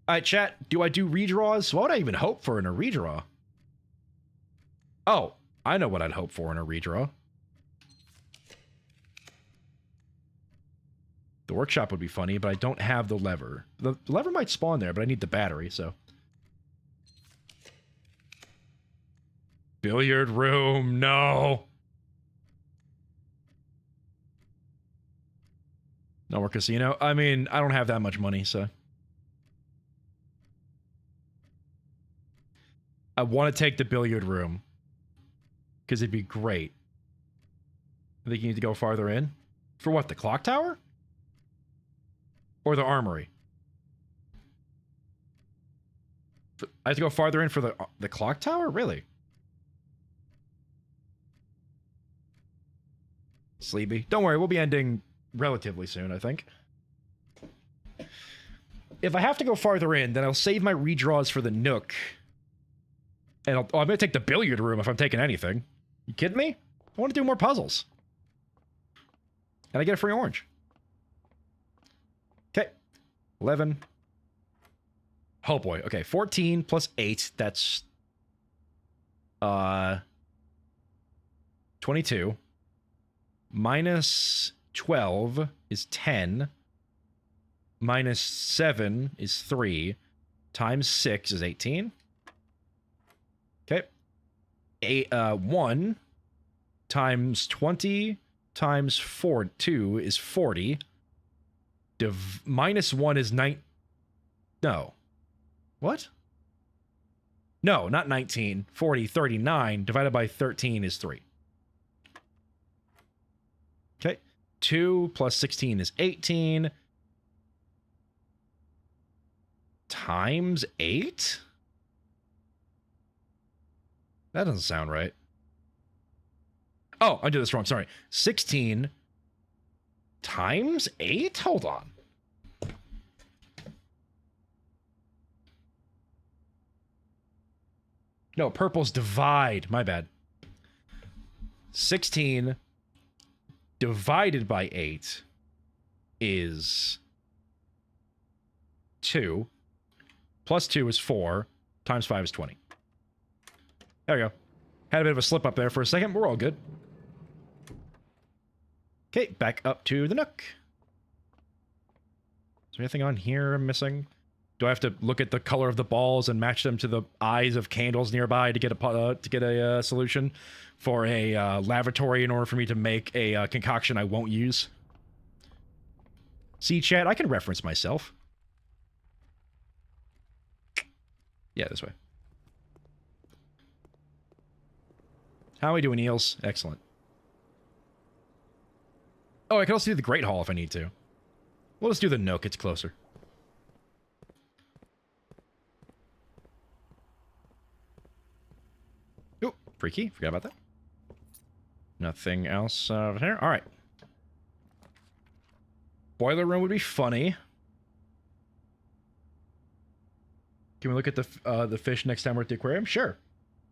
[SPEAKER 1] Alright, chat, do I do redraws? What would I even hope for in a redraw? Oh, I know what I'd hope for in a redraw. The workshop would be funny, but I don't have the lever. The lever might spawn there, but I need the battery, so... Billiard room, no! No more casino? I mean, I don't have that much money, so... I want to take the billiard room. Because it'd be great. I think you need to go farther in. For what, the clock tower? Or the armory? I have to go farther in for the clock tower? Really? Sleepy. Don't worry, we'll be ending relatively soon, I think. If I have to go farther in, then I'll save my redraws for the Nook. And I'm going to take the billiard room if I'm taking anything. You kidding me? I want to do more puzzles. And I get a free orange. Okay. 11. Oh boy. Okay, 14 plus 8. That's... 22. Minus 12 is 10. Minus 7 is 3. Times 6 is 18. Okay. 1 times 20 times 2 is 40. Minus 1 is 9. No. What? No, not 19. 40, 39 divided by 13 is 3. Okay. 2 plus 16 is 18. Times 8? That doesn't sound right. Oh, I did this wrong. Sorry. 16 times 8? Hold on. No, purple's divide. My bad. 16 divided by 8 is 2. Plus 2 is 4. Times 5 is 20. There we go. Had a bit of a slip up there for a second, but we're all good. Okay, back up to the Nook. Is there anything on here I'm missing? Do I have to look at the color of the balls and match them to the eyes of candles nearby to get a solution for a lavatory in order for me to make a concoction I won't use? See, chat, I can reference myself. Yeah, this way. How are we doing, Eels? Excellent. Oh, I can also do the Great Hall if I need to. We'll just do the Nook, it's closer. Oh, free key. Forgot about that. Nothing else over here. All right. Boiler room would be funny. Can we look at the fish next time we're at the aquarium? Sure.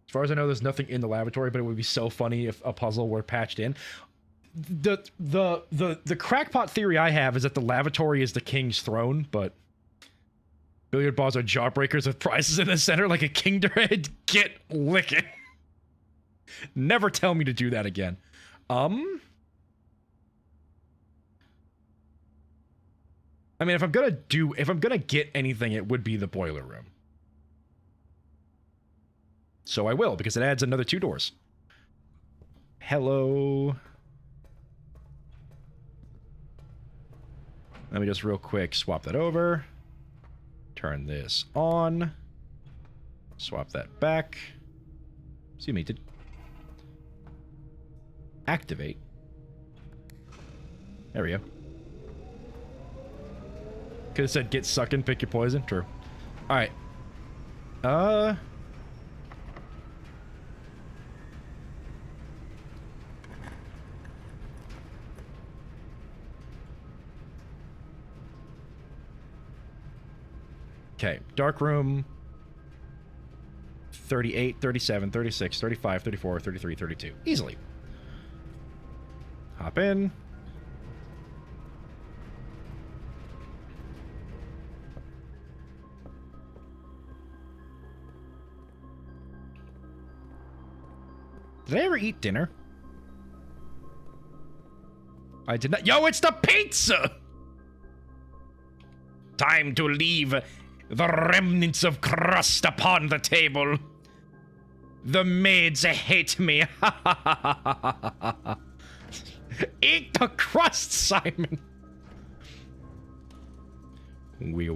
[SPEAKER 1] As far as I know, there's nothing in the lavatory, but it would be so funny if a puzzle were patched in. The crackpot theory I have is that the lavatory is the king's throne, but billiard balls are jawbreakers with prizes in the center like a Kinderhead. Get licking. Never tell me to do that again. I mean, if I'm gonna get anything, it would be the boiler room. So I will, because it adds another 2 doors. Hello. Let me just real quick swap that over. Turn this on. Swap that back. Excuse me, activate. There we go. Could have said get sucking, pick your poison. True. Alright. Okay, dark room. 38, 37, 36, 35, 34, 33, 32. Easily. Hop in. Did I ever eat dinner? I did not. Yo, it's the pizza! Time to leave the remnants of crust upon the table. The maids hate me. Eat the crust, Simon. Wee.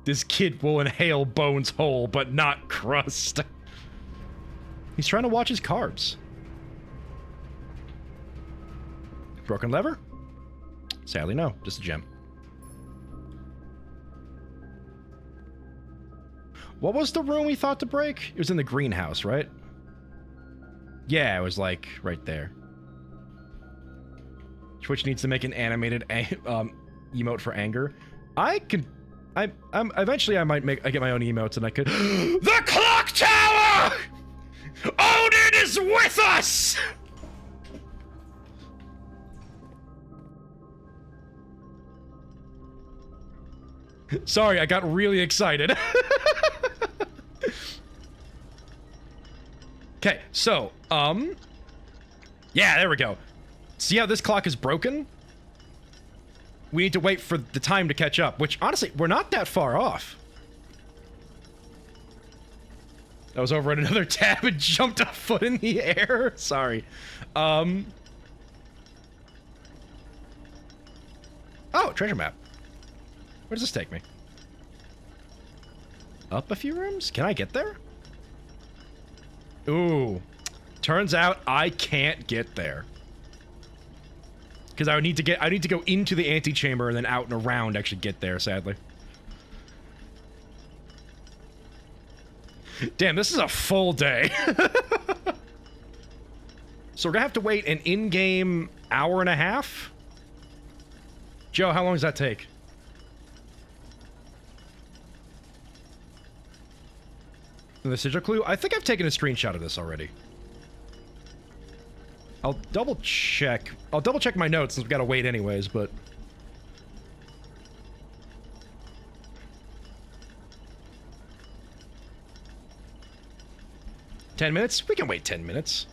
[SPEAKER 1] This kid will inhale bones whole, but not crust. He's trying to watch his carbs. Broken lever? Sadly, no. Just a gem. What was the room we thought to break? It was in the greenhouse, right? Yeah, it was like right there. Twitch needs to make an animated emote for anger. Eventually I might get my own emotes and I could. The clock tower! Odin is with us! Sorry, I got really excited. Okay, so, yeah, there we go. See how this clock is broken? We need to wait for the time to catch up, which, honestly, we're not that far off. I was over at another tab and jumped a foot in the air. Sorry. Oh, treasure map. Where does this take me? Up a few rooms? Can I get there? Ooh. Turns out I can't get there. Because I need to go into the antechamber and then out and around to actually get there, sadly. Damn, this is a full day. So we're gonna have to wait an in-game hour and a half? Joe, how long does that take? The sigil clue? I think I've taken a screenshot of this already. I'll double check my notes since we've got to wait anyways, but... $10 minutes? We can wait 10 minutes.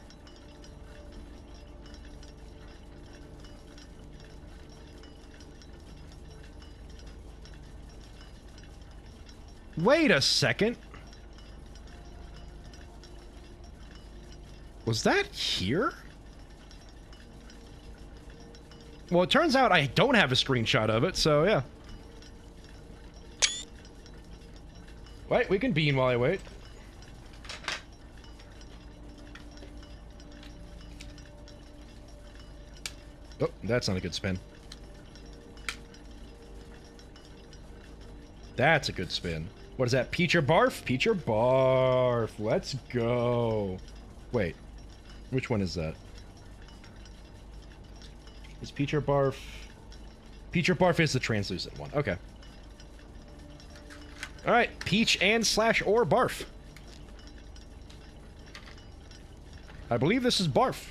[SPEAKER 1] Wait a second. Was that here? Well, it turns out I don't have a screenshot of it, so yeah. Wait, we can bean while I wait. Oh, that's not a good spin. That's a good spin. What is that? Peach or barf? Peach or barf. Let's go. Wait. Which one is that? Is Peach or barf? Peach or barf is the translucent one. Okay. Alright. Peach and / or barf. I believe this is barf.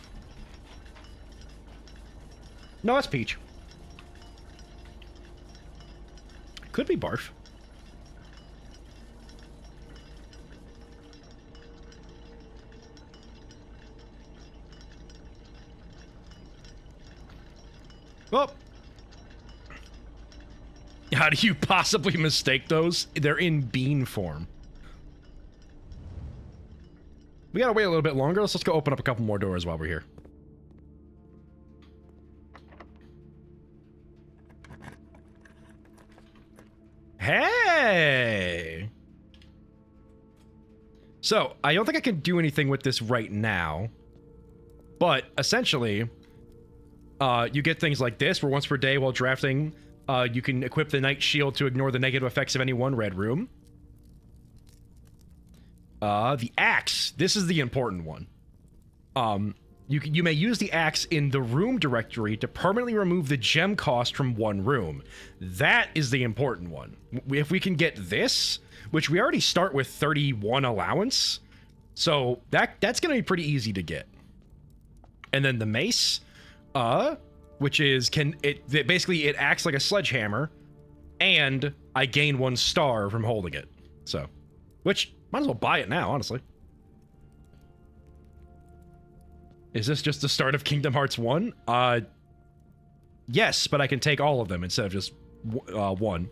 [SPEAKER 1] No, it's peach. Could be barf. Well, how do you possibly mistake those? They're in bean form. We gotta wait a little bit longer. Let's go open up a couple more doors while we're here. Hey! So, I don't think I can do anything with this right now. But, essentially, you get things like this, where once per day while drafting, you can equip the Night Shield to ignore the negative effects of any one red room. The axe. This is the important one. You may use the axe in the room directory to permanently remove the gem cost from one room. That is the important one. If we can get this, which we already start with 31 allowance, so that's going to be pretty easy to get. And then the mace, which is basically it acts like a sledgehammer, and I gain 1 star from holding it. So, which might as well buy it now, honestly. Is this just the start of Kingdom Hearts 1? Yes, but I can take all of them instead of just one.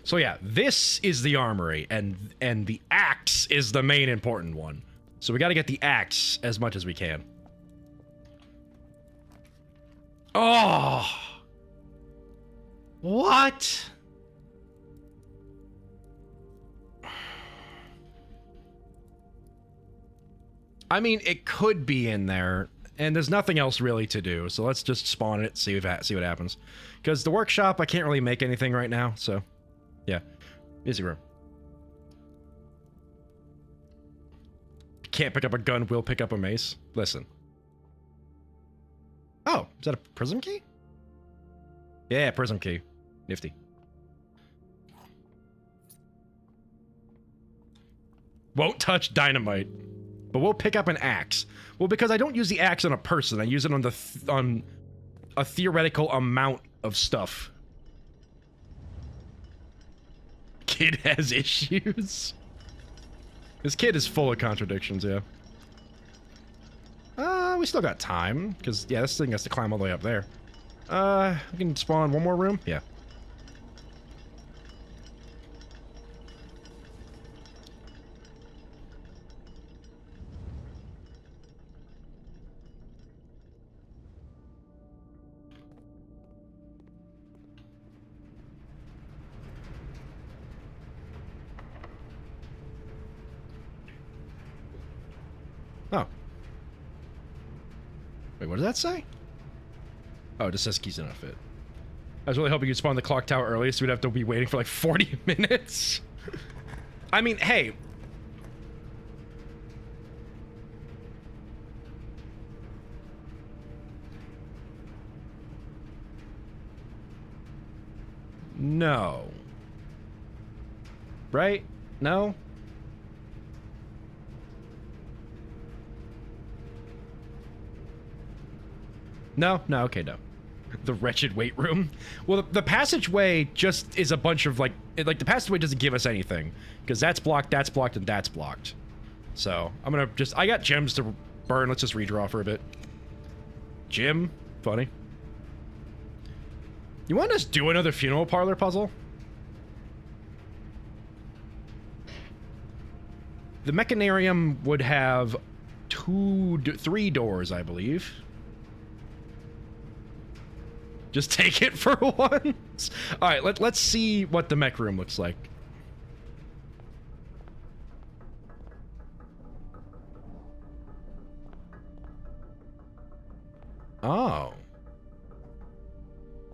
[SPEAKER 1] So yeah, this is the armory, and the axe is the main important one. So we got to get the axe as much as we can. Oh! What? I mean, it could be in there, and there's nothing else really to do, so let's just spawn it, see what happens. Because the workshop, I can't really make anything right now, so yeah. Easy room. Can't pick up a gun, will pick up a mace. Listen. Oh, is that a prism key? Yeah, prism key. Nifty. Won't touch dynamite. But we'll pick up an axe. Well, because I don't use the axe on a person, I use it on a theoretical amount of stuff. Kid has issues. This kid is full of contradictions, yeah. We still got time, because, yeah, this thing has to climb all the way up there. We can spawn one more room? Yeah. Oh. Wait, what does that say? Oh, it just says keys do not fit. I was really hoping you'd spawn the clock tower early, so we'd have to be waiting for like 40 minutes. I mean, hey. No. Right? No? No, okay, no. The wretched weight room. Well, the passageway just is a bunch of like the passageway doesn't give us anything because that's blocked, and that's blocked. So I'm gonna I got gems to burn. Let's just redraw for a bit. Gym, funny. You want us to do another funeral parlor puzzle? The mechanarium would have 3 doors, I believe. Just take it for once. All right, let's see what the mech room looks like. Oh.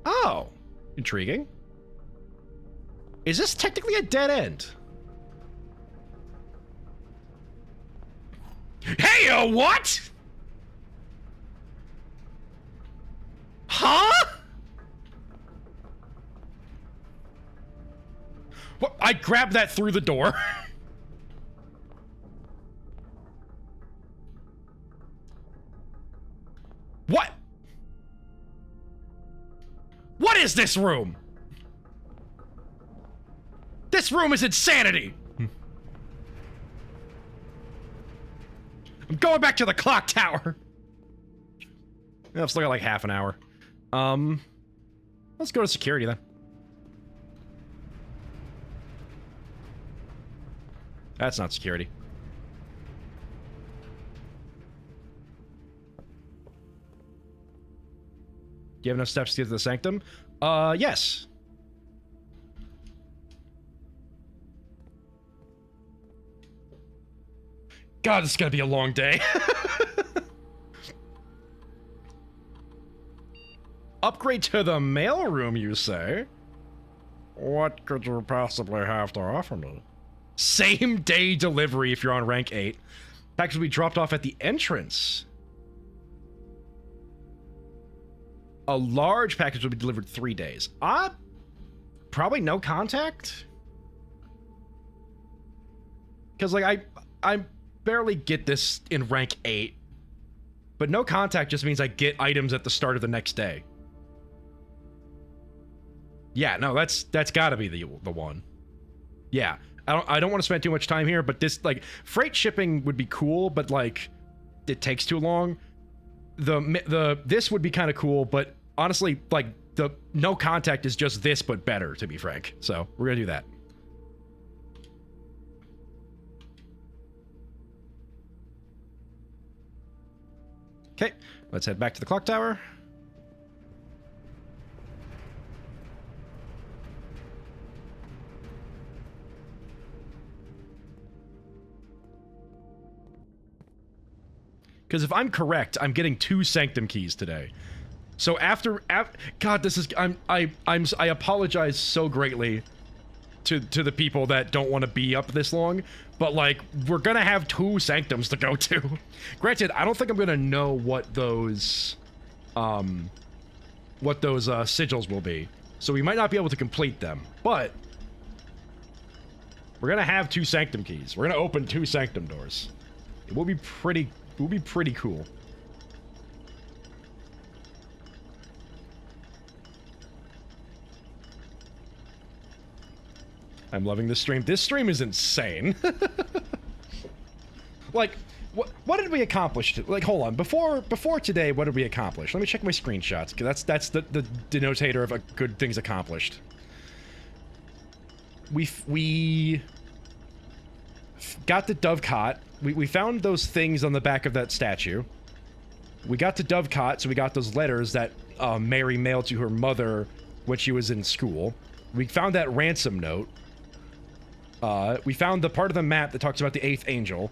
[SPEAKER 1] Oh. Intriguing. Is this technically a dead end? Hey, what? Huh? What? I grabbed that through the door. What? What is this room? This room is insanity. I'm going back to the clock tower. I've still got like half an hour. Let's go to security then. That's not security. Do you have enough steps to get to the sanctum? Yes. God, this is gonna be a long day. Upgrade to the mailroom, you say? What could you possibly have to offer me? Same day delivery if you're on rank 8. Package will be dropped off at the entrance. A large package will be delivered 3 days. Probably no contact. Because, like, I barely get this in rank 8. But no contact just means I get items at the start of the next day. Yeah, no, that's gotta be the one. Yeah, I don't want to spend too much time here, but this, like, freight shipping would be cool, but, like, it takes too long. This would be kind of cool, but honestly, like, the no contact is just this, but better, to be frank. So we're gonna do that. Okay, let's head back to the clock tower. Because if I'm correct, I'm getting 2 Sanctum keys today. So after God, this is I apologize so greatly to the people that don't want to be up this long, but like we're gonna have 2 Sanctums to go to. Granted, I don't think I'm gonna know what those sigils will be, so we might not be able to complete them. But we're gonna have 2 Sanctum keys. We're gonna open 2 Sanctum doors. It will be pretty. Will be pretty cool. I'm loving this stream. This stream is insane. Like, what did we accomplish? Like, hold on. Before today, what did we accomplish? Let me check my screenshots, because that's the denotator of a good things accomplished. We got the Dovecot. We found those things on the back of that statue. We got to Dovecot, so we got those letters that Mary mailed to her mother when she was in school. We found that ransom note. We found the part of the map that talks about the 8th angel.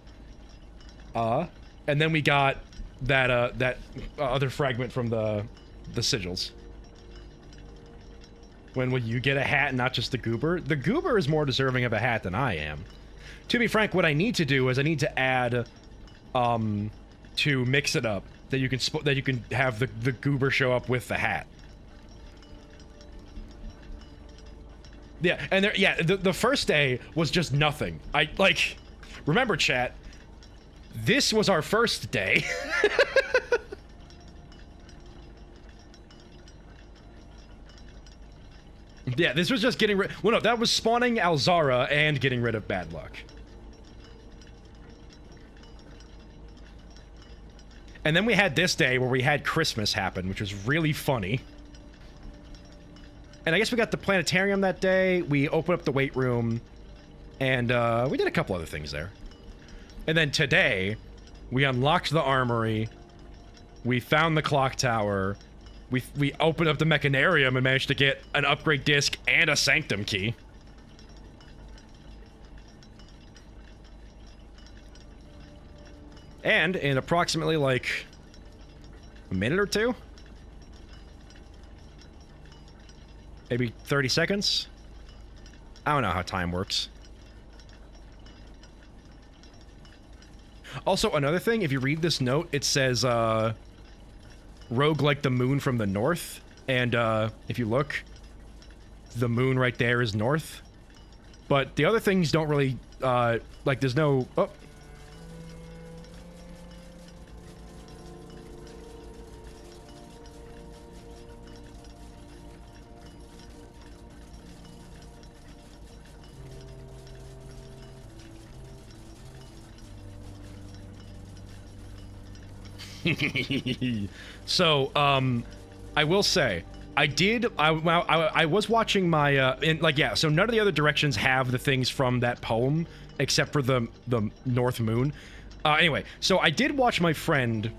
[SPEAKER 1] And then we got that other fragment from the sigils. When will you get a hat, not just the goober? The goober is more deserving of a hat than I am. To be frank, what I need to do is I need to add, to mix it up, that you can have the goober show up with the hat. Yeah, and the first day was just nothing. Remember, chat, this was our first day. Yeah, this was just getting rid. Well, no, that was spawning Alzara and getting rid of bad luck. And then we had this day where we had Christmas happen, which was really funny. And I guess we got the planetarium that day. We opened up the weight room, and we did a couple other things there. And then today, we unlocked the armory. We found the clock tower. We opened up the mechanarium and managed to get an upgrade disc and a sanctum key. And in approximately like a minute or two, maybe 30 seconds. I don't know how time works. Also, another thing, if you read this note, it says, rogue like the moon from the north, and if you look, the moon right there is north. But the other things don't really like there's no So, I will say, I was watching my, so none of the other directions have the things from that poem, except for the North Moon. Anyway, so I did watch my friend,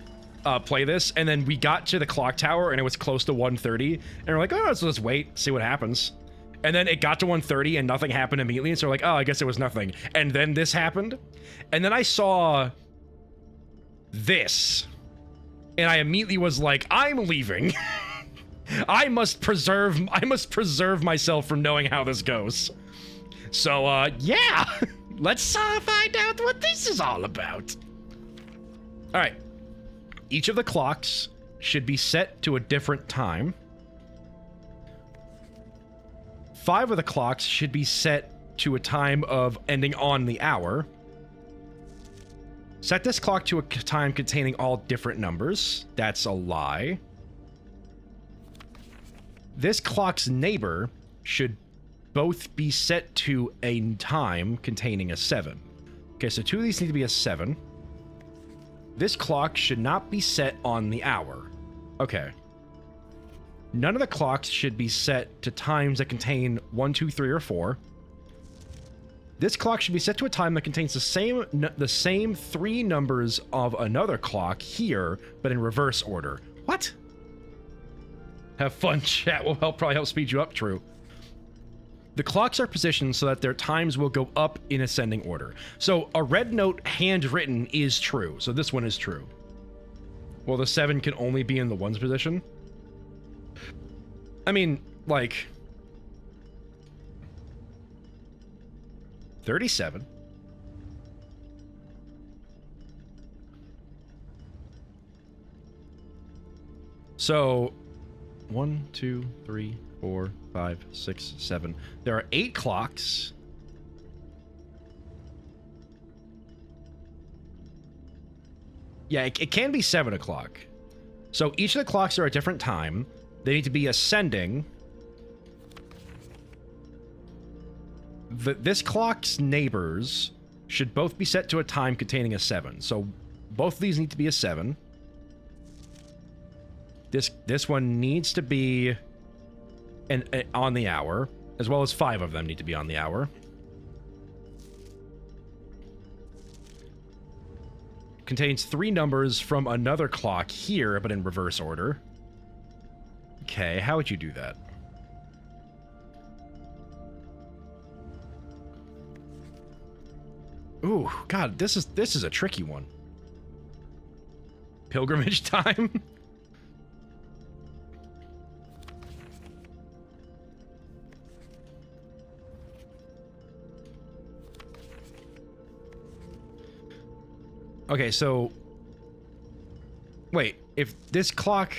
[SPEAKER 1] play this, and then we got to the clock tower, and it was close to 1:30, and we're like, oh, let's wait, see what happens. And then it got to 1:30, and nothing happened immediately, and so we're like, oh, I guess it was nothing. And then this happened, and then I saw this. And I immediately was like, I'm leaving. I must preserve myself from knowing how this goes. So, yeah. Let's find out what this is all about. All right. Each of the clocks should be set to a different time. 5 of the clocks should be set to a time of ending on the hour. Set this clock to a time containing all different numbers. That's a lie. This clock's neighbor should both be set to a time containing a 7. Okay, so 2 of these need to be a 7. This clock should not be set on the hour. Okay. None of the clocks should be set to times that contain 1, 2, 3, or 4. This clock should be set to a time that contains the same 3 numbers of another clock here, but in reverse order. What? Have fun, chat. Will probably help speed you up. True. The clocks are positioned so that their times will go up in ascending order. So a red note handwritten is true. So this one is true. Well, the 7 can only be in the 1's position. I mean, like 37. So 1, 2, 3, 4, 5, 6, 7. There are 8 clocks. Yeah, it can be 7 o'clock. So each of the clocks are a different time. They need to be ascending. This clock's neighbors should both be set to a time containing a 7. So both of these need to be a 7. This one needs to be on the hour, as well as 5 of them need to be on the hour. Contains 3 numbers from another clock here, but in reverse order. Okay, how would you do that? Ooh, God, this is a tricky one. Pilgrimage time? Okay, so wait, if this clock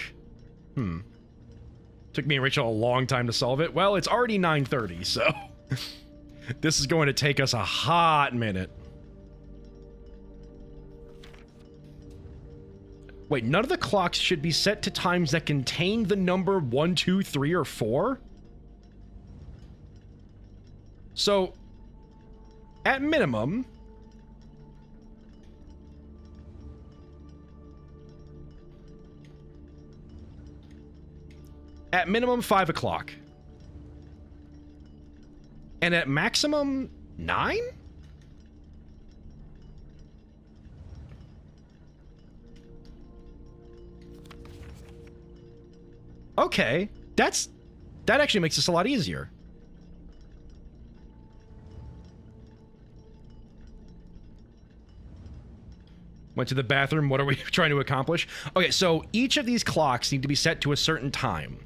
[SPEAKER 1] took me and Rachel a long time to solve it. Well, it's already 9:30, so this is going to take us a hot minute. Wait, none of the clocks should be set to times that contain the number 1, 2, 3, or 4? So, at minimum, at minimum 5 o'clock. And at maximum 9? Okay, that actually makes this a lot easier. Went to the bathroom. What are we trying to accomplish? Okay, so each of these clocks need to be set to a certain time.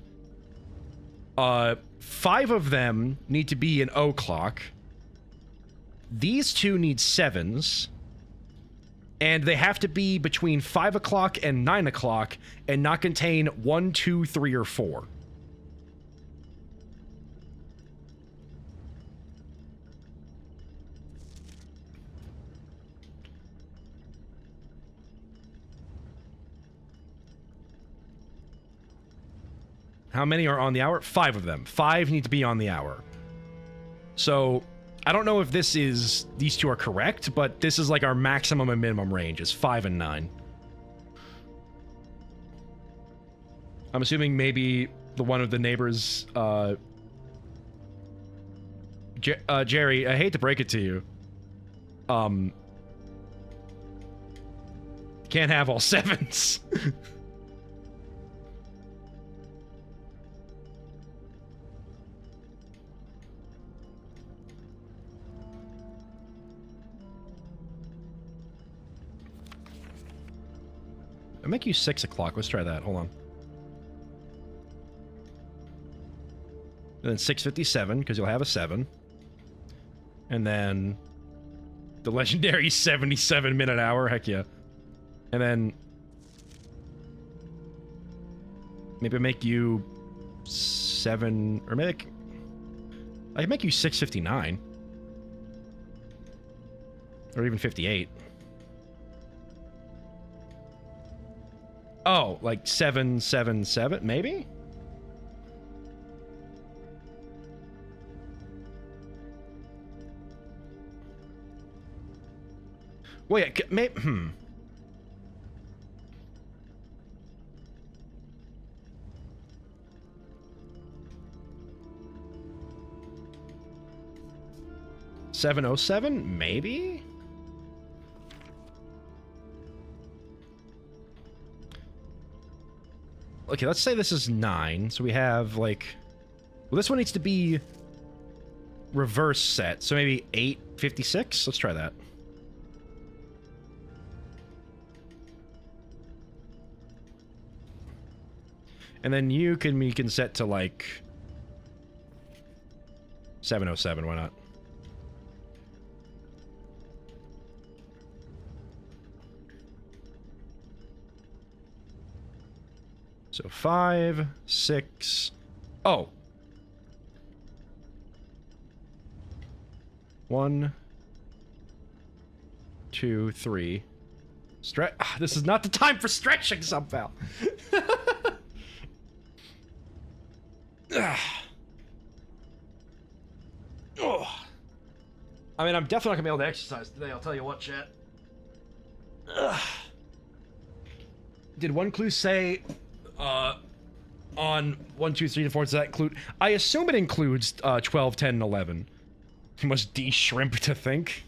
[SPEAKER 1] 5 of them need to be an O clock. These 2 need 7s. And they have to be between 5 o'clock and 9 o'clock and not contain 1, 2, 3, or 4. How many are on the hour? 5 of them. 5 need to be on the hour. So I don't know if these 2 are correct, but this is like our maximum and minimum range is 5 and 9. I'm assuming maybe the one of the neighbors, Jerry, I hate to break it to you. Can't have all 7s. I'll make you 6 o'clock. Let's try that. Hold on. And then 6:57, because you'll have a 7. And then the legendary 77-minute hour. Heck yeah. And then maybe make you 7, or maybe I can make you 659. Or even 58. Oh, like 777, maybe? Wait, maybe, 707, maybe? Okay, let's say this is 9. So we have, like... Well, this one needs to be reverse set. So maybe 856? Let's try that. And then we can set to, like... 707, why not? So 5, 6... Oh! 1, 2, 3... Stretch... This is not the time for stretching somehow! Oh. I mean, I'm definitely not gonna be able to exercise today, I'll tell you what, chat. Did one clue say... on 1, 2, 3, 4, does that include? I assume it includes 12, 10, and 11. You must de-shrimp to think.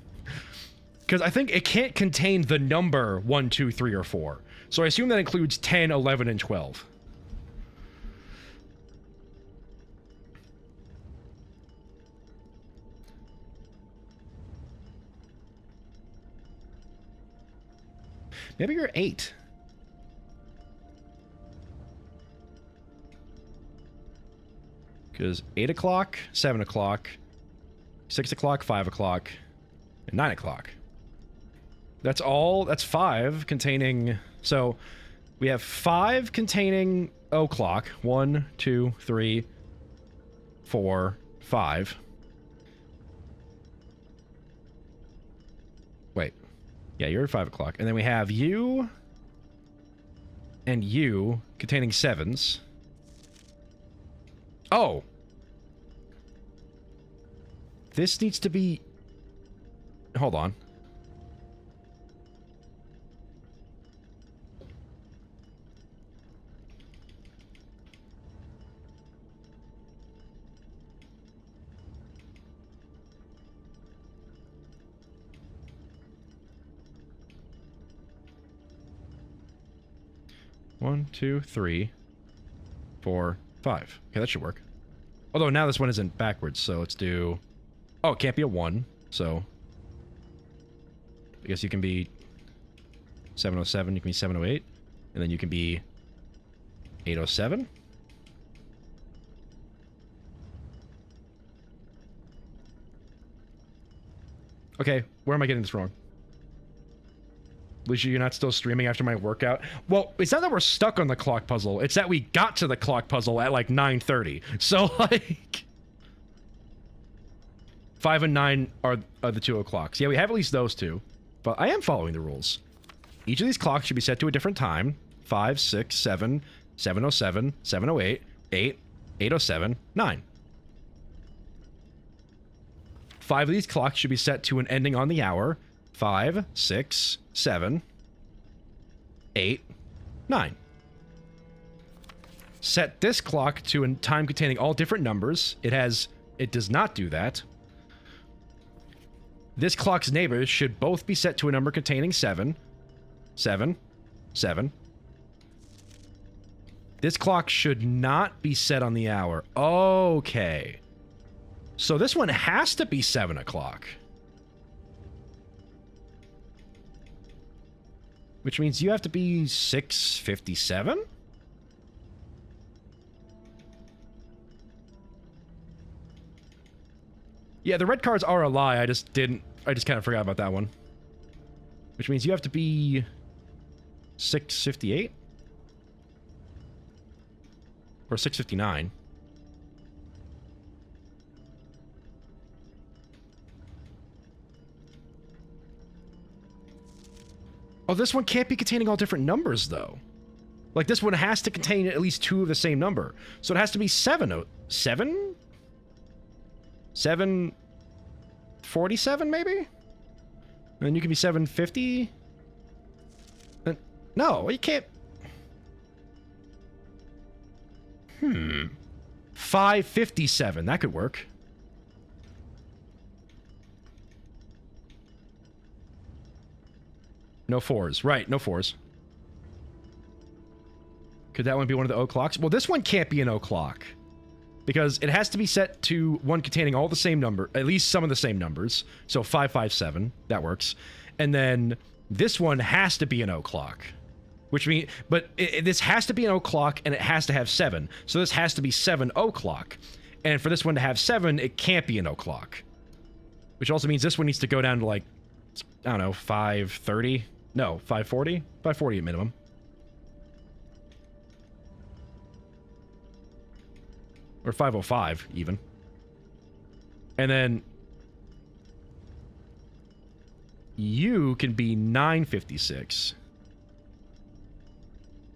[SPEAKER 1] Because I think it can't contain the number 1, 2, 3, or 4. So I assume that includes 10, 11, and 12. Maybe you're 8. Because 8 o'clock, 7 o'clock, 6 o'clock, 5 o'clock, and 9 o'clock. That's all. That's 5 containing... So, we have 5 containing o'clock. 1, 2, 3, 4, 5. Wait. Yeah, you're at 5 o'clock. And then we have you and you containing 7s. Oh. This needs to be... Hold on. One, 2, 3, 4, 5. Okay, that should work. Although now this one isn't backwards, so let's do... Oh, it can't be a 1, so... I guess you can be 707, you can be 708, and then you can be 807. Okay, where am I getting this wrong? Alicia, you're not still streaming after my workout? Well, it's not that we're stuck on the clock puzzle. It's that we got to the clock puzzle at like 9:30. So like... 5 and 9 are the 2 o'clocks. Yeah, we have at least those two. But I am following the rules. Each of these clocks should be set to a different time. 5, 6, 7, 707, 708, 8, 807, 9. 5 of these clocks should be set to an ending on the hour. 5, 6, 7, 8, 9. Set this clock to a time containing all different numbers. It does not do that. This clock's neighbors should both be set to a number containing 7, 7, 7. This clock should not be set on the hour. Okay. So this one has to be 7 o'clock. Which means you have to be 6:57? Yeah, the red cards are a lie. I just kind of forgot about that one. Which means you have to be 6:58? Or 6:59? Oh, this one can't be containing all different numbers, though. Like, this one has to contain at least 2 of the same number. So it has to be 7. 7? 747, maybe? And then you can be 750? No, you can't. 557. That could work. No 4s. Right, no 4s. Could that one be one of the o'clocks? Well, this one can't be an o'clock. Because it has to be set to one containing all the same number, at least some of the same numbers. So 557, that works. And then this one has to be an o'clock. Which means, but this has to be an o'clock and it has to have 7. So this has to be 7 o'clock. And for this one to have 7, it can't be an o'clock. Which also means this one needs to go down to like, I don't know, 530? No, 540? 540 at minimum. Or 505, even. And then you can be 956.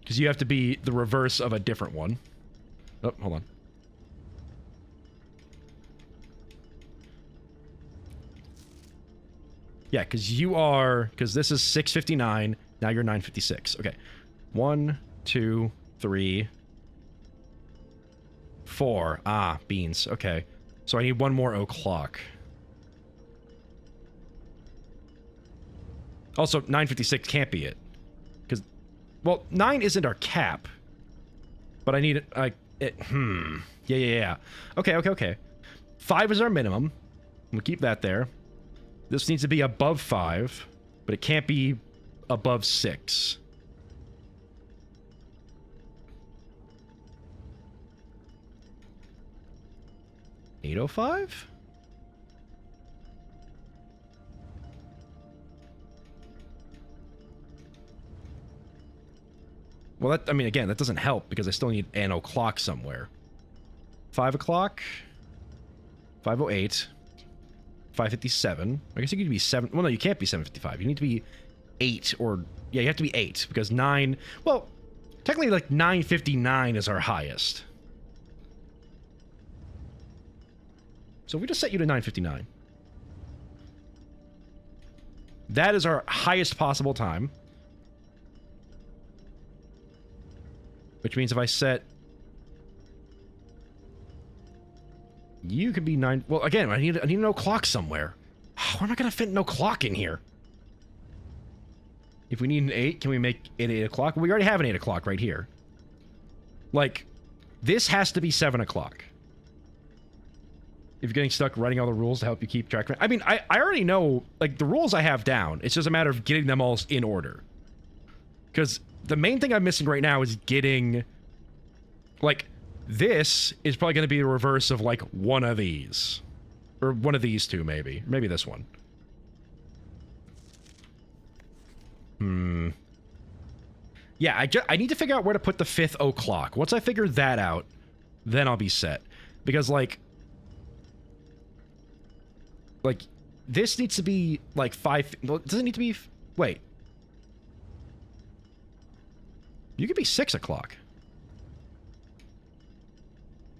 [SPEAKER 1] Because you have to be the reverse of a different one. Oh, hold on. Yeah, because you are... Because this is 659. Now you're 956. Okay. 1, 2, 3... 4. Ah, beans. Okay. So I need one more o'clock. Also, 956 can't be it. Because, well, 9 isn't our cap. But I need it. Yeah. Okay. 5 is our minimum. We'll keep that there. This needs to be above 5. But it can't be above 6. $805? Well, that, I mean, again, that doesn't help because I still need an o'clock somewhere. 5 o'clock? 508. 557. I guess you could be 7. Well, no, you can't be 755. You need to be 8 or... Yeah, you have to be 8 because 9... Well, technically, like, 959 is our highest. So we just set you to 959. That is our highest possible time. Which means if I set... You could be 9... Well, again, I need an o'clock somewhere. Where am I going to fit an o'clock in here? If we need an 8, can we make it 8 o'clock? We already have an 8 o'clock right here. Like, this has to be 7 o'clock. If you're getting stuck writing all the rules to help you keep track of it. I mean, I already know, like, the rules I have down. It's just a matter of getting them all in order. Because the main thing I'm missing right now is getting... Like, this is probably going to be the reverse of, like, one of these. Or one of these two, maybe. Maybe this one. Yeah, I need to figure out where to put the 5th o'clock. Once I figure that out, then I'll be set. Because, like, this needs to be, like, 5... Well, does it need to be... Wait. You could be 6 o'clock.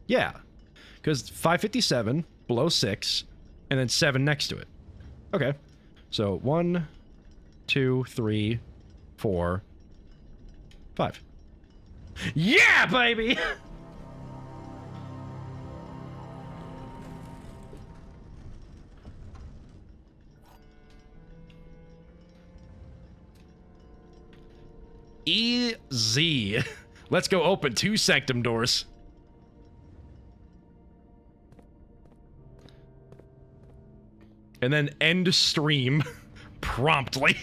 [SPEAKER 1] Yeah. Because 557, below 6, and then 7 next to it. Okay. So, 1, 2, 3, 4, 5. Yeah, baby! Easy. Let's go open 2 sanctum doors. And then end stream promptly.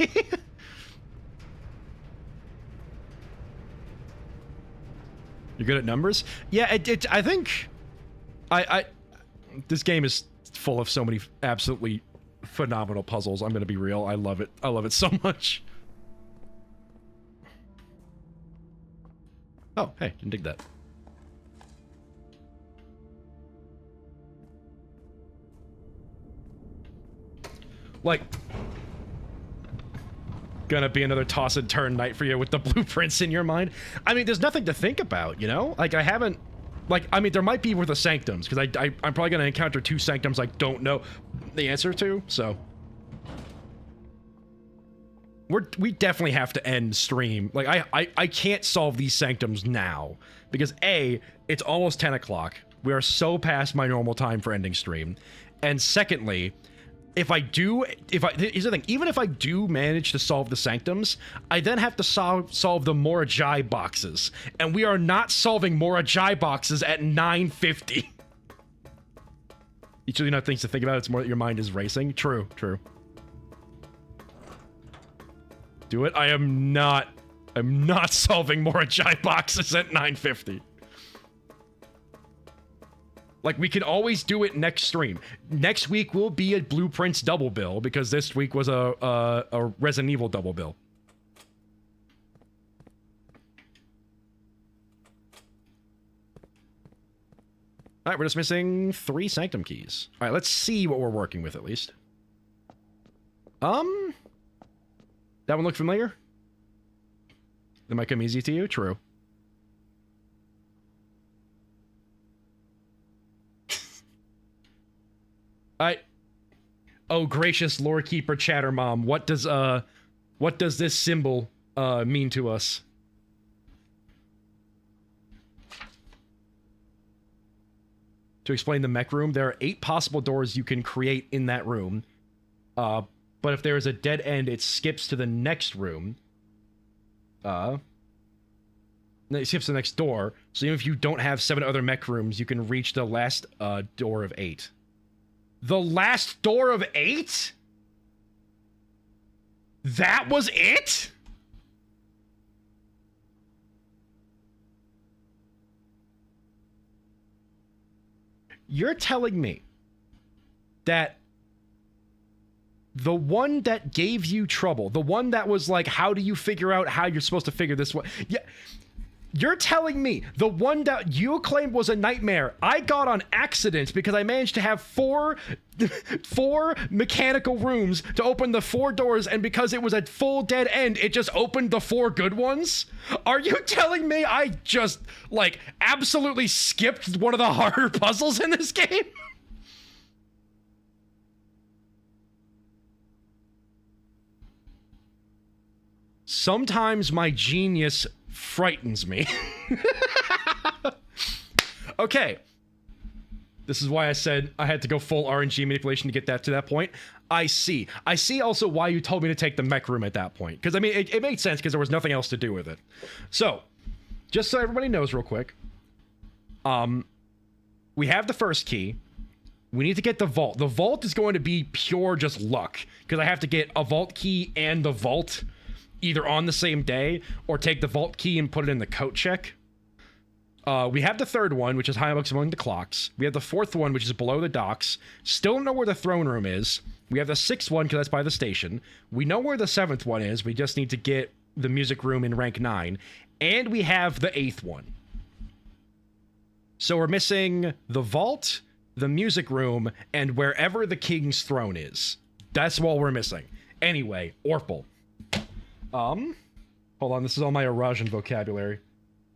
[SPEAKER 1] You're good at numbers? Yeah, I think this game is full of so many absolutely phenomenal puzzles. I'm gonna be real. I love it. I love it so much. Oh, hey, didn't dig that. Like, gonna be another toss and turn night for you with the blueprints in your mind. I mean, there's nothing to think about, you know? Like, I haven't... Like, I mean, there might be with the sanctums, because I'm probably gonna encounter 2 sanctums I don't know the answer to, so... We definitely have to end stream. Like, I can't solve these sanctums now, because A, it's almost 10 o'clock. We are so past my normal time for ending stream. And secondly... here's the thing, even if I do manage to solve the sanctums, I then have to solve the Morajai boxes. And we are not solving Morajai boxes at 9:50. Each of you have things to think about, it's more that your mind is racing. True, true. Do it. I'm not solving Morajai boxes at 9:50. Like, we can always do it next stream. Next week will be a Blueprints double bill, because this week was a Resident Evil double bill. Alright, we're just missing 3 Sanctum keys. Alright, let's see what we're working with, at least. That one look familiar? That might come easy to you? True. Oh, gracious lore keeper chatter mom, what does this symbol mean to us? To explain the mech room, there are 8 possible doors you can create in that room. But if there is a dead end, it skips to the next room. It skips to the next door. So even if you don't have 7 other mech rooms, you can reach the last door of 8. The last door of 8? That was it? You're telling me that the one that gave you trouble, the one that was like, how do you figure out how you're supposed to figure this one? Yeah. You're telling me the one that you claimed was a nightmare, I got on accident because I managed to have four mechanical rooms to open the 4 doors, and because it was a full dead end, it just opened the 4 good ones? Are you telling me I just, like, absolutely skipped one of the harder puzzles in this game? Sometimes my genius frightens me. Okay. This is why I said I had to go full RNG manipulation to get that to that point. I see. I see also why you told me to take the mech room at that point. Because, I mean, it made sense because there was nothing else to do with it. So, just so everybody knows real quick. We have the first key. We need to get the vault. The vault is going to be pure just luck. Because I have to get a vault key and the vault either on the same day, or take the vault key and put it in the coat check. We have the 3rd one, which is high among the clocks. We have the 4th one, which is below the docks. Still don't know where the throne room is. We have the 6th one, because that's by the station. We know where the 7th one is. We just need to get the music room in rank 9. And we have the 8th one. So we're missing the vault, the music room, and wherever the king's throne is. That's all we're missing. Anyway, Orpal. Hold on, this is all my Arajan vocabulary.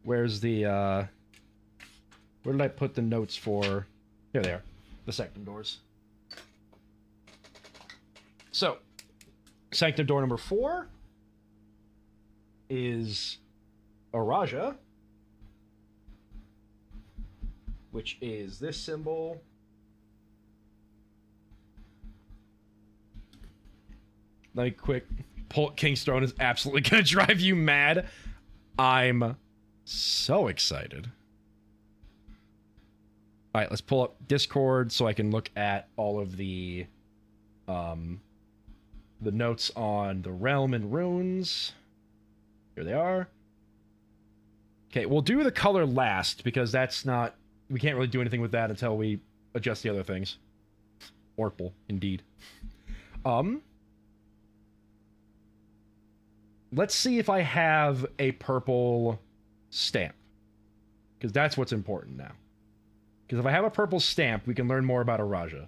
[SPEAKER 1] Where's the, where did I put the notes for? Here they are. The sanctum doors. So, sanctum door number 4 is Araja, which is this symbol. Let me quick... King's Throne is absolutely gonna drive you mad. I'm so excited. Alright, let's pull up Discord so I can look at all of the notes on the realm and runes. Here they are. Okay, we'll do the color last, because that's not... We can't really do anything with that until we adjust the other things. Orpal, indeed. Let's see if I have a purple stamp. Because that's what's important now. Because if I have a purple stamp, we can learn more about Araja.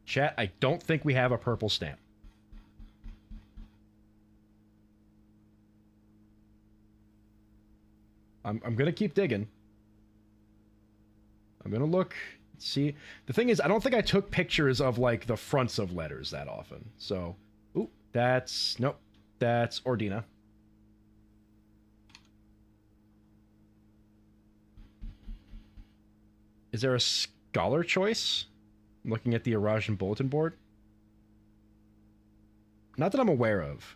[SPEAKER 1] Chat, I don't think we have a purple stamp. I'm gonna keep digging. I'm gonna look, see. The thing is, I don't think I took pictures of like the fronts of letters that often. So, ooh, that's nope, that's Ordina. Is there a scholar choice? I'm looking at the Arajan bulletin board. Not that I'm aware of.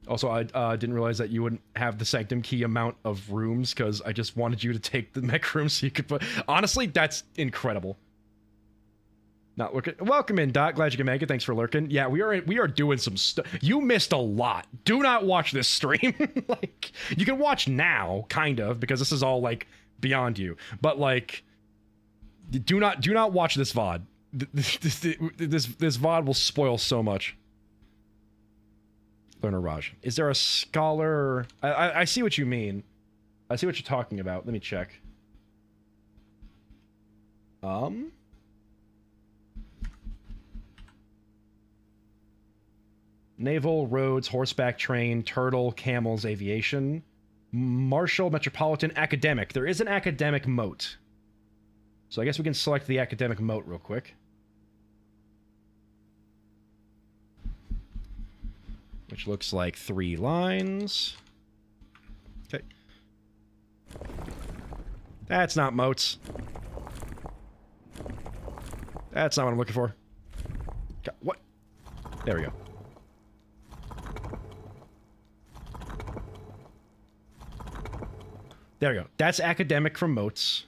[SPEAKER 1] Also, I didn't realize that you wouldn't have the Sanctum Key amount of rooms because I just wanted you to take the mech room so you could put... Honestly, that's incredible. Not looking... Welcome in, Doc. Glad you can make it. Thanks for lurking. Yeah, we are doing some stuff. You missed a lot. Do not watch this stream. Like, you can watch now, kind of, because this is all, like, beyond you. But, like, do not watch this VOD. This VOD will spoil so much. Learner Raj. Is there a scholar? I see what you mean. I see what you're talking about. Let me check. Naval, roads, horseback train, turtle, camels, aviation, martial, metropolitan, academic. There is an academic moat. So I guess we can select the academic moat real quick. Which looks like 3 lines. Okay. That's not moats. That's not what I'm looking for. God, what? There we go. There we go. That's academic from moats.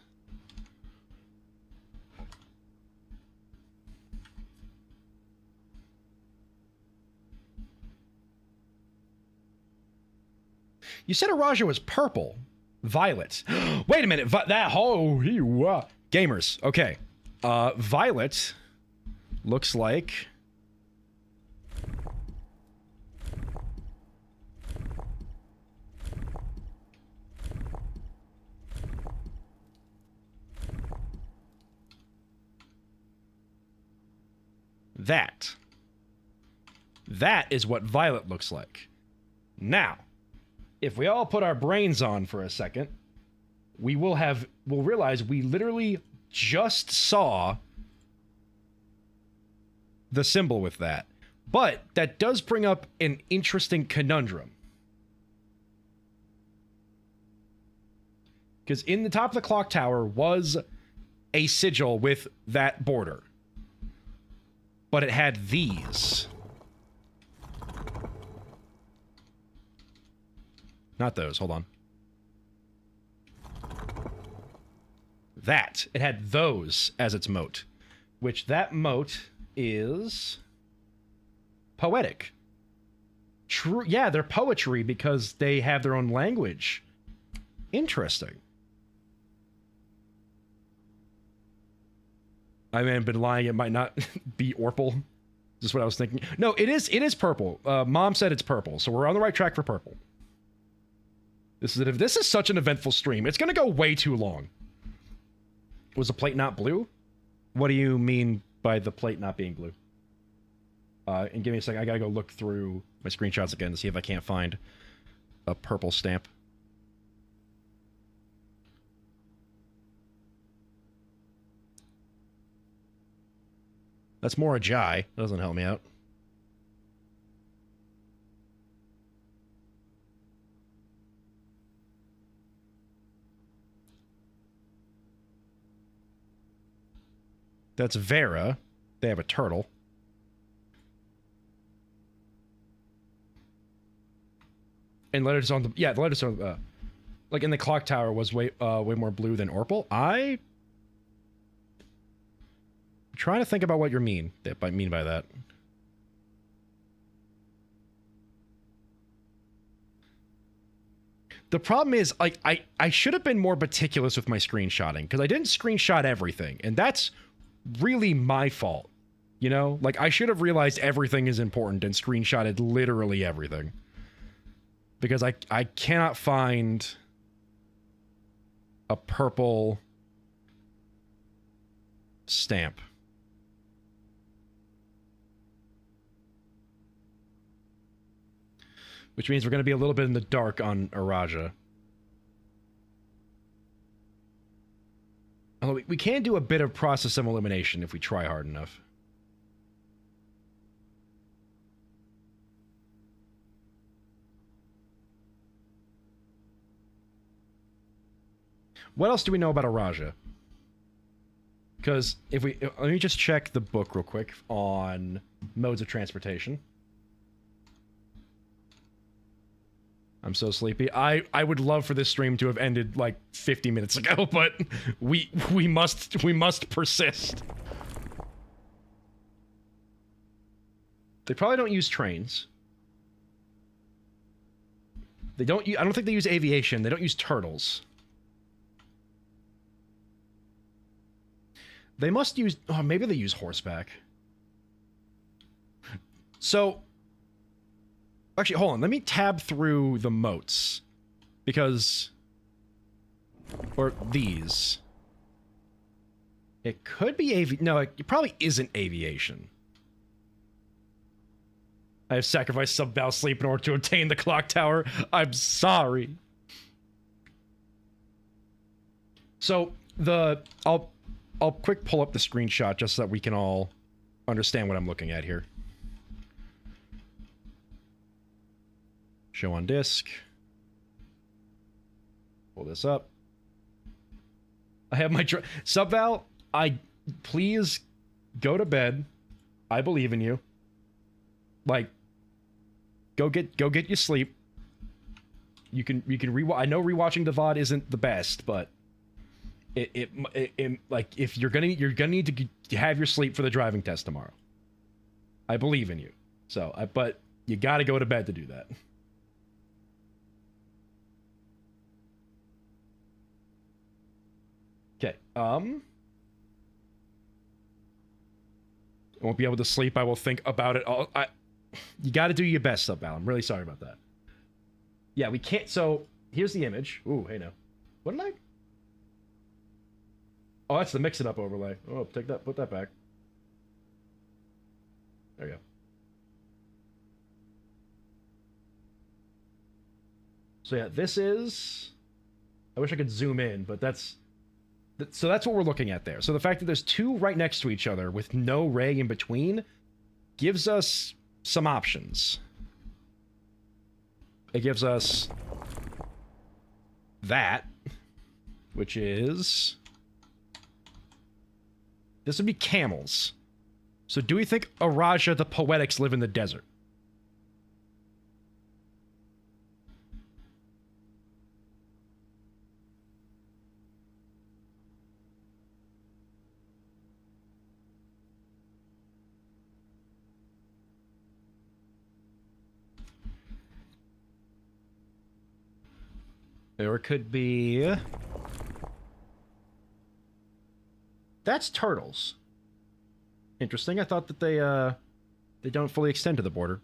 [SPEAKER 1] You said Araja was purple. Violet. Wait a minute. Gamers. Okay. Violet looks like... that. That is what Violet looks like. Now... if we all put our brains on for a second, we'll realize we literally just saw the symbol with that. But that does bring up an interesting conundrum. Because in the top of the clock tower was a sigil with that border. But it had these. Not those, hold on. That. It had those as its moat. Which that moat is... poetic. True, yeah, they're poetry because they have their own language. Interesting. I may have been lying, it might not be Orpal. Just what I was thinking. No, it is purple. Mom said it's purple, so we're on the right track for purple. This is such an eventful stream. It's going to go way too long. Was the plate not blue? What do you mean by the plate not being blue? And give me a second. I got to go look through my screenshots again to see if I can't find a purple stamp. That's more a Jai. Doesn't help me out. That's Vera. They have a turtle. And letters on the... yeah, the letters on... like in the clock tower was way more blue than Orpal. I'm trying to think about what you mean by that. The problem is, like, I should have been more meticulous with my screenshotting, because I didn't screenshot everything, and that's really my fault. You know? Like, I should have realized everything is important and screenshotted literally everything. Because I cannot find a purple stamp. Which means we're going to be a little bit in the dark on Araja. Although we can do a bit of process of elimination if we try hard enough. What else do we know about Araja? Because if we... Let me just check the book real quick on modes of transportation. I'm so sleepy. I would love for this stream to have ended like 50 minutes ago, but we must persist. They probably don't use trains. They don't. I don't think they use aviation. They don't use turtles. They must use. Oh, maybe they use horseback. So. Actually, hold on. Let me tab through the moats. Because... Or these. It could be No, it probably isn't aviation. I have sacrificed some Val sleep in order to obtain the clock tower. I'm sorry. So, I'll quick pull up the screenshot just so that we can all understand what I'm looking at here. Show on disk. Pull this up. I have my Subval, please go to bed. I believe in you. Like, go get your sleep. You can rewatch. I know rewatching the VOD isn't the best, but it like if you're gonna need to have your sleep for the driving test tomorrow. I believe in you. So but you got to go to bed to do that. Okay, I won't be able to sleep. I will think about it all. You got to do your best, Subval. I'm really sorry about that. Yeah, we can't. So here's the image. Ooh, hey now. What did I? Oh, that's the mix it up overlay. Oh, take that. Put that back. There you go. So yeah, this is. I wish I could zoom in, but that's. So that's what we're looking at there. So the fact that there's two right next to each other with no ray in between gives us some options. It gives us that, which is... This would be camels. So do we think Araja the Poetics live in the desert? Or it could be... That's turtles. Interesting. I thought that they don't fully extend to the border.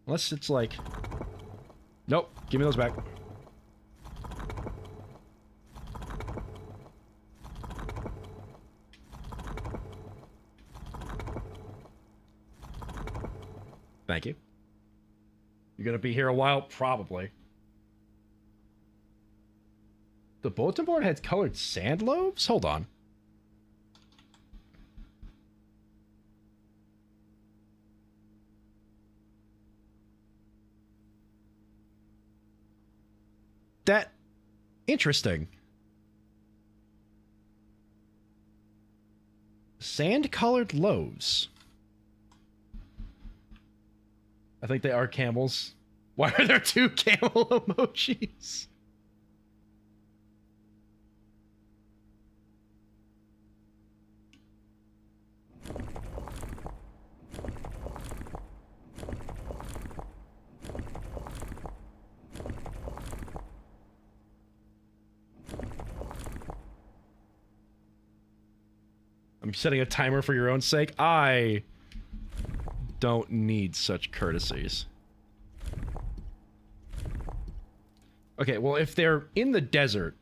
[SPEAKER 1] Unless it's like... Nope. Give me those back. Thank you. You're gonna be here a while? Probably. The bulletin board has colored sand loaves? Hold on. That... Interesting. Sand-colored loaves. I think they are camels. Why are there two camel emojis? I'm setting a timer for your own sake. I don't need such courtesies. Okay, well, if they're in the desert,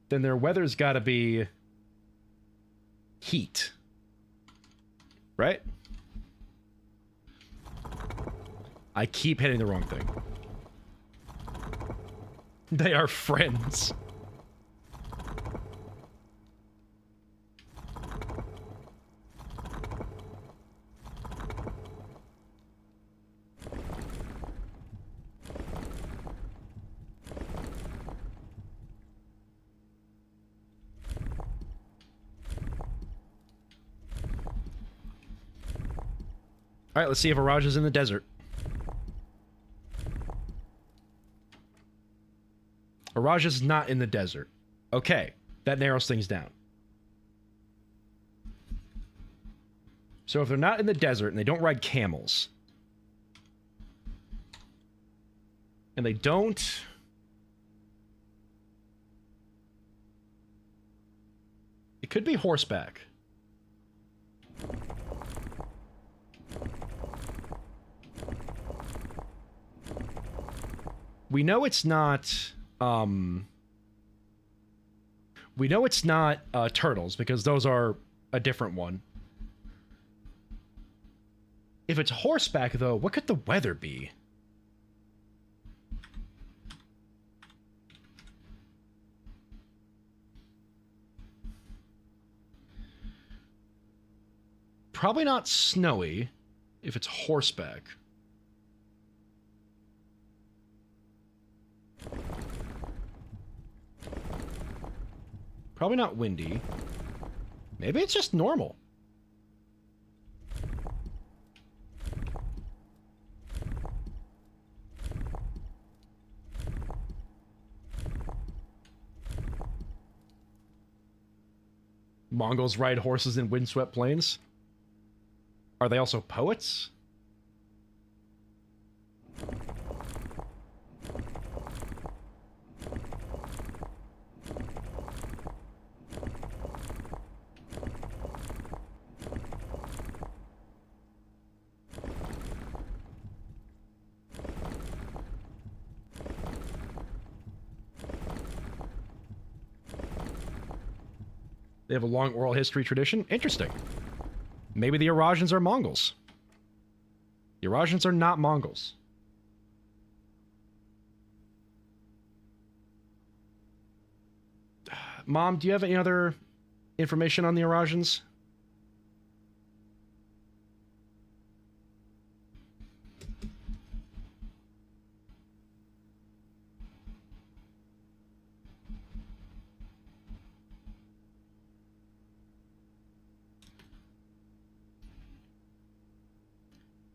[SPEAKER 1] then their weather's gotta be heat. Right? I keep hitting the wrong thing. They are friends. All right, let's see if Araj is in the desert. Araj is not in the desert. Okay, that narrows things down. So if they're not in the desert and they don't ride camels, and they don't... It could be horseback. We know it's not, we know it's not, turtles, because those are a different one. If it's horseback, though, what could the weather be? Probably not snowy, if it's horseback. Probably not windy. Maybe it's just normal. Mongols ride horses in windswept plains? Are they also poets? They have a long oral history tradition? Interesting. Maybe the Eurasians are Mongols. The Eurasians are not Mongols. Mom, do you have any other information on the Eurasians?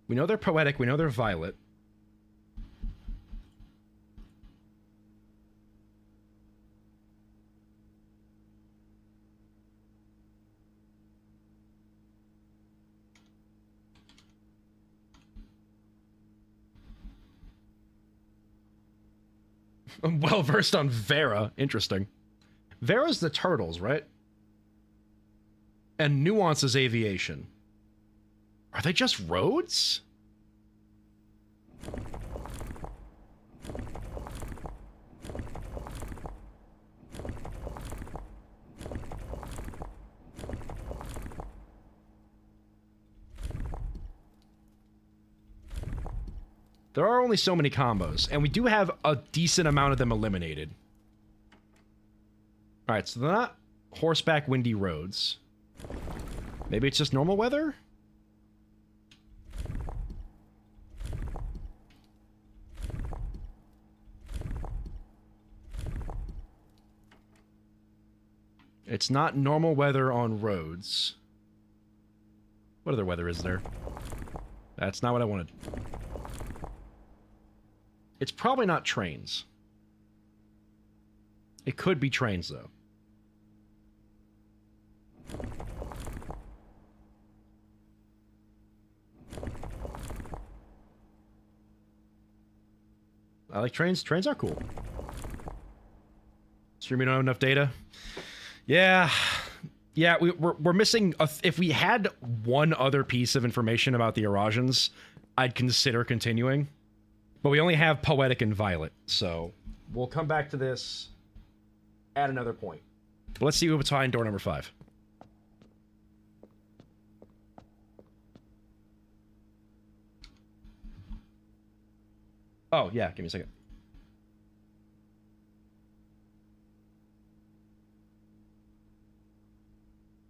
[SPEAKER 1] We know they're poetic. We know they're violet. I'm well versed on Vera. Interesting. Vera's the turtles, right? And Nuance is aviation. Are they just roads? There are only so many combos, and we do have a decent amount of them eliminated. Alright, so they're not horseback windy roads. Maybe it's just normal weather? It's not normal weather on roads. What other weather is there? That's not what I wanted. It's probably not trains. It could be trains, though. I like trains. Trains are cool. Streaming don't have enough data. Yeah, Yeah, we're missing. If we had one other piece of information about the Irajans, I'd consider continuing. But we only have Poetic and Violet, so we'll come back to this at another point. But let's see what's behind door number 5. Oh, yeah, give me a second.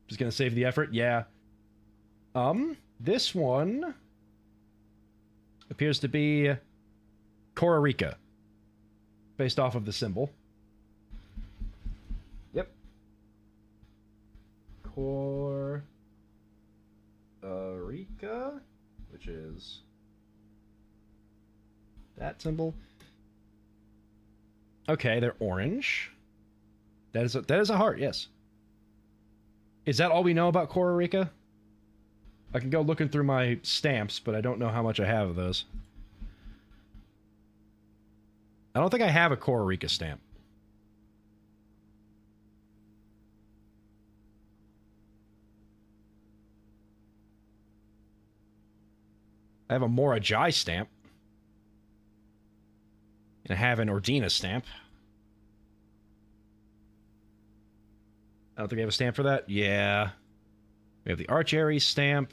[SPEAKER 1] Just gonna save the effort? Yeah. This one appears to be Costa Rica, based off of the symbol. Yep. Costa Rica, which is that symbol. Okay, they're orange. That is a heart, yes. Is that all we know about Costa Rica? I can go looking through my stamps, but I don't know how much I have of those. I don't think I have a Costa Rica stamp. I have a Mora Jai stamp. And I have an Ordina stamp. I don't think I have a stamp for that. Yeah. We have the Arch Aries stamp.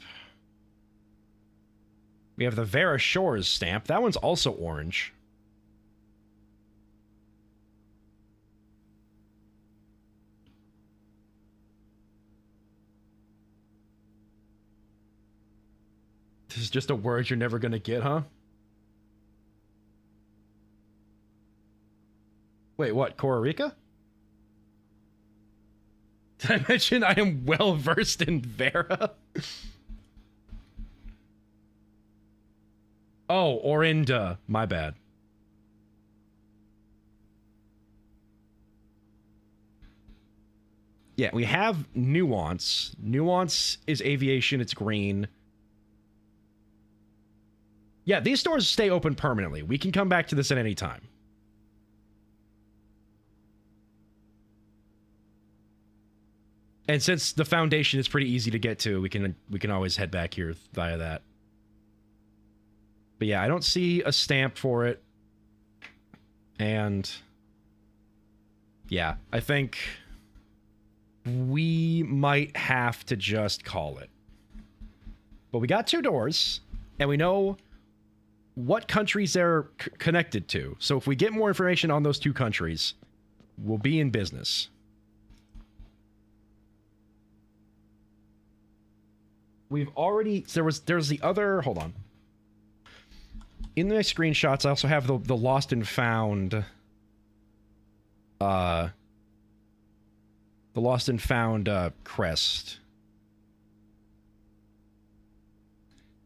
[SPEAKER 1] We have the Vera Shores stamp. That one's also orange. This is just a word you're never gonna get, huh? Wait, what? Costa Rica? Did I mention I am well versed in Vera? Oh, Orinda. My bad. Yeah, we have Nuance. Nuance is aviation, it's green. Yeah, these stores stay open permanently. We can come back to this at any time. And since the Foundation is pretty easy to get to, we can always head back here via that. But yeah, I don't see a stamp for it. And yeah, I think we might have to just call it. But we got 2 doors, and we know what countries they're connected to. So if we get more information on those 2 countries, we'll be in business. We've already... There's the other... Hold on. In my screenshots, I also have the Lost and Found... the Lost and Found crest.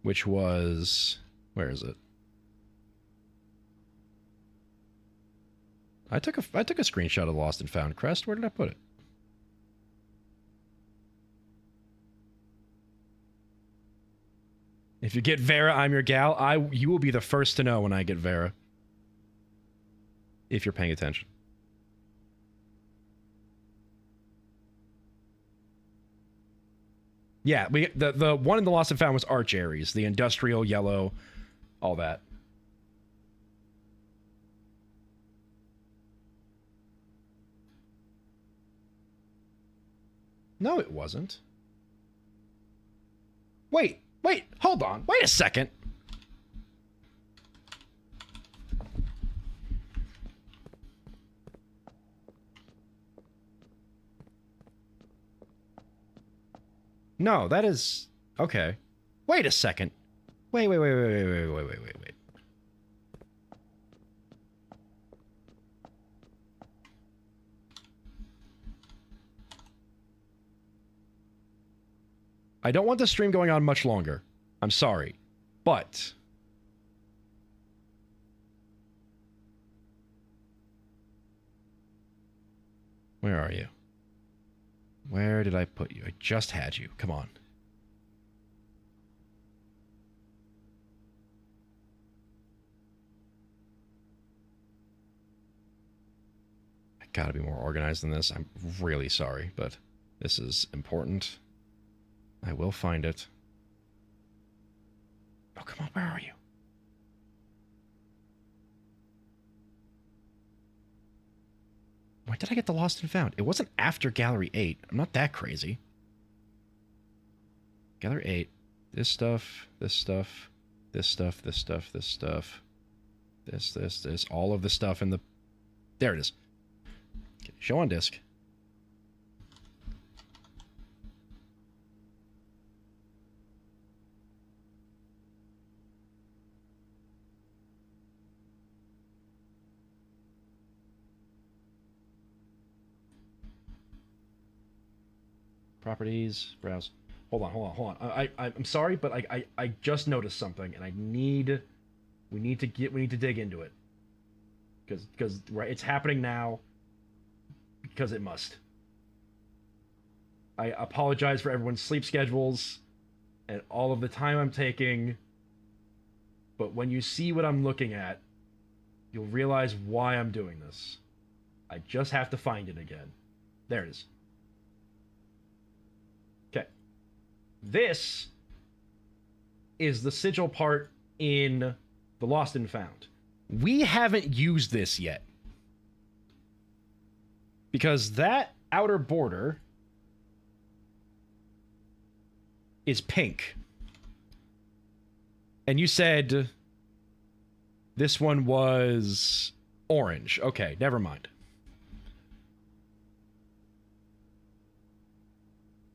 [SPEAKER 1] Which was... Where is it? I took a screenshot of the Lost and Found crest. Where did I put it? If you get Vera, I'm your gal. You will be the first to know when I get Vera. If you're paying attention. Yeah, the one in the Lost and Found was Arch Aries, the industrial yellow, all that. No, it wasn't. Wait, hold on. Wait a second. No, that is... Okay. Wait a second. Wait. I don't want the stream going on much longer. I'm sorry. But... Where are you? Where did I put you? I just had you. Come on. I gotta be more organized than this. I'm really sorry, but This is important. I will find it. Oh, come on, where are you? When did I get the Lost and Found? It wasn't after Gallery 8. I'm not that crazy. Gallery 8. This stuff, this stuff, this stuff, this stuff, this stuff. This. All of the stuff in the... There it is. Okay, show on disk. Properties, browse. Hold on. I'm sorry, but I just noticed something, and we need to dig into it, because right, it's happening now, because it must. I apologize for everyone's sleep schedules, and all of the time I'm taking. But when you see what I'm looking at, you'll realize why I'm doing this. I just have to find it again. There it is. This is the sigil part in the Lost and Found. We haven't used this yet, because that outer border is pink. And you said this one was orange. Okay, never mind.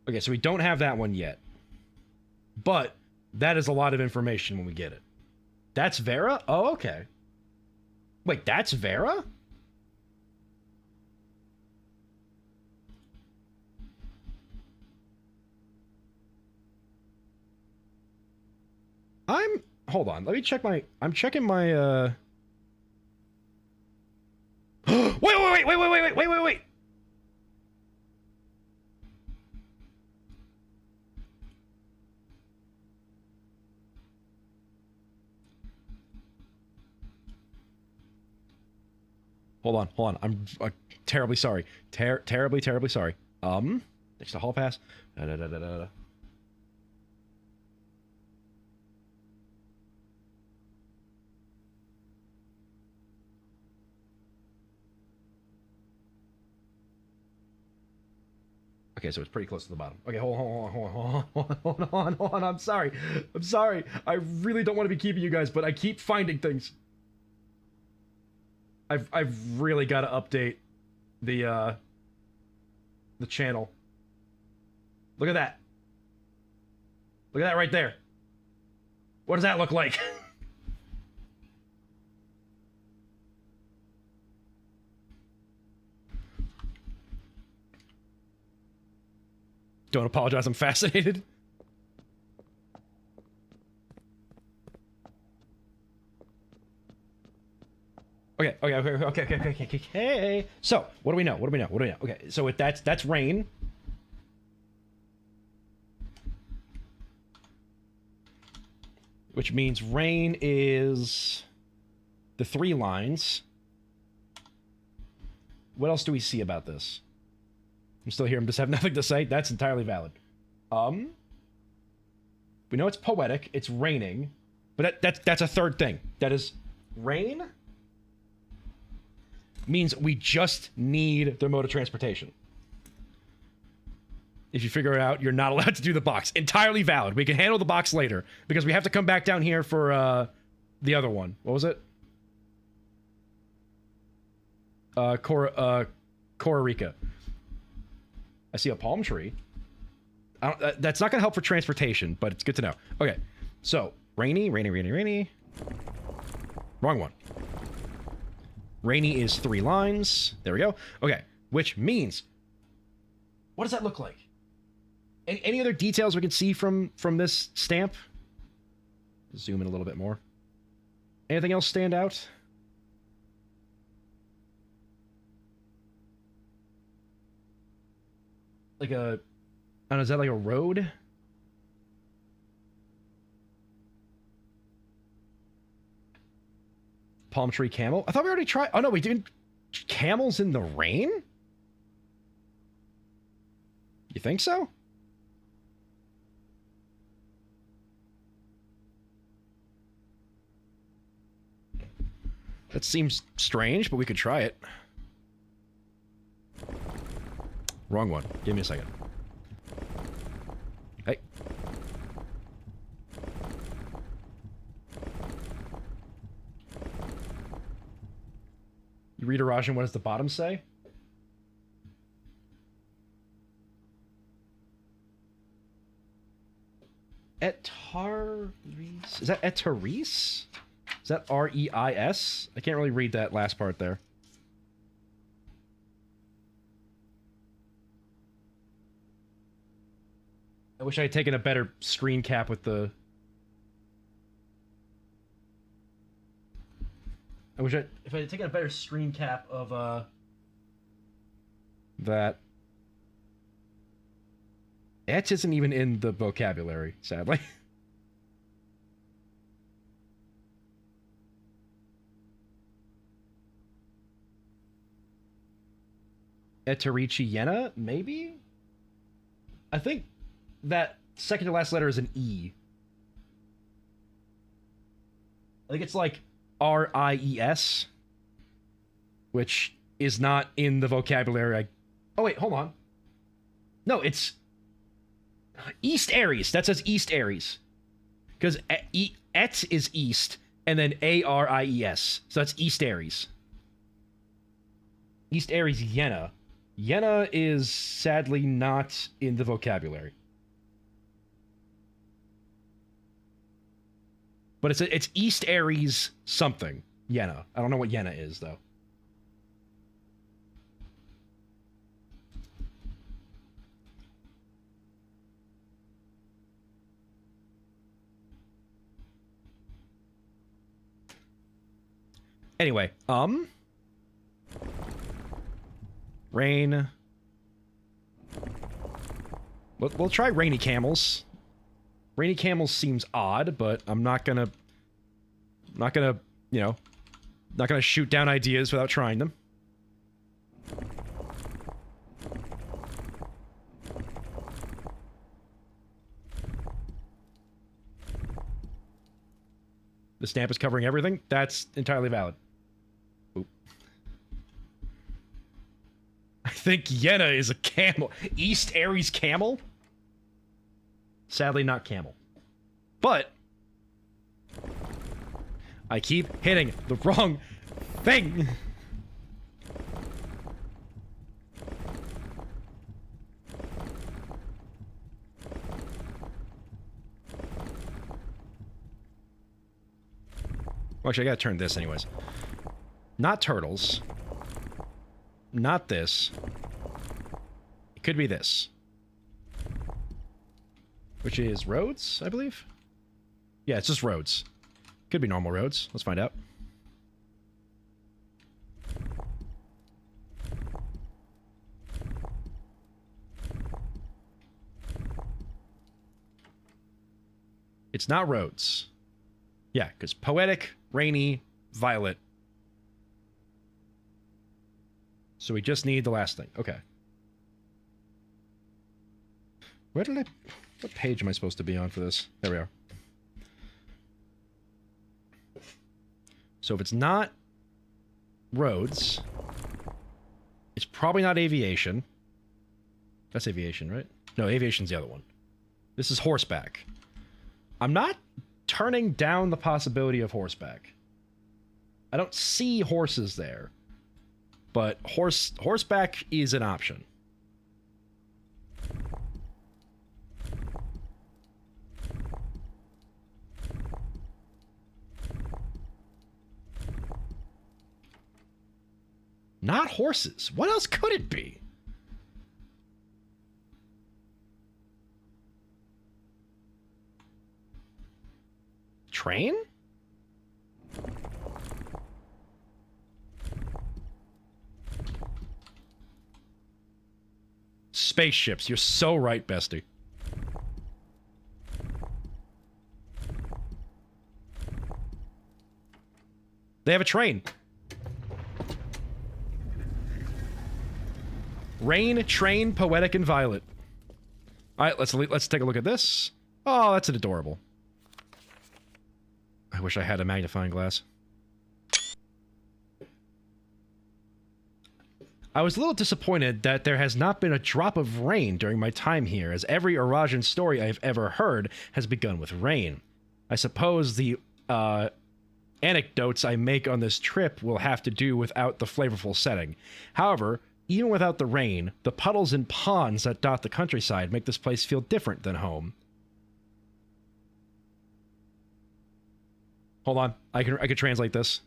[SPEAKER 1] Okay, so we don't have that one yet. But that is a lot of information when we get it. That's Vera? Oh, okay. Wait, that's Vera? Hold on. Let me check my... I'm checking my, Wait. Hold on. I'm terribly sorry. Terribly sorry. Next to hall pass. Okay, so it's pretty close to the bottom. Okay, hold on. I'm sorry. I really don't want to be keeping you guys, but I keep finding things. I've really got to update the channel. Look at that. Look at that right there. What does that look like? Don't apologize, I'm fascinated. Okay. So, what do we know? Okay, so that's rain. Which means rain is the 3 lines. What else do we see about this? I'm still here, I'm just have nothing to say. That's entirely valid. We know it's poetic, it's raining, but that's a third thing. That is rain means we just need their mode of transportation. If you figure it out, you're not allowed to do the box. Entirely valid. We can handle the box later, because we have to come back down here for the other one. What was it? Costa Rica. I see a palm tree. That's not going to help for transportation, but it's good to know. Okay, so rainy. Wrong one. Rainy is 3 lines. There we go. Okay, which means, what does that look like? Any other details we can see from this stamp? Zoom in a little bit more. Anything else stand out? Like a, I don't know, is that like a road? Palm tree camel? I thought we already tried. Oh no, we didn't. Camels in the rain? You think so? That seems strange, but we could try it. Wrong one. Give me a second. Hey. You read Arajan, what does the bottom say? Etaris? Is that Etaris? Is that R-E-I-S? I can't really read that last part there. I wish I had taken a better screen cap with the... if I had taken a better screen cap of, that... Et isn't even in the vocabulary, sadly. Eterichiena, maybe? I think that second to last letter is an E. I think it's like R-I-E-S, which is not in the vocabulary. Oh, wait, hold on. No, it's East Aries. That says East Aries. Because Et is East, and then A-R-I-E-S. So that's East Aries. East Aries Yena. Yena is sadly not in the vocabulary. But it's East Aries something. Yena. I don't know what Yena is, though. Anyway, Rain. We'll try Rainy Camels. Rainy Camels seems odd, but I'm not gonna, you know, not gonna shoot down ideas without trying them. The stamp is covering everything? That's entirely valid. Oop. I think Yena is a camel. East Aries camel? Sadly, not camel. But I keep hitting the wrong thing. Well, actually, I gotta turn this anyways. Not turtles. Not this. It could be this. Which is roads, I believe? Yeah, it's just roads. Could be normal roads. Let's find out. It's not roads. Yeah, because poetic, rainy, violet. So we just need the last thing. Okay. Where did I... What page am I supposed to be on for this? There we are. So if it's not roads, it's probably not aviation. That's aviation, right? No, aviation's the other one. This is horseback. I'm not turning down the possibility of horseback. I don't see horses there. But horseback is an option. Not horses. What else could it be? Train? Spaceships. You're so right, bestie. They have a train. Rain, train, poetic, and violet. All right, let's take a look at this. Oh, that's adorable. I wish I had a magnifying glass. I was a little disappointed that there has not been a drop of rain during my time here, as every Arajan story I've ever heard has begun with rain. I suppose the anecdotes I make on this trip will have to do without the flavorful setting. However, even without the rain, the puddles and ponds that dot the countryside make this place feel different than home. Hold on, I could translate this.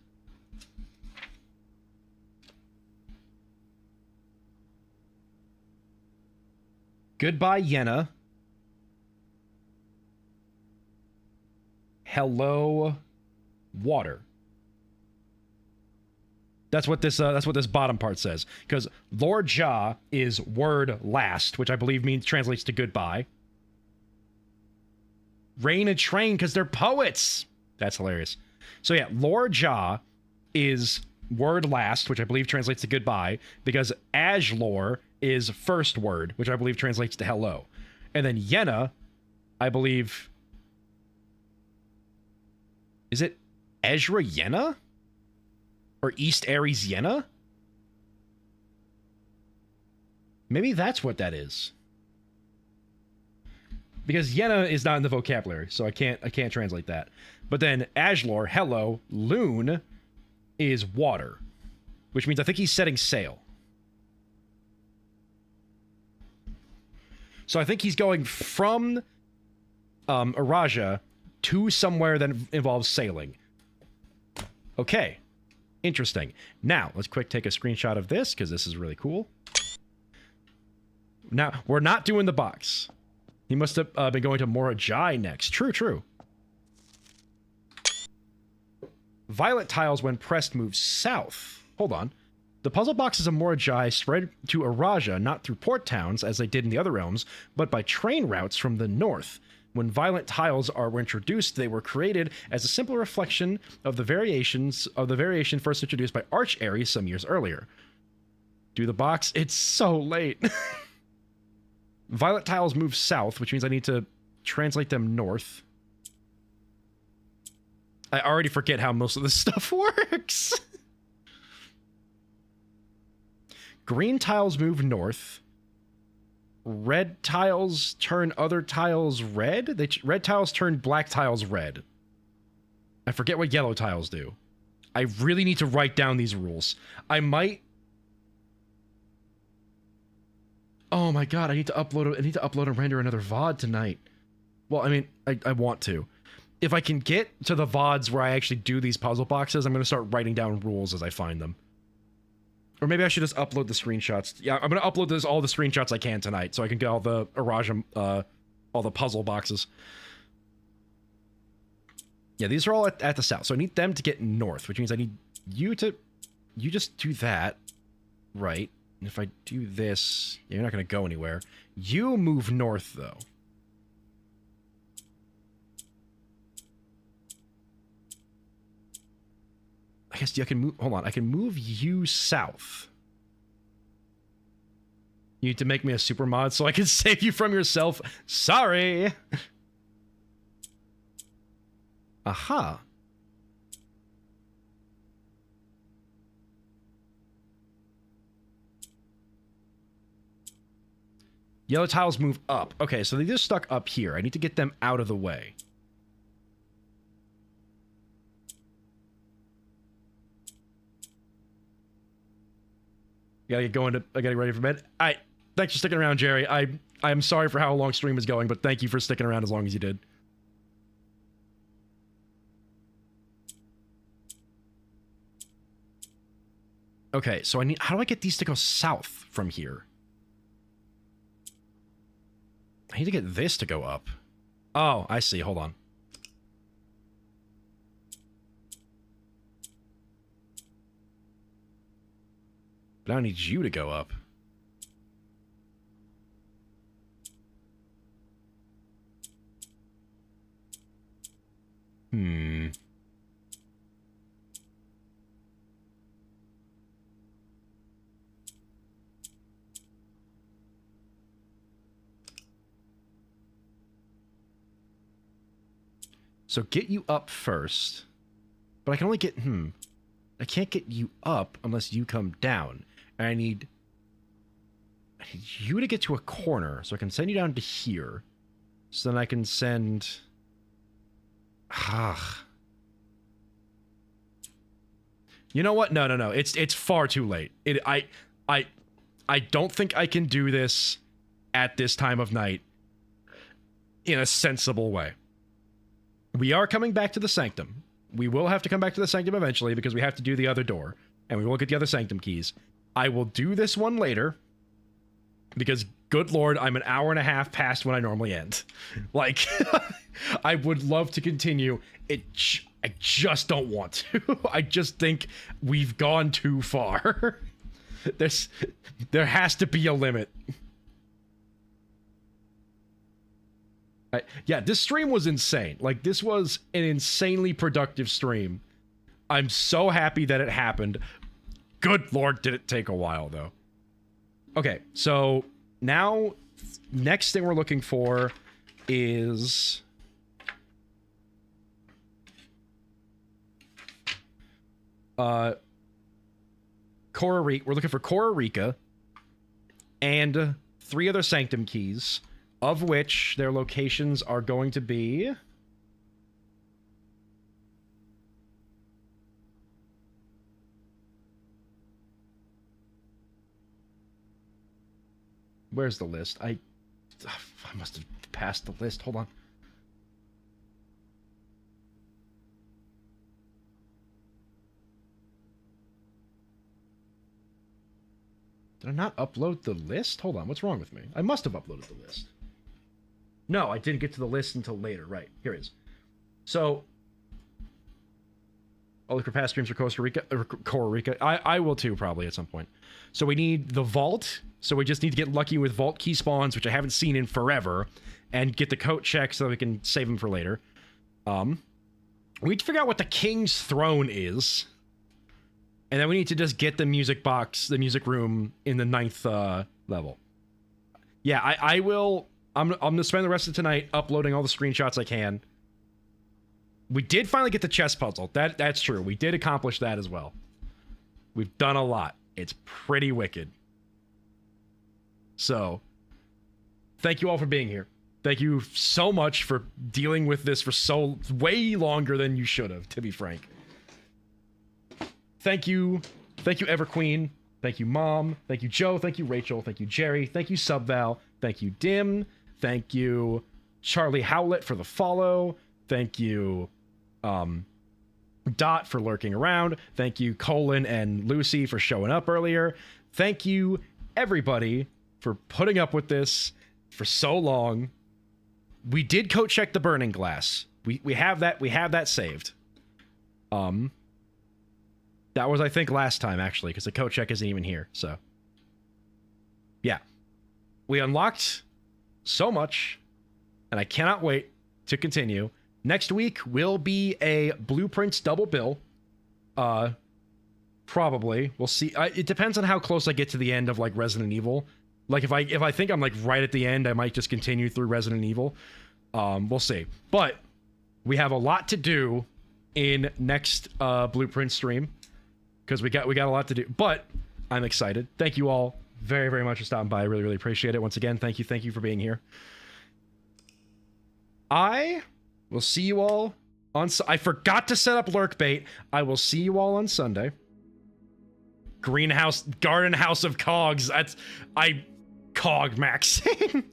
[SPEAKER 1] Goodbye, Yenna. Hello, water. That's what this bottom part says. Because Lord Ja is word last, which I believe translates to goodbye. Rain and train, because they're poets. That's hilarious. So yeah, Lord Ja is word last, which I believe translates to goodbye, because Ajlor is first word, which I believe translates to hello. And then Yenna, I believe... Is it Ezra Yenna? Or East Aries Yenna? Maybe that's what that is. Because Yenna is not in the vocabulary, so I can't translate that. But then Ajlor, hello, Loon is water, which means I think he's setting sail. So I think he's going from Araja to somewhere that involves sailing. Okay. Interesting. Now, let's take a screenshot of this, because this is really cool. Now, we're not doing the box. He must have been going to Morajai next. True. Violet tiles, when pressed, move south. Hold on. The puzzle boxes of Morajai spread to Araja, not through port towns, as they did in the other realms, but by train routes from the north. When violent tiles were introduced, they were created as a simple reflection of the variation first introduced by Arch Aries some years earlier. Do the box? It's so late. Violet tiles move south, which means I need to translate them north. I already forget how most of this stuff works. Green tiles move north. Red tiles turn other tiles red? Red tiles turn black tiles red. I forget what yellow tiles do. I really need to write down these rules. I might... Oh my god, I need to upload and render another VOD tonight. Well, I mean, I want to. If I can get to the VODs where I actually do these puzzle boxes, I'm going to start writing down rules as I find them. Or maybe I should just upload the screenshots. Yeah, I'm going to upload all the screenshots I can tonight, so I can get all the Araja, all the puzzle boxes. Yeah, these are all at the south, so I need them to get north, which means I need you to... You just do that. Right. And if I do this... Yeah, you're not going to go anywhere. You move north, though. I guess I can move... Hold on. I can move you south. You need to make me a super mod so I can save you from yourself. Sorry! Aha. Yellow tiles move up. Okay, so they just stuck up here. I need to get them out of the way. I gotta get ready for bed. Thanks for sticking around, Jerry. I'm sorry for how long stream is going, but thank you for sticking around as long as you did. Okay, so how do I get these to go south from here? I need to get this to go up. Oh, I see. Hold on. But I need you to go up. So get you up first. But I can only get... I can't get you up unless you come down. And I need you to get to a corner, so I can send you down to here. So then I can send... You know what? No. It's far too late. I don't think I can do this at this time of night in a sensible way. We are coming back to the sanctum. We will have to come back to the sanctum eventually because we have to do the other door, and we will get the other sanctum keys. I will do this one later because, good lord, I'm an hour and a half past when I normally end. Like, I would love to continue. I just don't want to. I just think we've gone too far. There has to be a limit. Yeah, this stream was insane. Like, this was an insanely productive stream. I'm so happy that it happened. Good lord, did it take a while, though. Okay, so now, next thing we're looking for is... We're looking for Cora Rika and 3 other sanctum keys, of which their locations are going to be... Where's the list? I must have passed the list. Hold on. Did I not upload the list? Hold on, what's wrong with me? I must have uploaded the list. No, I didn't get to the list until later. Right, here it is. So, I'll look for past streams for Costa Rica, Cora Rica. I will too, probably, at some point. So we need the vault. So we just need to get lucky with vault key spawns, which I haven't seen in forever, and get the coat check so that we can save them for later. We need to figure out what the king's throne is. And then we need to just get the music box, the music room in the 9th level. Yeah, I will... I'm going to spend the rest of tonight uploading all the screenshots I can. We did finally get the chess puzzle. That's true. We did accomplish that as well. We've done a lot. It's pretty wicked. So, thank you all for being here. Thank you so much for dealing with this for way longer than you should have, to be frank. Thank you, Everqueen. Thank you, Mom. Thank you, Joe. Thank you, Rachel. Thank you, Jerry. Thank you, Subval. Thank you, Dim. Thank you, Charlie Howlett, for the follow. Thank you, Dot, for lurking around. Thank you, Colin and Lucy, for showing up earlier. Thank you, everybody, for putting up with this for so long. We did coat check the burning glass. We have that saved. That was, I think, last time, actually, because the coat check isn't even here, so. Yeah. We unlocked so much, and I cannot wait to continue. Next week will be a Blueprints double bill. Probably. We'll see. It depends on how close I get to the end of, like, Resident Evil. Like, if I think I'm, like, right at the end, I might just continue through Resident Evil. We'll see. But we have a lot to do in next Blueprint stream, because we got a lot to do. But I'm excited. Thank you all very, very much for stopping by. I really, really appreciate it. Once again, thank you for being here. I will see you all on... I forgot to set up lurk bait. I will see you all on Sunday. Greenhouse, Garden House of Cogs. Cog maxing.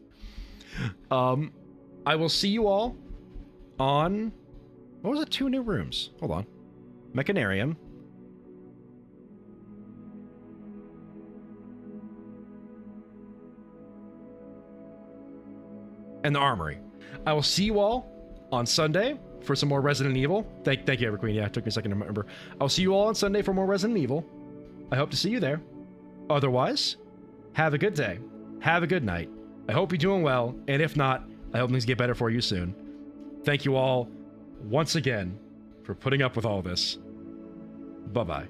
[SPEAKER 1] I will see you all on... What was it? 2 new rooms. Hold on. Mechanarium. And the Armory. I will see you all on Sunday for some more Resident Evil. Thank you, Everqueen. Yeah, it took me a second to remember. I'll see you all on Sunday for more Resident Evil. I hope to see you there. Otherwise, have a good day. Have a good night. I hope you're doing well, and if not, I hope things get better for you soon. Thank you all once again for putting up with all this. Bye-bye.